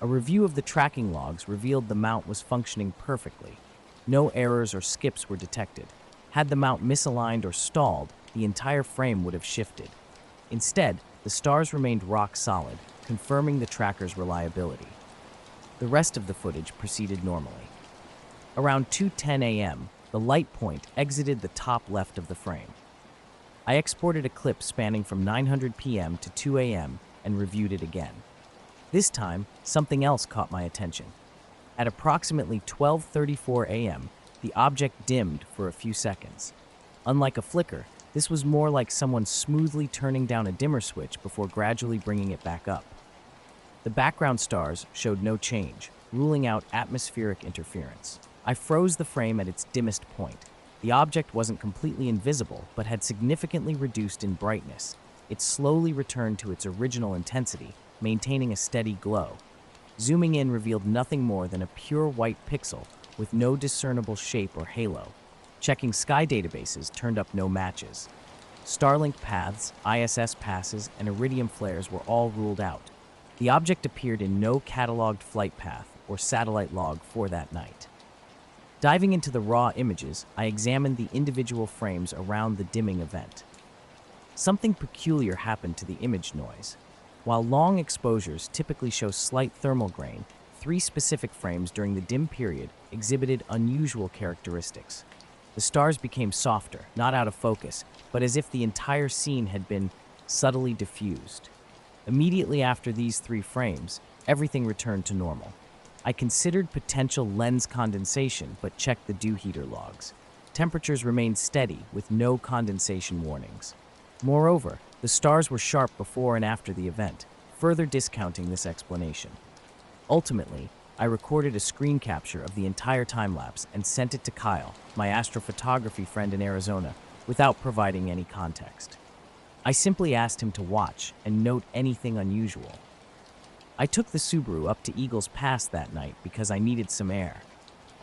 A review of the tracking logs revealed the mount was functioning perfectly. No errors or skips were detected. Had the mount misaligned or stalled, the entire frame would have shifted. Instead, the stars remained rock solid, confirming the tracker's reliability. The rest of the footage proceeded normally. Around 2:10 a.m., the light point exited the top left of the frame. I exported a clip spanning from 900 p.m. to 2 a.m. and reviewed it again. This time, something else caught my attention. At approximately 12:34 a.m., the object dimmed for a few seconds. Unlike a flicker, this was more like someone smoothly turning down a dimmer switch before gradually bringing it back up. The background stars showed no change, ruling out atmospheric interference. I froze the frame at its dimmest point. The object wasn't completely invisible, but had significantly reduced in brightness. It slowly returned to its original intensity, maintaining a steady glow. Zooming in revealed nothing more than a pure white pixel with no discernible shape or halo. Checking sky databases turned up no matches. Starlink paths, ISS passes, and iridium flares were all ruled out. The object appeared in no cataloged flight path or satellite log for that night. Diving into the raw images, I examined the individual frames around the dimming event. Something peculiar happened to the image noise. While long exposures typically show slight thermal grain, 3 specific frames during the dim period exhibited unusual characteristics. The stars became softer, not out of focus, but as if the entire scene had been subtly diffused. Immediately after these 3 frames, everything returned to normal. I considered potential lens condensation, but checked the dew heater logs. Temperatures remained steady, with no condensation warnings. Moreover, the stars were sharp before and after the event, further discounting this explanation. Ultimately, I recorded a screen capture of the entire time-lapse and sent it to Kyle, my astrophotography friend in Arizona, without providing any context. I simply asked him to watch and note anything unusual. I took the Subaru up to Eagles Pass that night because I needed some air.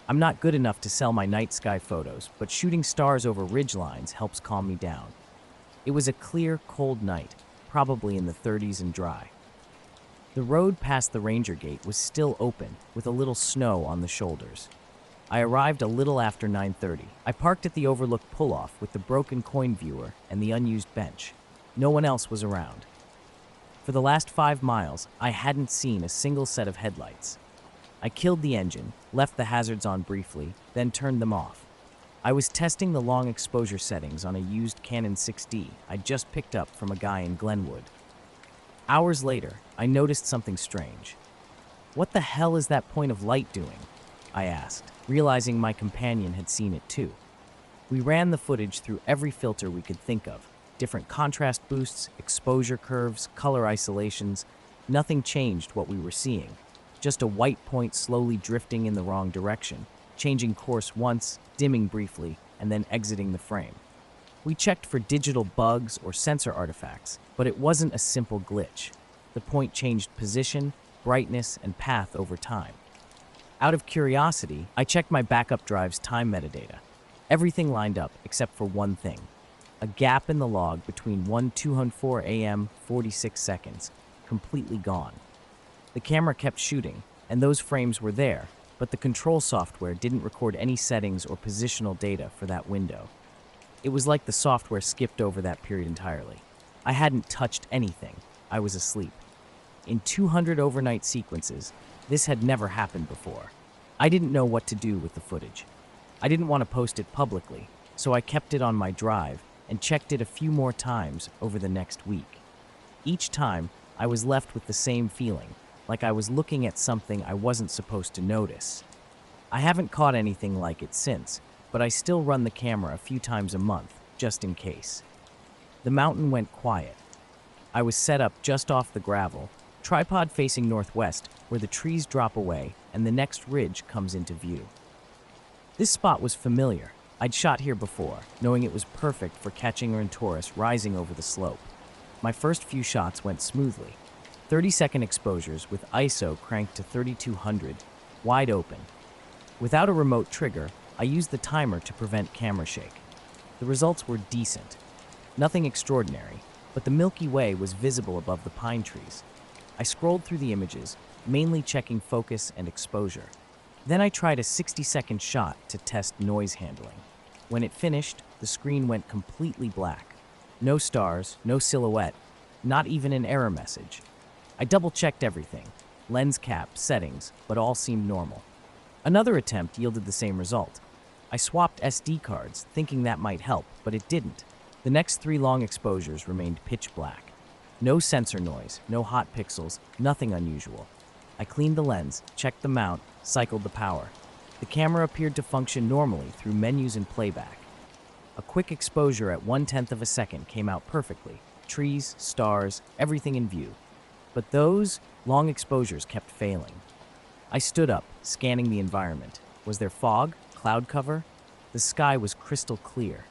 I'm not good enough to sell my night sky photos, but shooting stars over ridge lines helps calm me down. It was a clear, cold night, probably in the 30s and dry. The road past the Ranger Gate was still open, with a little snow on the shoulders. I arrived a little after 9:30. I parked at the overlook pull-off with the broken coin viewer and the unused bench. No one else was around. For the last 5 miles, I hadn't seen a single set of headlights. I killed the engine, left the hazards on briefly, then turned them off. I was testing the long exposure settings on a used Canon 6D I'd just picked up from a guy in Glenwood. Hours later, I noticed something strange. "What the hell is that point of light doing?" I asked, realizing my companion had seen it too. We ran the footage through every filter we could think of. Different contrast boosts, exposure curves, color isolations. Nothing changed what we were seeing. just a white point slowly drifting in the wrong direction, changing course once, dimming briefly, and then exiting the frame. We checked for digital bugs or sensor artifacts, but it wasn't a simple glitch. The point changed position, brightness, and path over time. Out of curiosity, I checked my backup drive's time metadata. Everything lined up except for one thing: a gap in the log between 1:24 a.m. 46 seconds, completely gone. The camera kept shooting, and those frames were there, but the control software didn't record any settings or positional data for that window. It was like the software skipped over that period entirely. I hadn't touched anything. I was asleep. In 200 overnight sequences, this had never happened before. I didn't know what to do with the footage. I didn't want to post it publicly, so I kept it on my drive and checked it a few more times over the next week. Each time, I was left with the same feeling, like I was looking at something I wasn't supposed to notice. I haven't caught anything like it since, but I still run the camera a few times a month, just in case. The mountain went quiet. I was set up just off the gravel, tripod facing northwest, where the trees drop away and the next ridge comes into view. This spot was familiar. I'd shot here before, knowing it was perfect for catching Taurus rising over the slope. My first few shots went smoothly. 30-second exposures with ISO cranked to 3200, wide open. Without a remote trigger, I used the timer to prevent camera shake. The results were decent. Nothing extraordinary, but the Milky Way was visible above the pine trees. I scrolled through the images, mainly checking focus and exposure. Then I tried a 60-second shot to test noise handling. When it finished, the screen went completely black. No stars, no silhouette, not even an error message. I double-checked everything, lens cap, settings, but all seemed normal. Another attempt yielded the same result. I swapped SD cards, thinking that might help, but it didn't. The next 3 long exposures remained pitch black. No sensor noise, no hot pixels, nothing unusual. I cleaned the lens, checked the mount, cycled the power. The camera appeared to function normally through menus and playback. A quick exposure at 1/10 of a second came out perfectly. Trees, stars, everything in view. But those long exposures kept failing. I stood up, scanning the environment. Was there fog? Cloud cover? The sky was crystal clear.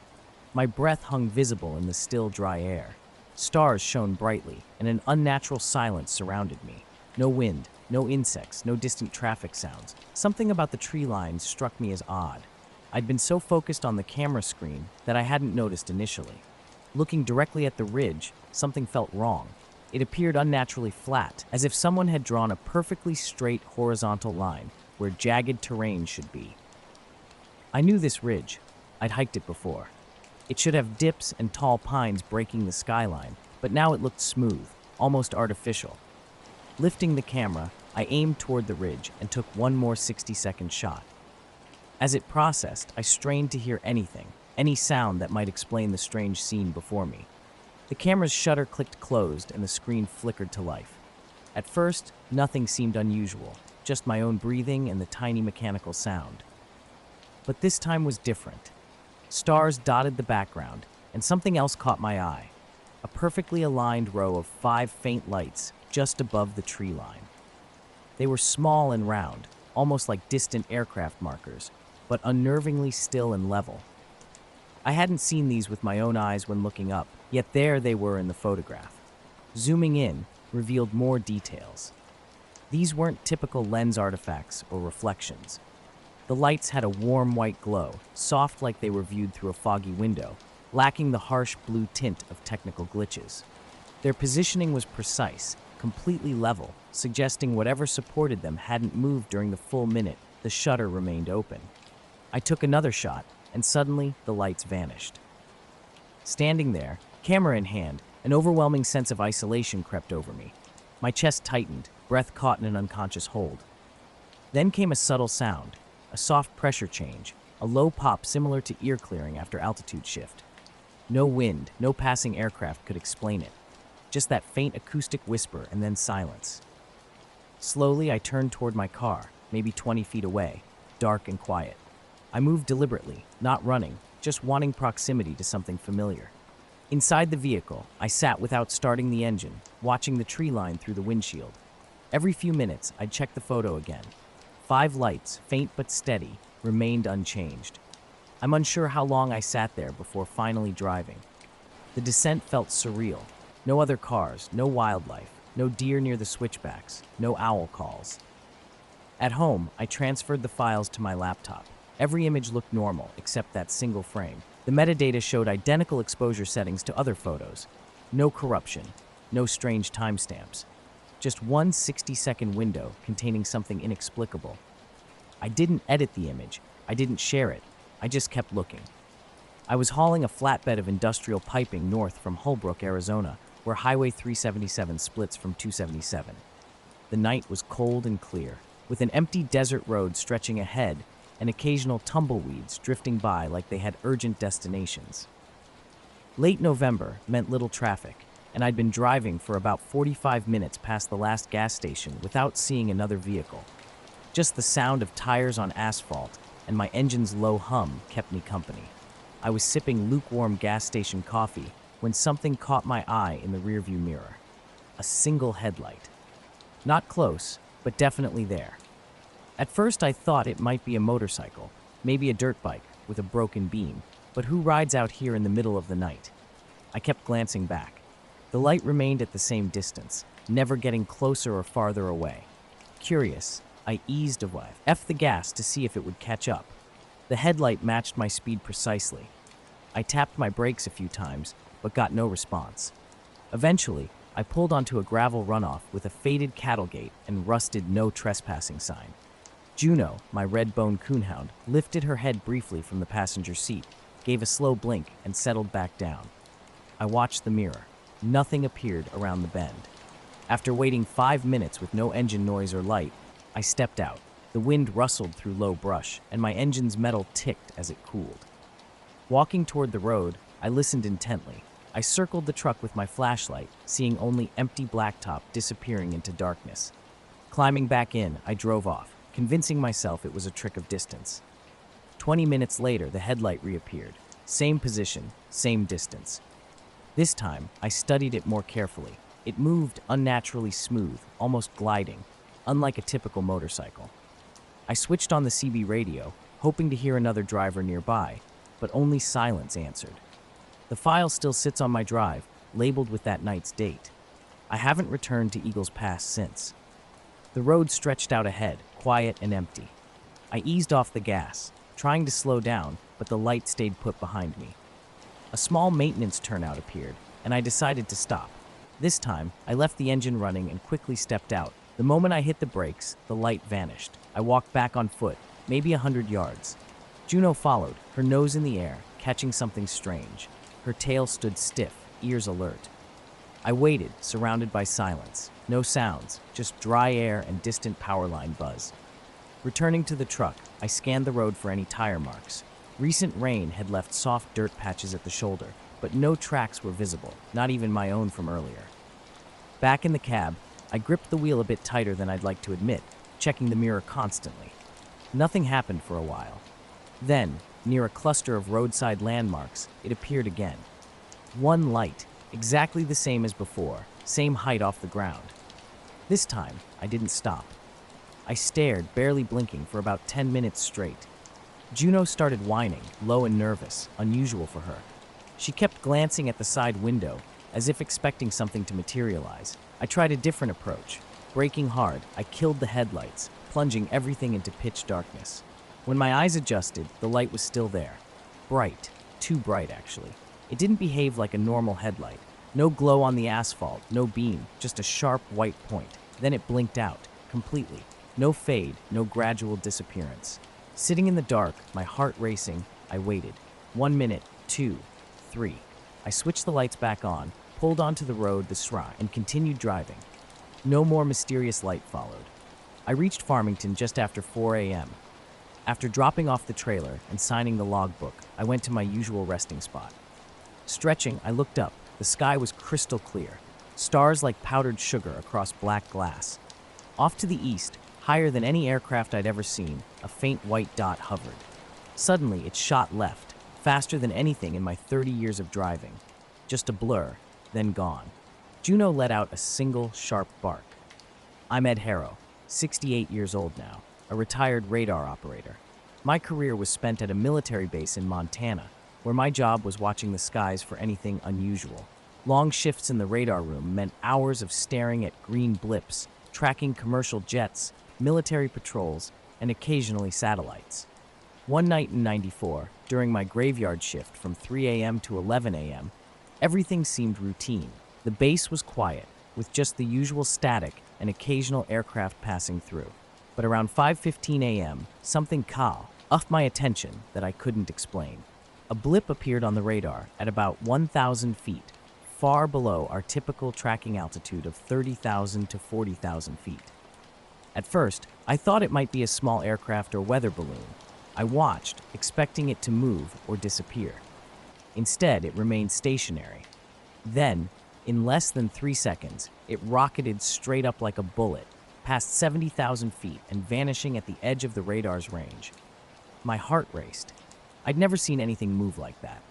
My breath hung visible in the still, dry air. Stars shone brightly, and an unnatural silence surrounded me. No wind, no insects, no distant traffic sounds. Something about the tree lines struck me as odd. I'd been so focused on the camera screen that I hadn't noticed initially. Looking directly at the ridge, something felt wrong. It appeared unnaturally flat, as if someone had drawn a perfectly straight horizontal line where jagged terrain should be. I knew this ridge. I'd hiked it before. It should have dips and tall pines breaking the skyline, but now it looked smooth, almost artificial. Lifting the camera, I aimed toward the ridge and took one more 60-second shot. As it processed, I strained to hear anything, any sound that might explain the strange scene before me. The camera's shutter clicked closed and the screen flickered to life. At first, nothing seemed unusual, just my own breathing and the tiny mechanical sound. But this time was different. Stars dotted the background, and something else caught my eye. A perfectly aligned row of 5 faint lights just above the tree line. They were small and round, almost like distant aircraft markers, but unnervingly still and level. I hadn't seen these with my own eyes when looking up, yet there they were in the photograph. Zooming in revealed more details. These weren't typical lens artifacts or reflections. The lights had a warm white glow, soft like they were viewed through a foggy window, lacking the harsh blue tint of technical glitches. Their positioning was precise, completely level, suggesting whatever supported them hadn't moved during the full minute the shutter remained open. I took another shot, and suddenly the lights vanished. Standing there, camera in hand, an overwhelming sense of isolation crept over me. My chest tightened, breath caught in an unconscious hold. Then came a subtle sound, a soft pressure change, a low pop similar to ear clearing after altitude shift. No wind, no passing aircraft could explain it. Just that faint acoustic whisper and then silence. Slowly, I turned toward my car, maybe 20 feet away, dark and quiet. I moved deliberately, not running, just wanting proximity to something familiar. Inside the vehicle, I sat without starting the engine, watching the tree line through the windshield. Every few minutes, I'd check the photo again. 5 lights, faint but steady, remained unchanged. I'm unsure how long I sat there before finally driving. The descent felt surreal. No other cars, no wildlife, no deer near the switchbacks, no owl calls. At home, I transferred the files to my laptop. Every image looked normal, except that single frame. The metadata showed identical exposure settings to other photos. No corruption, no strange timestamps. Just one 60-second window containing something inexplicable. I didn't edit the image. I didn't share it. I just kept looking. I was hauling a flatbed of industrial piping north from Holbrook, Arizona, where Highway 377 splits from 277. The night was cold and clear, with an empty desert road stretching ahead and occasional tumbleweeds drifting by like they had urgent destinations. Late November meant little traffic, and I'd been driving for about 45 minutes past the last gas station without seeing another vehicle. Just the sound of tires on asphalt and my engine's low hum kept me company. I was sipping lukewarm gas station coffee when something caught my eye in the rearview mirror. A single headlight. Not close, but definitely there. At first I thought it might be a motorcycle, maybe a dirt bike with a broken beam, but who rides out here in the middle of the night? I kept glancing back. The light remained at the same distance, never getting closer or farther away. Curious, I eased away, F the gas to see if it would catch up. The headlight matched my speed precisely. I tapped my brakes a few times, but got no response. Eventually, I pulled onto a gravel runoff with a faded cattle gate and rusted no trespassing sign. Juno, my red-boned coonhound, lifted her head briefly from the passenger seat, gave a slow blink, and settled back down. I watched the mirror. Nothing appeared around the bend. After waiting 5 minutes with no engine noise or light, I stepped out. The wind rustled through low brush, and my engine's metal ticked as it cooled. Walking toward the road, I listened intently. I circled the truck with my flashlight, seeing only empty blacktop disappearing into darkness. Climbing back in, I drove off, convincing myself it was a trick of distance. 20 minutes later, the headlight reappeared. Same position, same distance. This time, I studied it more carefully. It moved unnaturally smooth, almost gliding, unlike a typical motorcycle. I switched on the CB radio, hoping to hear another driver nearby, but only silence answered. The file still sits on my drive, labeled with that night's date. I haven't returned to Eagles Pass since. The road stretched out ahead, quiet and empty. I eased off the gas, trying to slow down, but the light stayed put behind me. A small maintenance turnout appeared, and I decided to stop. This time, I left the engine running and quickly stepped out. The moment I hit the brakes, the light vanished. I walked back on foot, maybe 100 yards. Juno followed, her nose in the air, catching something strange. Her tail stood stiff, ears alert. I waited, surrounded by silence. No sounds, just dry air and distant power line buzz. Returning to the truck, I scanned the road for any tire marks. Recent rain had left soft dirt patches at the shoulder, but no tracks were visible, not even my own from earlier. Back in the cab, I gripped the wheel a bit tighter than I'd like to admit, checking the mirror constantly. Nothing happened for a while. Then, near a cluster of roadside landmarks, it appeared again. One light, exactly the same as before, same height off the ground. This time, I didn't stop. I stared, barely blinking, for about 10 minutes straight. Juno started whining, low and nervous, unusual for her. She kept glancing at the side window, as if expecting something to materialize. I tried a different approach. Braking hard, I killed the headlights, plunging everything into pitch darkness. When my eyes adjusted, the light was still there. Bright. Too bright, actually. It didn't behave like a normal headlight. No glow on the asphalt, no beam, just a sharp white point. Then it blinked out, completely. No fade, no gradual disappearance. Sitting in the dark, my heart racing, I waited. 1 minute, 2, 3. I switched the lights back on, pulled onto the road, the shrine, and continued driving. No more mysterious light followed. I reached Farmington just after 4 a.m. After dropping off the trailer and signing the logbook, I went to my usual resting spot. Stretching, I looked up. The sky was crystal clear. Stars like powdered sugar across black glass. Off to the east, higher than any aircraft I'd ever seen, a faint white dot hovered. Suddenly, it shot left, faster than anything in my 30 years of driving. Just a blur, then gone. Juno let out a single, sharp bark. I'm Ed Harrow, 68 years old now, a retired radar operator. My career was spent at a military base in Montana, where my job was watching the skies for anything unusual. Long shifts in the radar room meant hours of staring at green blips, tracking commercial jets, military patrols, and occasionally satellites. One night in '94, during my graveyard shift from 3 a.m. to 11 a.m., everything seemed routine. The base was quiet, with just the usual static and occasional aircraft passing through. But around 5:15 a.m., something caught my attention that I couldn't explain. A blip appeared on the radar at about 1,000 feet, far below our typical tracking altitude of 30,000 to 40,000 feet. At first, I thought it might be a small aircraft or weather balloon. I watched, expecting it to move or disappear. Instead, it remained stationary. Then, in less than 3 seconds, it rocketed straight up like a bullet, past 70,000 feet and vanishing at the edge of the radar's range. My heart raced. I'd never seen anything move like that.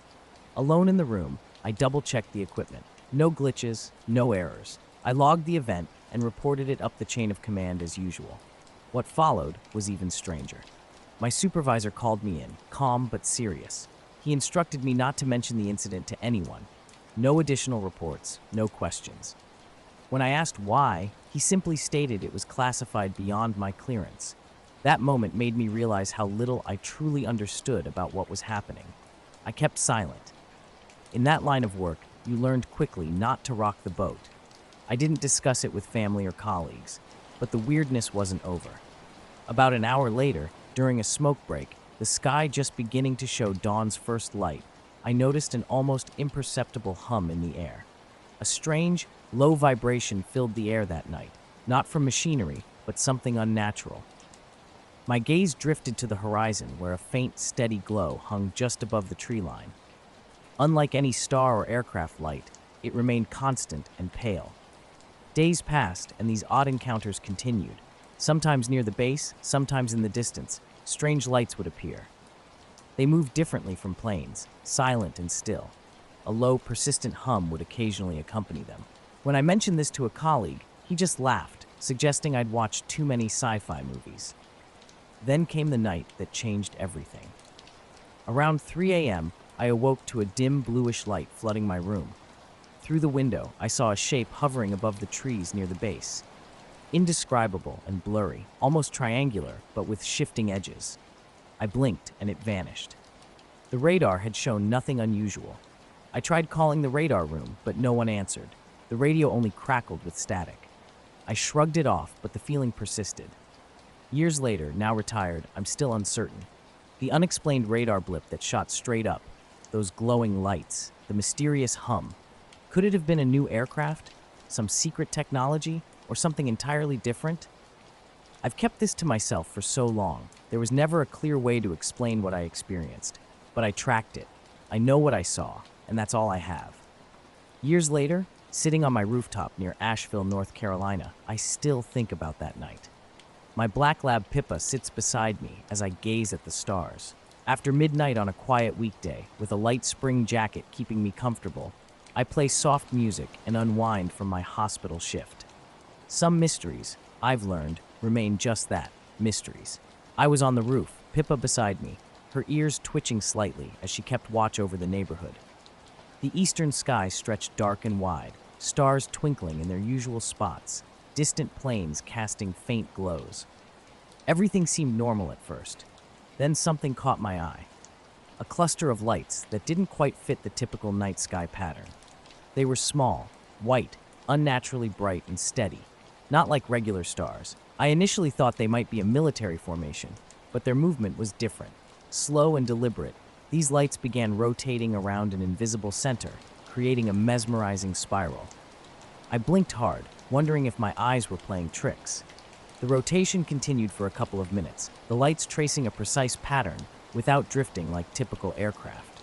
Alone in the room, I double-checked the equipment. No glitches, no errors. I logged the event and reported it up the chain of command as usual. What followed was even stranger. My supervisor called me in, calm but serious. He instructed me not to mention the incident to anyone. No additional reports, no questions. When I asked why, he simply stated it was classified beyond my clearance. That moment made me realize how little I truly understood about what was happening. I kept silent. In that line of work, you learned quickly not to rock the boat. I didn't discuss it with family or colleagues, but the weirdness wasn't over. About an hour later, during a smoke break, the sky just beginning to show dawn's first light, I noticed an almost imperceptible hum in the air. A strange, low vibration filled the air that night, not from machinery, but something unnatural. My gaze drifted to the horizon where a faint, steady glow hung just above the tree line. Unlike any star or aircraft light, it remained constant and pale. Days passed, and these odd encounters continued. Sometimes near the base, sometimes in the distance, strange lights would appear. They moved differently from planes, silent and still. A low, persistent hum would occasionally accompany them. When I mentioned this to a colleague, he just laughed, suggesting I'd watched too many sci-fi movies. Then came the night that changed everything. Around 3 a.m., I awoke to a dim bluish light flooding my room. Through the window, I saw a shape hovering above the trees near the base. Indescribable and blurry, almost triangular, but with shifting edges. I blinked and it vanished. The radar had shown nothing unusual. I tried calling the radar room, but no one answered. The radio only crackled with static. I shrugged it off, but the feeling persisted. Years later, now retired, I'm still uncertain. The unexplained radar blip that shot straight up, those glowing lights, the mysterious hum. Could it have been a new aircraft? Some secret technology? Or something entirely different? I've kept this to myself for so long. There was never a clear way to explain what I experienced. But I tracked it. I know what I saw, and that's all I have. Years later, sitting on my rooftop near Asheville, North Carolina, I still think about that night. My black lab Pippa sits beside me as I gaze at the stars. After midnight on a quiet weekday, with a light spring jacket keeping me comfortable, I play soft music and unwind from my hospital shift. Some mysteries, I've learned, remain just that, mysteries. I was on the roof, Pippa beside me, her ears twitching slightly as she kept watch over the neighborhood. The eastern sky stretched dark and wide, stars twinkling in their usual spots, distant planes casting faint glows. Everything seemed normal at first. Then something caught my eye. A cluster of lights that didn't quite fit the typical night sky pattern. They were small, white, unnaturally bright and steady. Not like regular stars. I initially thought they might be a military formation, but their movement was different. Slow and deliberate, these lights began rotating around an invisible center, creating a mesmerizing spiral. I blinked hard, wondering if my eyes were playing tricks. The rotation continued for a couple of minutes, the lights tracing a precise pattern without drifting like typical aircraft.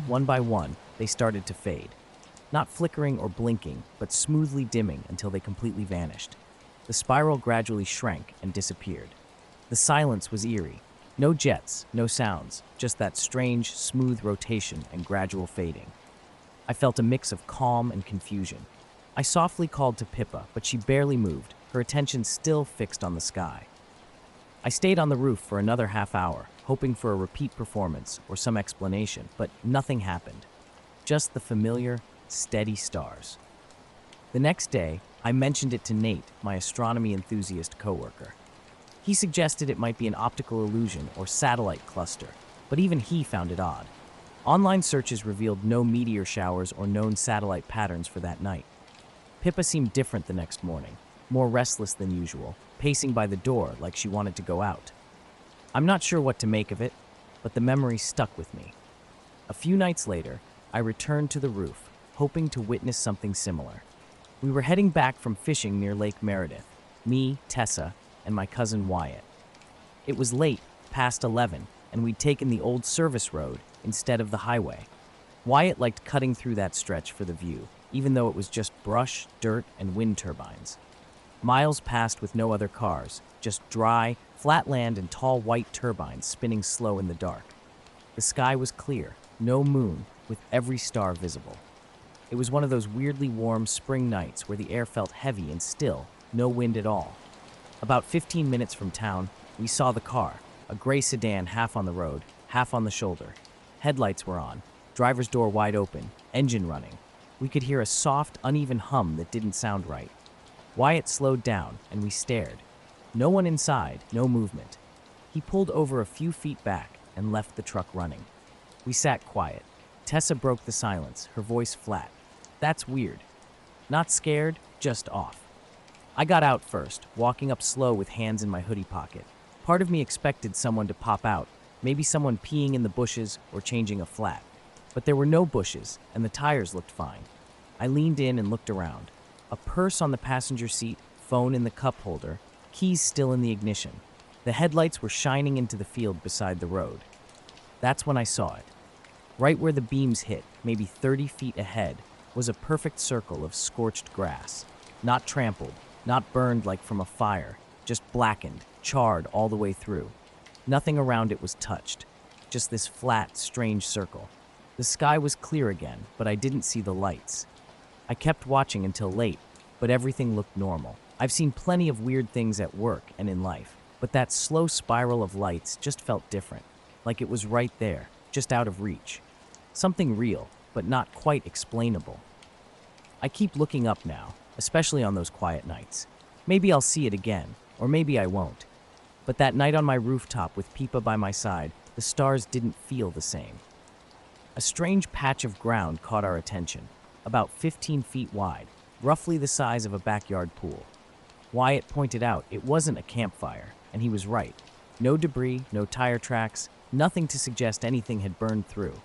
One by one, they started to fade. Not flickering or blinking, but smoothly dimming until they completely vanished. The spiral gradually shrank and disappeared. The silence was eerie. No jets, no sounds, just that strange, smooth rotation and gradual fading. I felt a mix of calm and confusion. I softly called to Pippa, but she barely moved, her attention still fixed on the sky. I stayed on the roof for another half hour, hoping for a repeat performance or some explanation, but nothing happened. Just the familiar, steady stars. The next day, I mentioned it to Nate, my astronomy enthusiast coworker. He suggested it might be an optical illusion or satellite cluster, but even he found it odd. Online searches revealed no meteor showers or known satellite patterns for that night. Pippa seemed different the next morning, more restless than usual, pacing by the door like she wanted to go out. I'm not sure what to make of it, but the memory stuck with me. A few nights later, I returned to the roof, hoping to witness something similar. We were heading back from fishing near Lake Meredith, me, Tessa, and my cousin Wyatt. It was late, past 11, and we'd taken the old service road instead of the highway. Wyatt liked cutting through that stretch for the view, even though it was just brush, dirt, and wind turbines. Miles passed with no other cars, just dry, flat land and tall white turbines spinning slow in the dark. The sky was clear, no moon, with every star visible. It was one of those weirdly warm spring nights where the air felt heavy and still, no wind at all. About 15 minutes from town, we saw the car, a gray sedan half on the road, half on the shoulder. Headlights were on, driver's door wide open, engine running. We could hear a soft, uneven hum that didn't sound right. Wyatt slowed down, and we stared. No one inside, no movement. He pulled over a few feet back and left the truck running. We sat quiet. Tessa broke the silence, her voice flat. That's weird. Not scared, just off. I got out first, walking up slow with hands in my hoodie pocket. Part of me expected someone to pop out, maybe someone peeing in the bushes or changing a flat. But there were no bushes, and the tires looked fine. I leaned in and looked around. A purse on the passenger seat, phone in the cup holder, keys still in the ignition. The headlights were shining into the field beside the road. That's when I saw it. Right where the beams hit, maybe 30 feet ahead, was a perfect circle of scorched grass. Not trampled, not burned like from a fire, just blackened, charred all the way through. Nothing around it was touched, just this flat, strange circle. The sky was clear again, but I didn't see the lights. I kept watching until late, but everything looked normal. I've seen plenty of weird things at work and in life, but that slow spiral of lights just felt different, like it was right there, just out of reach. Something real, but not quite explainable. I keep looking up now, especially on those quiet nights. Maybe I'll see it again, or maybe I won't. But that night on my rooftop with Pippa by my side, the stars didn't feel the same. A strange patch of ground caught our attention, about 15 feet wide, roughly the size of a backyard pool. Wyatt pointed out it wasn't a campfire, and he was right. No debris, no tire tracks, nothing to suggest anything had burned through.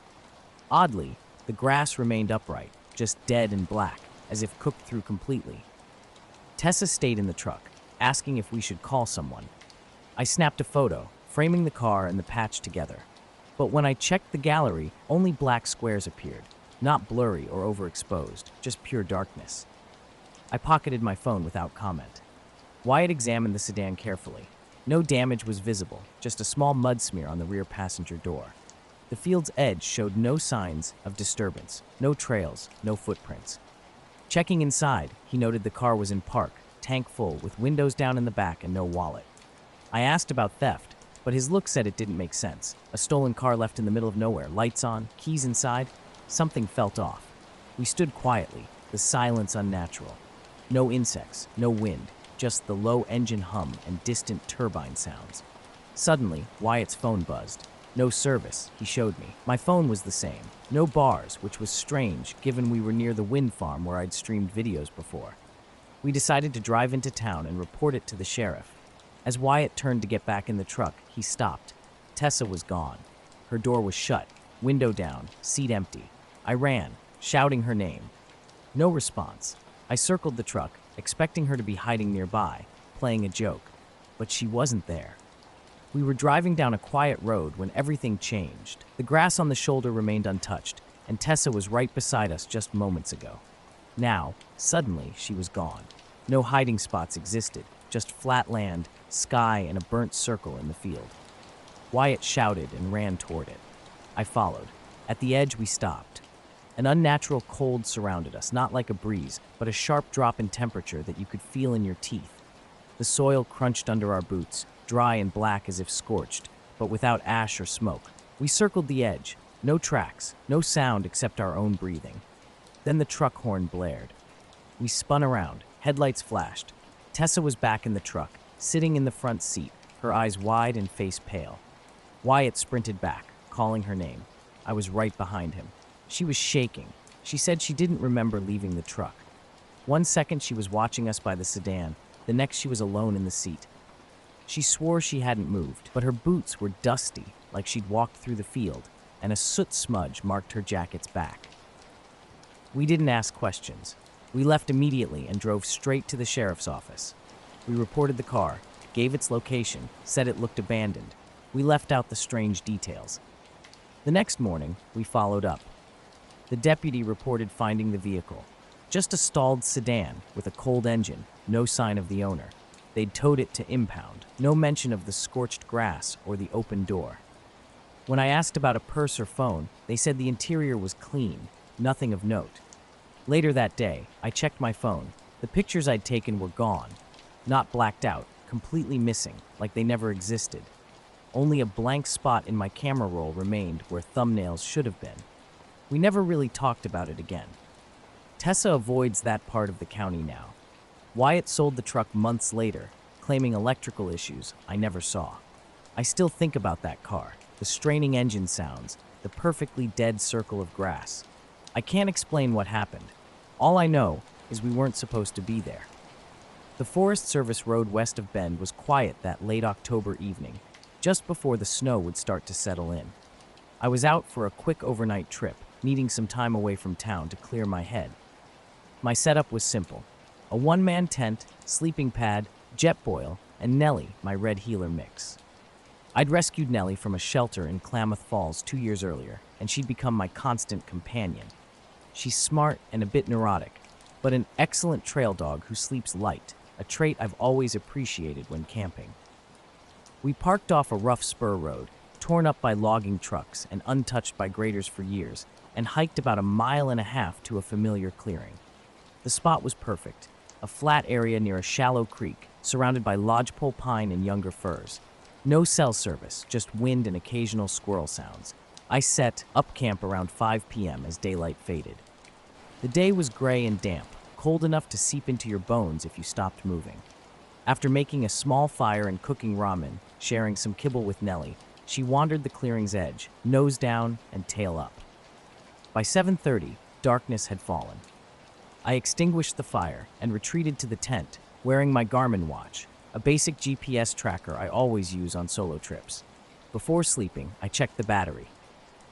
Oddly, the grass remained upright, just dead and black, as if cooked through completely. Tessa stayed in the truck, asking if we should call someone. I snapped a photo, framing the car and the patch together. But when I checked the gallery, only black squares appeared, not blurry or overexposed, just pure darkness. I pocketed my phone without comment. Wyatt examined the sedan carefully. No damage was visible, just a small mud smear on the rear passenger door. The field's edge showed no signs of disturbance, no trails, no footprints. Checking inside, he noted the car was in park, tank full, with windows down in the back and no wallet. I asked about theft, but his look said it didn't make sense. A stolen car left in the middle of nowhere, lights on, keys inside. Something felt off. We stood quietly, the silence unnatural. No insects, no wind, just the low engine hum and distant turbine sounds. Suddenly, Wyatt's phone buzzed. No service, he showed me. My phone was the same. No bars, which was strange given we were near the wind farm where I'd streamed videos before. We decided to drive into town and report it to the sheriff. As Wyatt turned to get back in the truck, he stopped. Tessa was gone. Her door was shut, window down, seat empty. I ran, shouting her name. No response. I circled the truck, expecting her to be hiding nearby, playing a joke. But she wasn't there. We were driving down a quiet road when everything changed. The grass on the shoulder remained untouched, and Tessa was right beside us just moments ago. Now, suddenly, she was gone. No hiding spots existed, just flat land, sky, and a burnt circle in the field. Wyatt shouted and ran toward it. I followed. At the edge, we stopped. An unnatural cold surrounded us, not like a breeze, but a sharp drop in temperature that you could feel in your teeth. The soil crunched under our boots, dry and black as if scorched, but without ash or smoke. We circled the edge. No tracks, no sound except our own breathing. Then the truck horn blared. We spun around. Headlights flashed. Tessa was back in the truck, sitting in the front seat, her eyes wide and face pale. Wyatt sprinted back, calling her name. I was right behind him. She was shaking. She said she didn't remember leaving the truck. 1 second she was watching us by the sedan, the next she was alone in the seat. She swore she hadn't moved, but her boots were dusty, like she'd walked through the field, and a soot smudge marked her jacket's back. We didn't ask questions. We left immediately and drove straight to the sheriff's office. We reported the car, gave its location, said it looked abandoned. We left out the strange details. The next morning, we followed up. The deputy reported finding the vehicle. Just a stalled sedan with a cold engine, no sign of the owner. They'd towed it to impound, no mention of the scorched grass or the open door. When I asked about a purse or phone, they said the interior was clean, nothing of note. Later that day, I checked my phone. The pictures I'd taken were gone. Not blacked out, completely missing, like they never existed. Only a blank spot in my camera roll remained where thumbnails should have been. We never really talked about it again. Tessa avoids that part of the county now. Wyatt sold the truck months later, claiming electrical issues I never saw. I still think about that car, the straining engine sounds, the perfectly dead circle of grass. I can't explain what happened. All I know is we weren't supposed to be there. The Forest Service road west of Bend was quiet that late October evening, just before the snow would start to settle in. I was out for a quick overnight trip, needing some time away from town to clear my head. My setup was simple. A one-man tent, sleeping pad, jet boil, and Nellie, my red heeler mix. I'd rescued Nellie from a shelter in Klamath Falls 2 years earlier, and she'd become my constant companion. She's smart and a bit neurotic, but an excellent trail dog who sleeps light, a trait I've always appreciated when camping. We parked off a rough spur road, torn up by logging trucks and untouched by graders for years, and hiked about 1.5 miles to a familiar clearing. The spot was perfect, a flat area near a shallow creek, surrounded by lodgepole pine and younger firs. No cell service, just wind and occasional squirrel sounds. I set up camp around 5 p.m. as daylight faded. The day was gray and damp, cold enough to seep into your bones if you stopped moving. After making a small fire and cooking ramen, sharing some kibble with Nellie, she wandered the clearing's edge, nose down and tail up. By 7:30, darkness had fallen. I extinguished the fire and retreated to the tent, wearing my Garmin watch, a basic GPS tracker I always use on solo trips. Before sleeping, I checked the battery.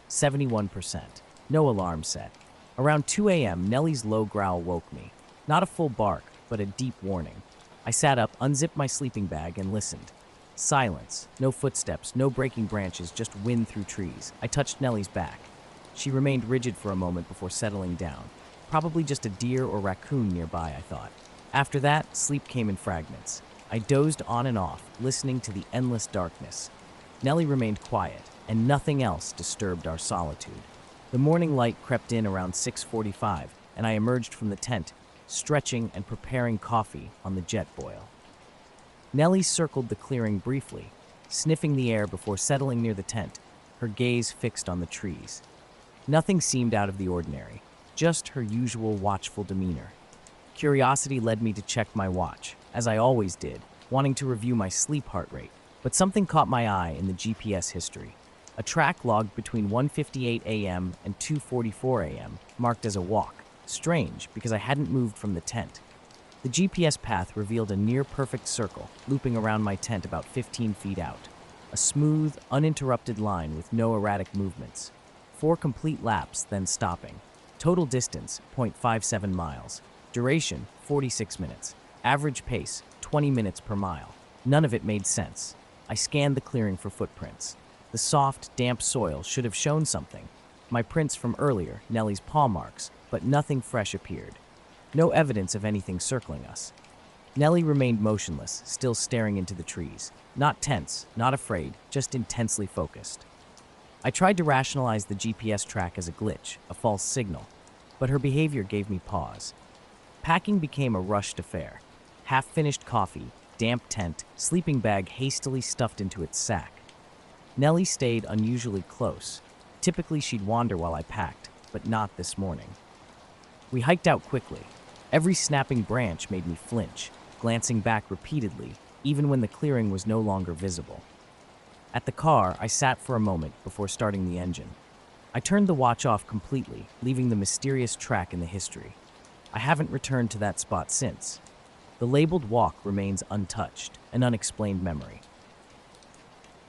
71%. No alarm set. Around 2 a.m., Nellie's low growl woke me. Not a full bark, but a deep warning. I sat up, unzipped my sleeping bag, and listened. Silence. No footsteps, no breaking branches, just wind through trees. I touched Nellie's back. She remained rigid for a moment before settling down. Probably just a deer or raccoon nearby, I thought. After that, sleep came in fragments. I dozed on and off, listening to the endless darkness. Nellie remained quiet, and nothing else disturbed our solitude. The morning light crept in around 6:45, and I emerged from the tent, stretching and preparing coffee on the jet boil. Nellie circled the clearing briefly, sniffing the air before settling near the tent, her gaze fixed on the trees. Nothing seemed out of the ordinary, just her usual watchful demeanor. Curiosity led me to check my watch, as I always did, wanting to review my sleep heart rate, but something caught my eye in the GPS history. A track logged between 1:58 a.m. and 2:44 a.m., marked as a walk. Strange, because I hadn't moved from the tent. The GPS path revealed a near-perfect circle, looping around my tent about 15 feet out. A smooth, uninterrupted line with no erratic movements. 4 complete laps, then stopping. Total distance, 0.57 miles. Duration, 46 minutes. Average pace, 20 minutes per mile. None of it made sense. I scanned the clearing for footprints. The soft, damp soil should have shown something. My prints from earlier, Nellie's paw marks, but nothing fresh appeared. No evidence of anything circling us. Nellie remained motionless, still staring into the trees. Not tense, not afraid, just intensely focused. I tried to rationalize the GPS track as a glitch, a false signal, but her behavior gave me pause. Packing became a rushed affair. Half-finished coffee, damp tent, sleeping bag hastily stuffed into its sack. Nellie stayed unusually close. Typically she'd wander while I packed, but not this morning. We hiked out quickly. Every snapping branch made me flinch, glancing back repeatedly, even when the clearing was no longer visible. At the car, I sat for a moment before starting the engine. I turned the watch off completely, leaving the mysterious track in the history. I haven't returned to that spot since. The labeled walk remains untouched, an unexplained memory.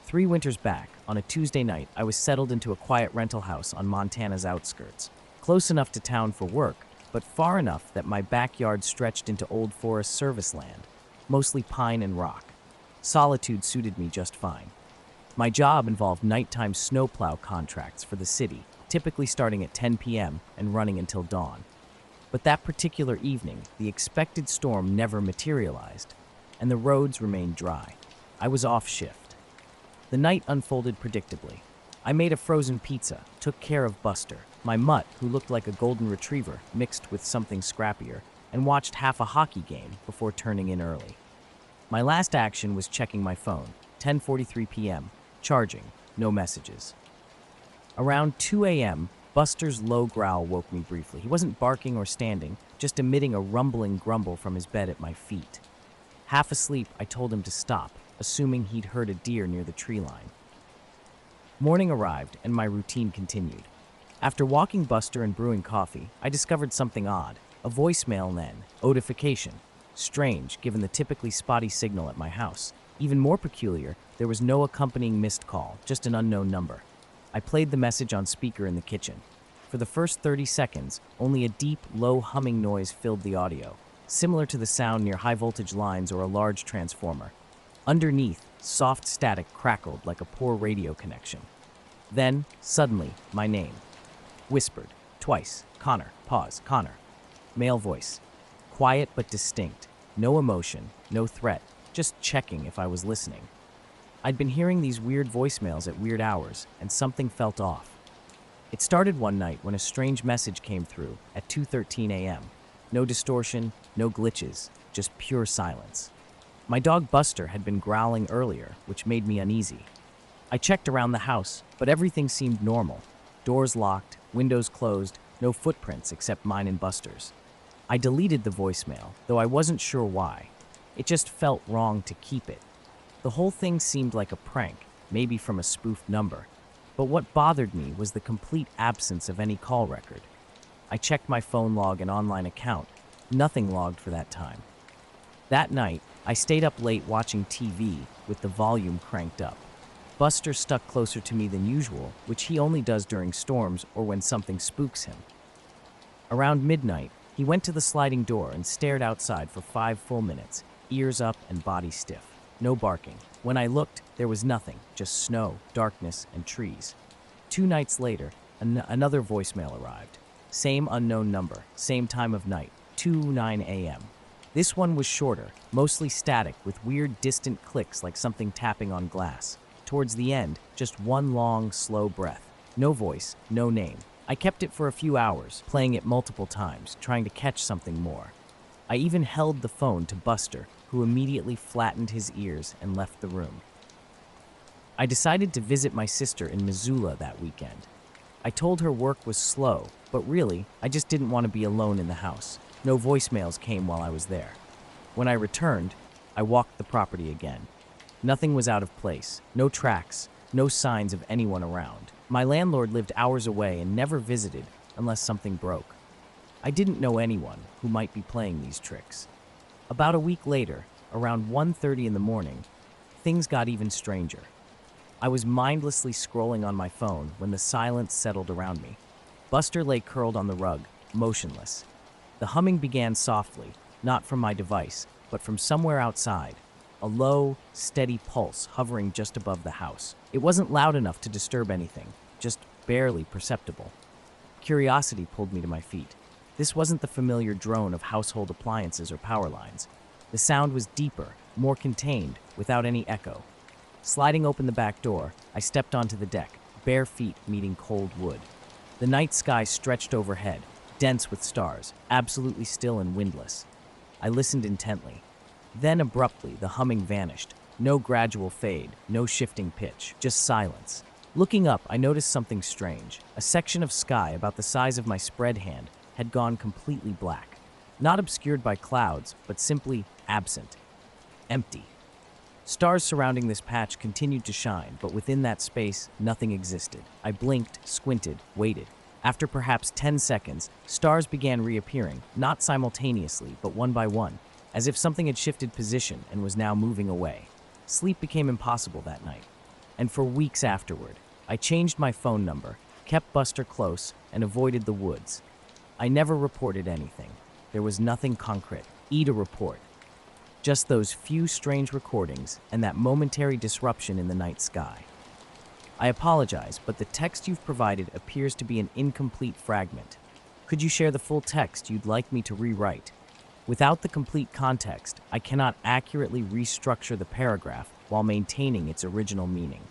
3 winters back, on a Tuesday night, I was settled into a quiet rental house on Montana's outskirts, close enough to town for work, but far enough that my backyard stretched into old Forest Service land, mostly pine and rock. Solitude suited me just fine. My job involved nighttime snowplow contracts for the city, typically starting at 10 p.m. and running until dawn. But that particular evening, the expected storm never materialized, and the roads remained dry. I was off shift. The night unfolded predictably. I made a frozen pizza, took care of Buster, my mutt who looked like a golden retriever mixed with something scrappier, and watched half a hockey game before turning in early. My last action was checking my phone, 10:43 p.m., charging, no messages. Around 2 a.m., Buster's low growl woke me briefly. He wasn't barking or standing, just emitting a rumbling grumble from his bed at my feet. Half asleep, I told him to stop, assuming he'd heard a deer near the tree line. Morning arrived, and my routine continued. After walking Buster and brewing coffee, I discovered something odd. A voicemail then, notification. Strange, given the typically spotty signal at my house. Even more peculiar, there was no accompanying missed call, just an unknown number. I played the message on speaker in the kitchen. For the first 30 seconds, only a deep, low humming noise filled the audio, similar to the sound near high-voltage lines or a large transformer. Underneath, soft static crackled like a poor radio connection. Then, suddenly, my name. Whispered, twice. Connor. Pause. Connor. Male voice. Quiet but distinct. No emotion, no threat, just checking if I was listening. I'd been hearing these weird voicemails at weird hours, and something felt off. It started one night when a strange message came through at 2:13 a.m. No distortion, no glitches, just pure silence. My dog Buster had been growling earlier, which made me uneasy. I checked around the house, but everything seemed normal. Doors locked, windows closed, no footprints except mine and Buster's. I deleted the voicemail, though I wasn't sure why. It just felt wrong to keep it. The whole thing seemed like a prank, maybe from a spoofed number. But what bothered me was the complete absence of any call record. I checked my phone log and online account. Nothing logged for that time. That night, I stayed up late watching TV with the volume cranked up. Buster stuck closer to me than usual, which he only does during storms or when something spooks him. Around midnight, he went to the sliding door and stared outside for 5 full minutes, ears up and body stiff. No barking. When I looked, there was nothing, just snow, darkness, and trees. 2 nights later, another voicemail arrived. Same unknown number, same time of night, 2:09 a.m. This one was shorter, mostly static, with weird distant clicks like something tapping on glass. Towards the end, just one long, slow breath. No voice, no name. I kept it for a few hours, playing it multiple times, trying to catch something more. I even held the phone to Buster, who immediately flattened his ears and left the room. I decided to visit my sister in Missoula that weekend. I told her work was slow, but really, I just didn't want to be alone in the house. No voicemails came while I was there. When I returned, I walked the property again. Nothing was out of place, no tracks, no signs of anyone around. My landlord lived hours away and never visited unless something broke. I didn't know anyone who might be playing these tricks. About a week later, around 1:30 in the morning, things got even stranger. I was mindlessly scrolling on my phone when the silence settled around me. Buster lay curled on the rug, motionless. The humming began softly, not from my device, but from somewhere outside. A low, steady pulse hovering just above the house. It wasn't loud enough to disturb anything, just barely perceptible. Curiosity pulled me to my feet. This wasn't the familiar drone of household appliances or power lines. The sound was deeper, more contained, without any echo. Sliding open the back door, I stepped onto the deck, bare feet meeting cold wood. The night sky stretched overhead, dense with stars, absolutely still and windless. I listened intently. Then abruptly, the humming vanished. No gradual fade, no shifting pitch, just silence. Looking up, I noticed something strange. A section of sky about the size of my spread hand had gone completely black. Not obscured by clouds, but simply absent. Empty. Stars surrounding this patch continued to shine, but within that space, nothing existed. I blinked, squinted, waited. After perhaps 10 seconds, stars began reappearing, not simultaneously, but one by one, as if something had shifted position and was now moving away. Sleep became impossible that night. And for weeks afterward, I changed my phone number, kept Buster close, and avoided the woods. I never reported anything. There was nothing concrete to report. Just those few strange recordings and that momentary disruption in the night sky. I apologize, but the text you've provided appears to be an incomplete fragment. Could you share the full text you'd like me to rewrite? Without the complete context, I cannot accurately restructure the paragraph while maintaining its original meaning.